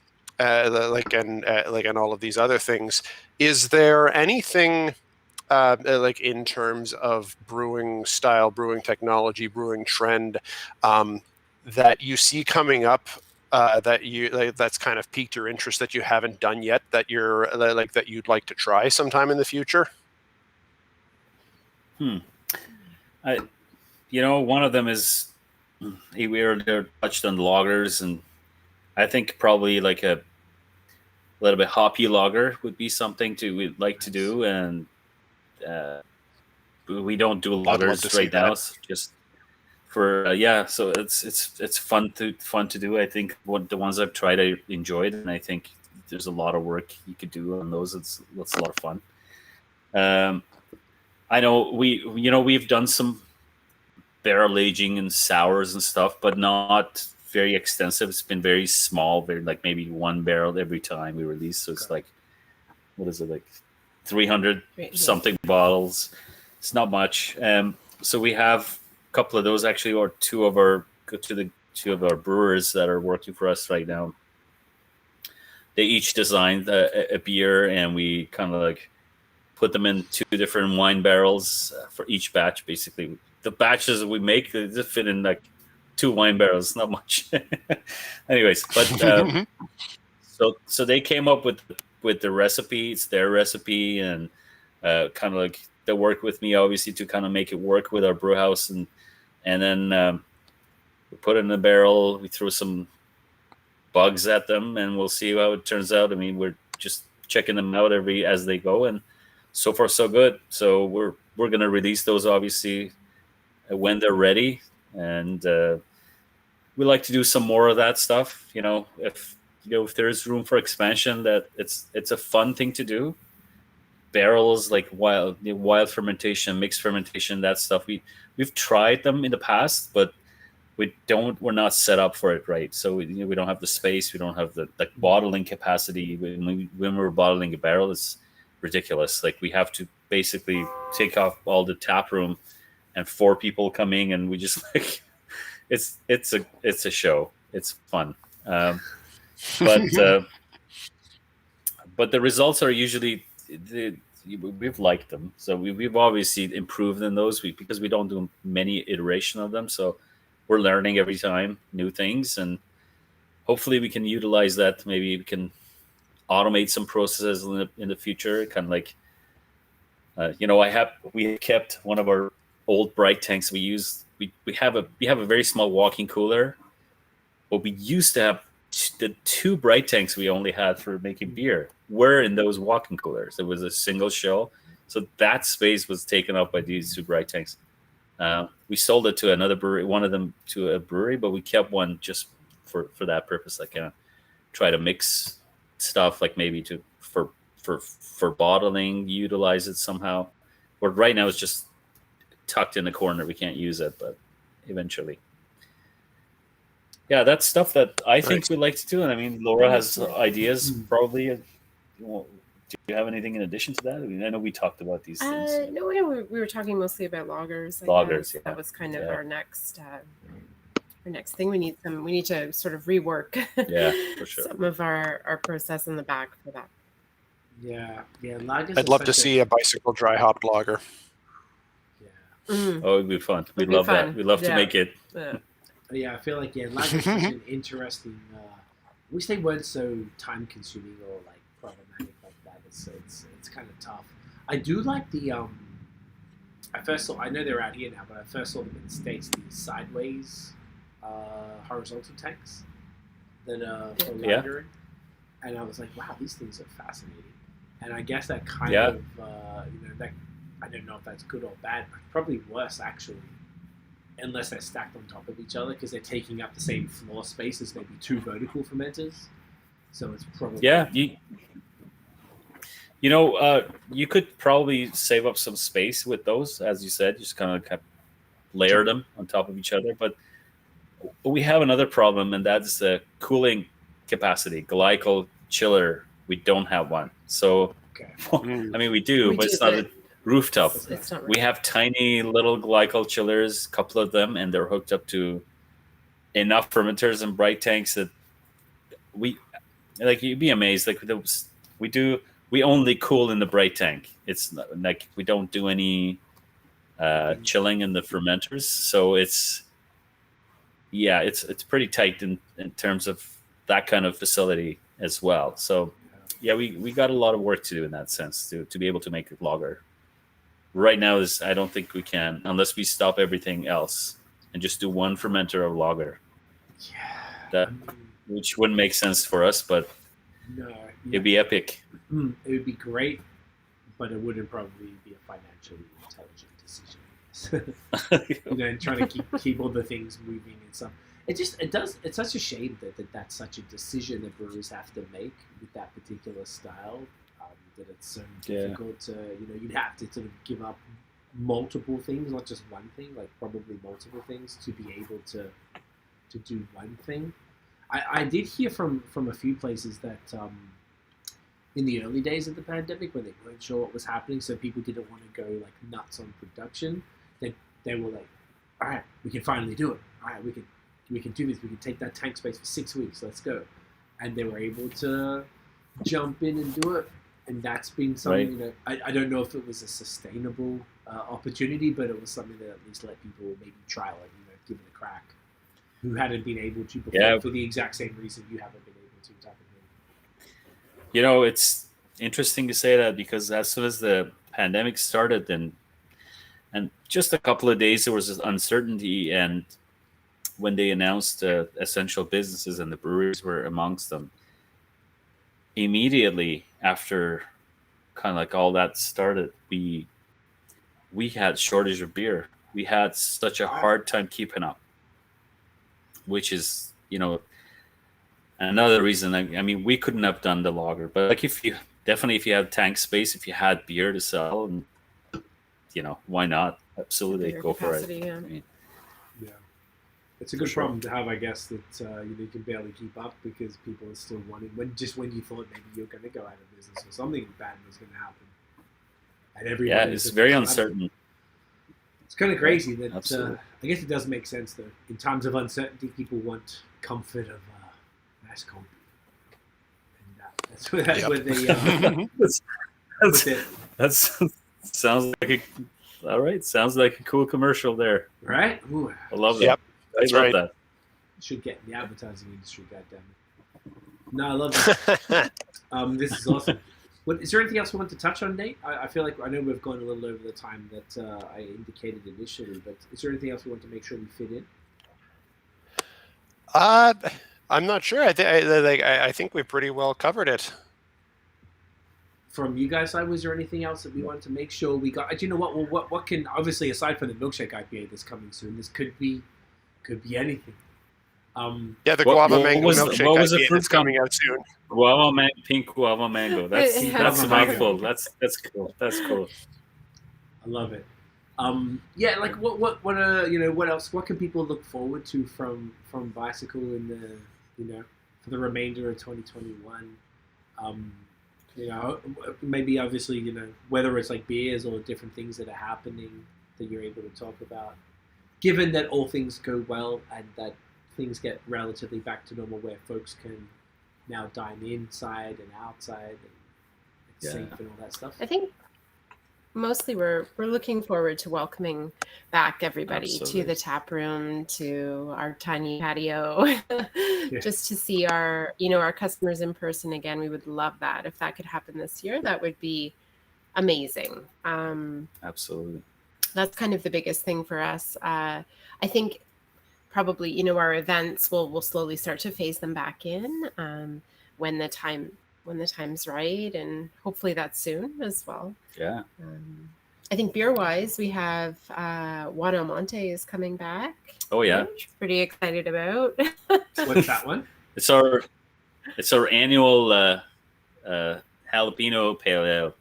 all of these other things. Is there anything in terms of brewing style, brewing technology, brewing trend that you see coming up? That's kind of piqued your interest that you haven't done yet, that that you'd like to try sometime in the future? One of them is they're touched on lagers, and I think probably like a little bit hoppy lager would be something we'd like to do, and we don't do lagers right now. So just for so it's fun to do. I think the ones I've tried I enjoyed, and I think there's a lot of work you could do on those. It's a lot of fun. I know we've done some barrel aging and sours and stuff, but not very extensive. It's been very small, very like maybe one barrel every time we release. So it's like, what is it, like 300 something bottles? It's not much. So we have a couple of those actually, or two of our brewers that are working for us right now. They each designed a beer, and we kind of like put them in two different wine barrels for each batch. Basically, the batches we make, they just fit in like 2 wine barrels, not much. Anyways, but so they came up with the recipe. It's their recipe, and kind of like they work with me obviously to kind of make it work with our brew house, and then we put it in the barrel. We throw some bugs at them, and we'll see how it turns out. I mean, we're just checking them out as they go, and so far so good. So we're going to release those obviously when they're ready, and we like to do some more of that stuff. If if there's room for expansion, that it's a fun thing to do. Barrels like wild fermentation, mixed fermentation, that stuff. We've tried them in the past, but we're not set up for it, right? So we don't have the space, we don't have the bottling capacity. When we're bottling a barrel, it's ridiculous. Like we have to basically take off all the tap room, and 4 people coming, and we just like it's a show. It's fun, but the results are usually we've liked them. So we've obviously improved in those because we don't do many iteration of them. So we're learning every time new things, and hopefully we can utilize that. Maybe we can automate some processes in the future. Kind of like, we kept one of our old bright tanks. We have a very small walk-in cooler, but we used to have the 2 bright tanks we only had for making beer were in those walk-in coolers. It was a single shell, so that space was taken up by these 2 bright tanks. We sold it to another brewery, one of them to a brewery, but we kept one just for that purpose. Like, try to mix stuff, like maybe for bottling, utilize it somehow. But right now it's just tucked in the corner. We can't use it, but eventually. Yeah, that's stuff that I think we like to do. And I mean, Laura has ideas probably. Do you have anything in addition to that? I mean, I know we talked about these things. No, we were talking mostly about lagers. Yeah. That was kind of our next thing. We need to sort of rework for sure. some of our process in the back for that. Yeah. Lagers. I'd love to see a bicycle dry hop lager. Yeah. Oh, it'd be fun. We'd love that. We'd love to make it. Yeah, I feel like lagers is such an interesting. I wish they weren't so time consuming or like problematic like that. It's kind of tough. I do like the I know they're out here now, but I first saw them in the States. These sideways horizontal tanks that for lagering, and I was like, wow, these things are fascinating. And I guess that kind of that I don't know if that's good or bad, but probably worse actually. Unless they're stacked on top of each other, because they're taking up the same floor space as maybe 2 vertical fermenters. So it's probably you could probably save up some space with those, as you said. Just kind of layer them on top of each other. But we have another problem, and that's the cooling capacity. Glycol chiller, we don't have one. So I mean, we do, but it's not a rooftop. It's not right. We have tiny little glycol chillers, a couple of them, and they're hooked up to enough fermenters and bright tanks that you'd be amazed. Like we only cool in the bright tank. It's not, like we don't do any chilling in the fermenters. So it's pretty tight in terms of that kind of facility as well. So we got a lot of work to do in that sense to be able to make a lager. Right now I don't think we can, unless we stop everything else and just do one fermenter of lager. Which wouldn't make sense for us, but it'd be epic. It would be great, but it wouldn't probably be a financially intelligent decision. And trying to keep all the things moving and stuff. It's such a shame that that's such a decision that brewers have to make with that particular style. That it's so difficult to, you'd have to sort of give up multiple things, not just one thing, like probably multiple things to be able to do one thing. I did hear from a few places that in the early days of the pandemic, when they weren't sure what was happening, so people didn't want to go like nuts on production, that they were like, all right, we can finally do it. All right, we can do this. We can take that tank space for 6 weeks. Let's go. And they were able to jump in and do it. And that's been something that I don't know if it was a sustainable opportunity, but it was something that at least let people maybe trial it, give it a crack, who hadn't been able to before for the exact same reason you haven't been able to, type of thing. It's interesting to say that, because as soon as the pandemic started, and just a couple of days there was this uncertainty, and when they announced essential businesses and the breweries were amongst them, immediately after kind of like all that started, we had shortage of beer. We had such a hard time keeping up, which is, Another reason, I mean, we couldn't have done the lager, but like if you have tank space, if you had beer to sell, and why not? Absolutely, go capacity, for it. Yeah. I mean, it's a good problem to have, I guess, that you can barely keep up because people are still wanting. When you thought maybe you're going to go out of business or something bad was going to happen, and everybody. It's very uncertain. It's kind of crazy that. I guess it does make sense though. In times of uncertainty, people want comfort of nice cold beer, and that's where they. That's sounds like all right. Sounds like a cool commercial there. Right? Ooh. I love that. Yep, I love that. Should get in the advertising industry, goddammit. No, I love that. This is awesome. Is there anything else we want to touch on, Nate? I feel like I know we've gone a little over the time that I indicated initially, but is there anything else we want to make sure we fit in? I'm not sure. I think we pretty well covered it. From you guys' side, was there anything else that we wanted to make sure we got? Do you know what? Well, what can, obviously aside from the Milkshake IPA that's coming soon, this could be anything. The guava mango milkshake IPA that's coming out soon. Pink guava mango. That's a mouthful. That's cool. That's cool. I love it. Like what else? What can people look forward to from Bicycle in the for the remainder of 2021? Maybe obviously whether it's like beers or different things that are happening that you're able to talk about. Given that all things go well and that things get relatively back to normal, where folks can now dine inside and outside and it's safe and all that stuff. I think mostly we're looking forward to welcoming back everybody to the tap room, to our tiny patio, just to see our customers in person again. We would love that. If that could happen this year, that would be amazing. Absolutely. That's kind of the biggest thing for us. I think probably, our events we'll slowly start to phase them back in when the time's right, and hopefully that's soon as well. Yeah. I think beer-wise, we have Juan Almonte is coming back. Oh yeah, which I'm pretty excited about. What's that one? It's our annual jalapeno pale ale.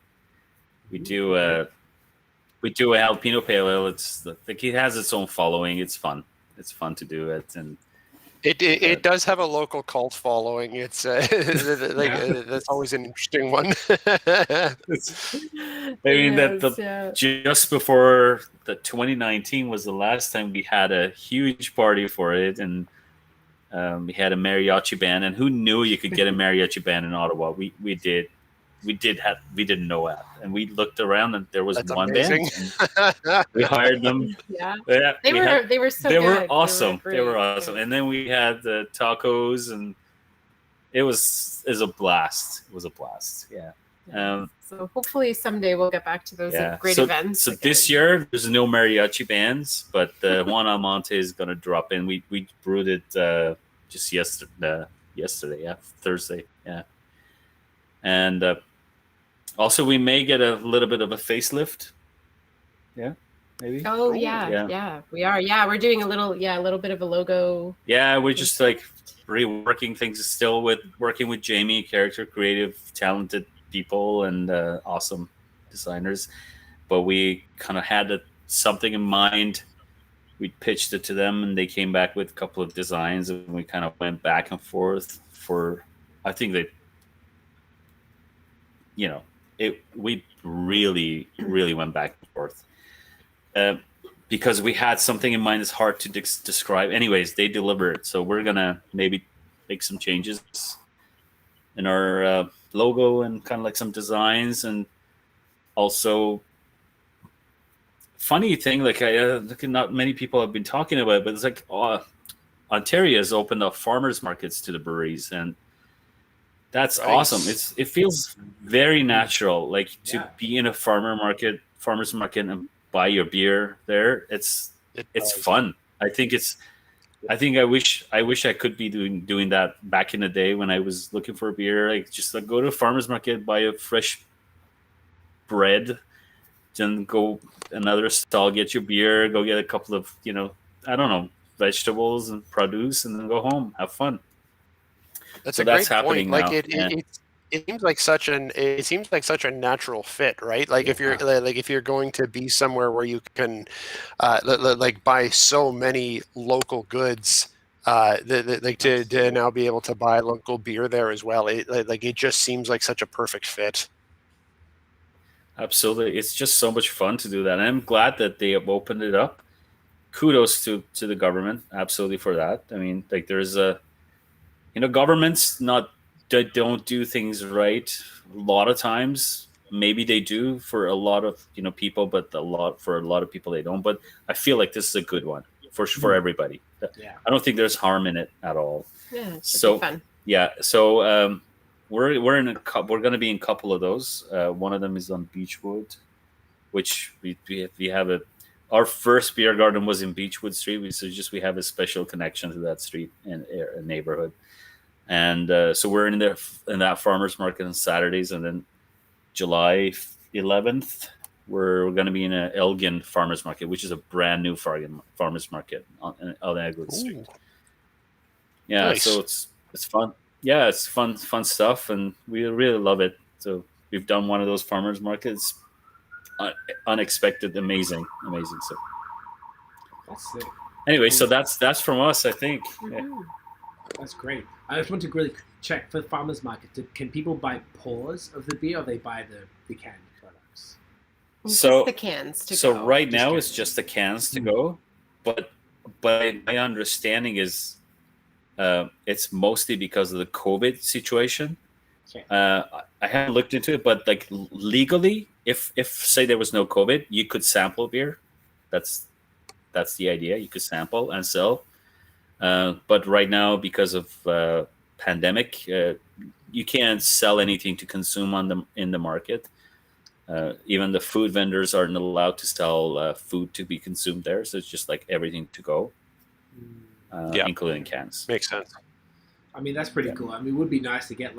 We do a jalapeno pale ale. It's like it has its own following. It's fun. It's fun to do it, and it does have a local cult following. It's that's always an interesting one. Just before the 2019 was the last time we had a huge party for it, and we had a mariachi band. And who knew you could get a mariachi band in Ottawa? We did. We didn't know that, and we looked around, and there was one band. We hired them. Yeah, they were so good. They were awesome. They were awesome. And then we had the tacos, and it was a blast. It was a blast. Yeah. So hopefully someday we'll get back to those great events. So this year there's no mariachi bands, but Juan Almonte is going to drop in. We brewed it just yesterday. Yeah, Thursday. Yeah. And also, we may get a little bit of a facelift. Yeah, maybe. Oh yeah. We are. Yeah, we're doing a little bit of a logo. Yeah, we're just like reworking things. Still working with Jamie, character creative, talented people, and awesome designers. But we kind of had something in mind. We pitched it to them, and they came back with a couple of designs, and we kind of went back and forth for. I think they. We really, really went back and forth because we had something in mind that's hard to describe. Anyways, they delivered, so we're gonna maybe make some changes in our logo and kind of like some designs, and also funny thing, like not many people have been talking about it, but it's like Ontario has opened up farmers markets to the breweries, and that's awesome. It feels very natural, like to be in a farmers market and buy your beer there. It's fun. I wish I could be doing that back in the day when I was looking for a beer. Like just like go to a farmers market, buy a fresh bread, then go another stall, get your beer, go get a couple of vegetables and produce, and then go home, have fun. That's so a great happening point. now. It seems like such a natural fit, right? Like if you're going to be somewhere where you can like buy so many local goods, to now be able to buy local beer there as well. It just seems like such a perfect fit. Absolutely, it's just so much fun to do that, and I'm glad that they have opened it up. Kudos to the government, absolutely, for that. I mean, like there's governments don't do things right a lot of times. Maybe they do for a lot of people, but for a lot of people they don't. But I feel like this is a good one for everybody. Yeah. I don't think there's harm in it at all. Yeah, it should So be fun. yeah, so we're going to be in a couple of those. One of them is on Beechwood, which we have our first beer garden was in Beechwood Street. We have a special connection to that street and neighborhood. And so we're in that farmers market on Saturdays, and then July 11th we're going to be in an Elgin farmers market, which is a brand new farmers market on Agwood Street. Yeah, nice. So it's fun. Yeah, it's fun stuff, and we really love it. So we've done one of those farmers markets. Unexpected, amazing. So that's it. Anyway, so that's from us, I think. Mm-hmm. Yeah. That's great. I just want to really check for the farmers market. Can people buy pours of the beer, or they buy the canned products? So the cans to go. So right now it's just the cans to go, but my understanding is it's mostly because of the COVID situation. Okay. I haven't looked into it, but like legally, if say there was no COVID, you could sample beer. That's the idea. You could sample and sell. But right now, because of pandemic, you can't sell anything to consume in the market. Even the food vendors aren't allowed to sell food to be consumed there. So it's just like everything to go, including cans. Makes sense. I mean, that's pretty cool. I mean, it would be nice to get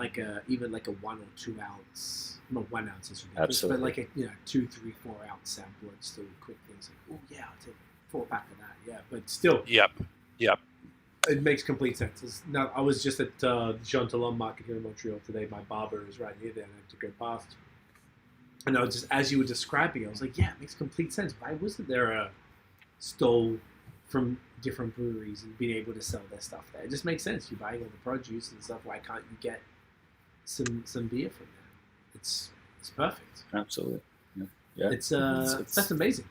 even like a 1 or 2 ounce, not 1 ounce is ridiculous, absolutely, but like a 2, 3, 4 ounce sample and still quick things like, oh yeah, I'll take a 4-pack of that. Yeah, but still. Yep. It makes complete sense. Now, I was just at Jean Talon Market here in Montreal today. My barber is right near there, and I had to go past. And I was just, as you were describing, I was like, yeah, it makes complete sense. Why wasn't there a stall from different breweries and being able to sell their stuff there? It just makes sense. You're buying all the produce and stuff. Why can't you get some beer from there? It's perfect. Absolutely. Yeah. That's amazing.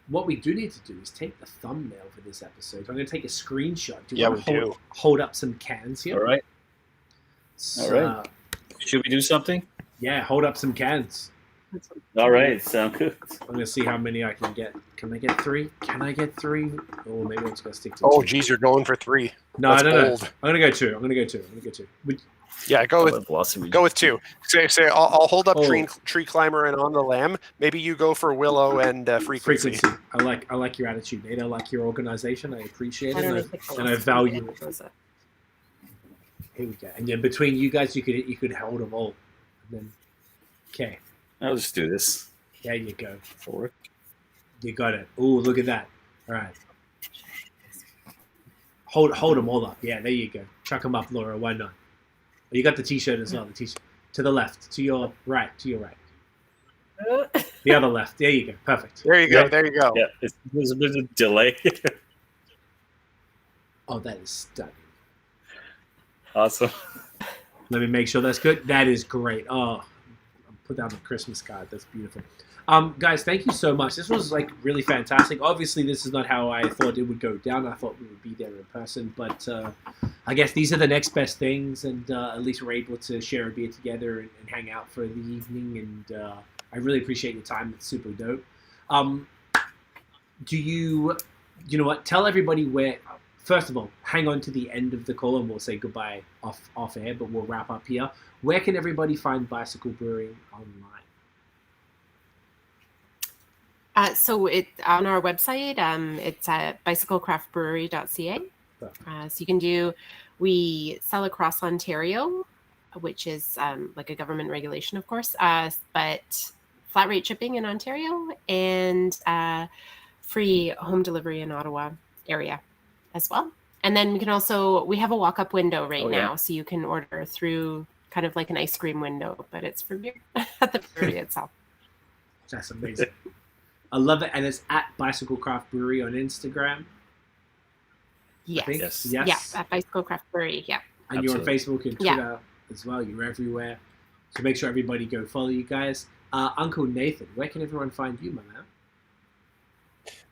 What we do need to do is take the thumbnail for this episode. I'm going to take a screenshot. Do you want to hold up some cans here? All right. Should we do something? Yeah, hold up some cans. All right, sound good. I'm going to see how many I can get. Can I get 3? Can I get 3? Oh, maybe I'm just going to stick to 2. Oh, geez, you're going for 3. No, I don't know. I'm going to go 2. I'm going to go 2. Yeah, go with 2. Say I'll hold up Tree Climber and On the Lamb. Maybe you go for Willow and Frequency. I like your attitude, Nate. I like your organization. I appreciate it, and I value it. Here we go. And then between you guys, you could hold them all. And then, okay. I'll just do this. There you go. Forward. You got it. Ooh, look at that. All right. Hold them all up. Yeah, there you go. Chuck them up, Laura. Why not? You got the T-shirt as well. The T-shirt to the left, to your right. The other left. There you go. Perfect. There you go. There you go. Yeah, there's a bit of a delay. Oh, that is stunning. Awesome. Let me make sure that's good. That is great. Oh, I'll put down the Christmas card. That's beautiful. Guys, thank you so much. This was like really fantastic. Obviously, this is not how I thought it would go down. I thought we would be there in person, but I guess these are the next best things, and at least we're able to share a beer together and hang out for the evening. And I really appreciate your time. It's super dope. Do you know what? Tell everybody where. First of all, hang on to the end of the call, and we'll say goodbye off air, but we'll wrap up here. Where can everybody find Bicycle Brewing online? So on our website, it's at bicyclecraftbrewery.ca. So we sell across Ontario, which is like a government regulation, of course, but flat rate shipping in Ontario and free home delivery in Ottawa area as well. And then we have a walk-up window right now, so you can order through kind of like an ice cream window, but it's for beer at the brewery itself. That's amazing. I love it. And it's at Bicycle Craft Brewery on Instagram. Yes. Yes. Yeah, at Bicycle Craft Brewery, yeah. And you're on Facebook and Twitter as well. You're everywhere. So make sure everybody go follow you guys. Uncle Nathan, where can everyone find you, my man?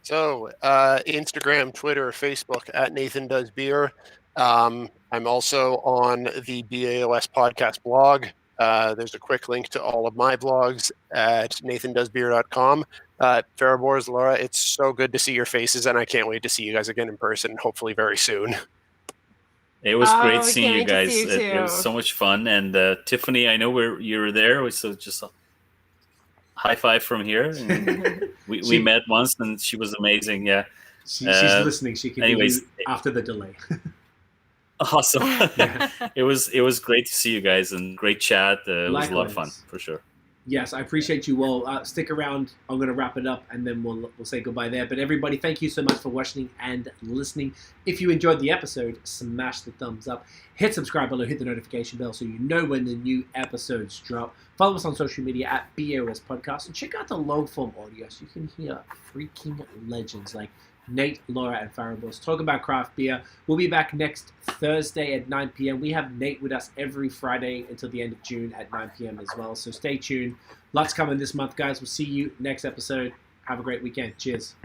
So, Instagram, Twitter, Facebook at NathanDoesBeer. I'm also on the BAOS podcast blog. There's a quick link to all of my blogs at NathanDoesBeer.com. Fariborz, Laura, it's so good to see your faces, and I can't wait to see you guys again in person, hopefully very soon. It was great seeing you guys. It was so much fun. And Tiffany, I know you were there, so just a high five from here. And we met once, and she was amazing. Yeah, she's listening. She can hear you after the delay. Awesome. It was great to see you guys and great chat. It was a lot of fun for sure. Yes, I appreciate you all. Stick around. I'm going to wrap it up, and then we'll say goodbye there. But everybody, thank you so much for watching and listening. If you enjoyed the episode, smash the thumbs up. Hit subscribe below, hit the notification bell so you know when the new episodes drop. Follow us on social media at BAOS Podcast, and check out the long form audio so you can hear freaking legends like Nate, Laura, and Fariborz talk about craft beer. We'll be back next Thursday at 9 p.m. We have Nate with us every Friday until the end of June at 9 p.m. as well. So stay tuned. Lots coming this month, guys. We'll see you next episode. Have a great weekend. Cheers.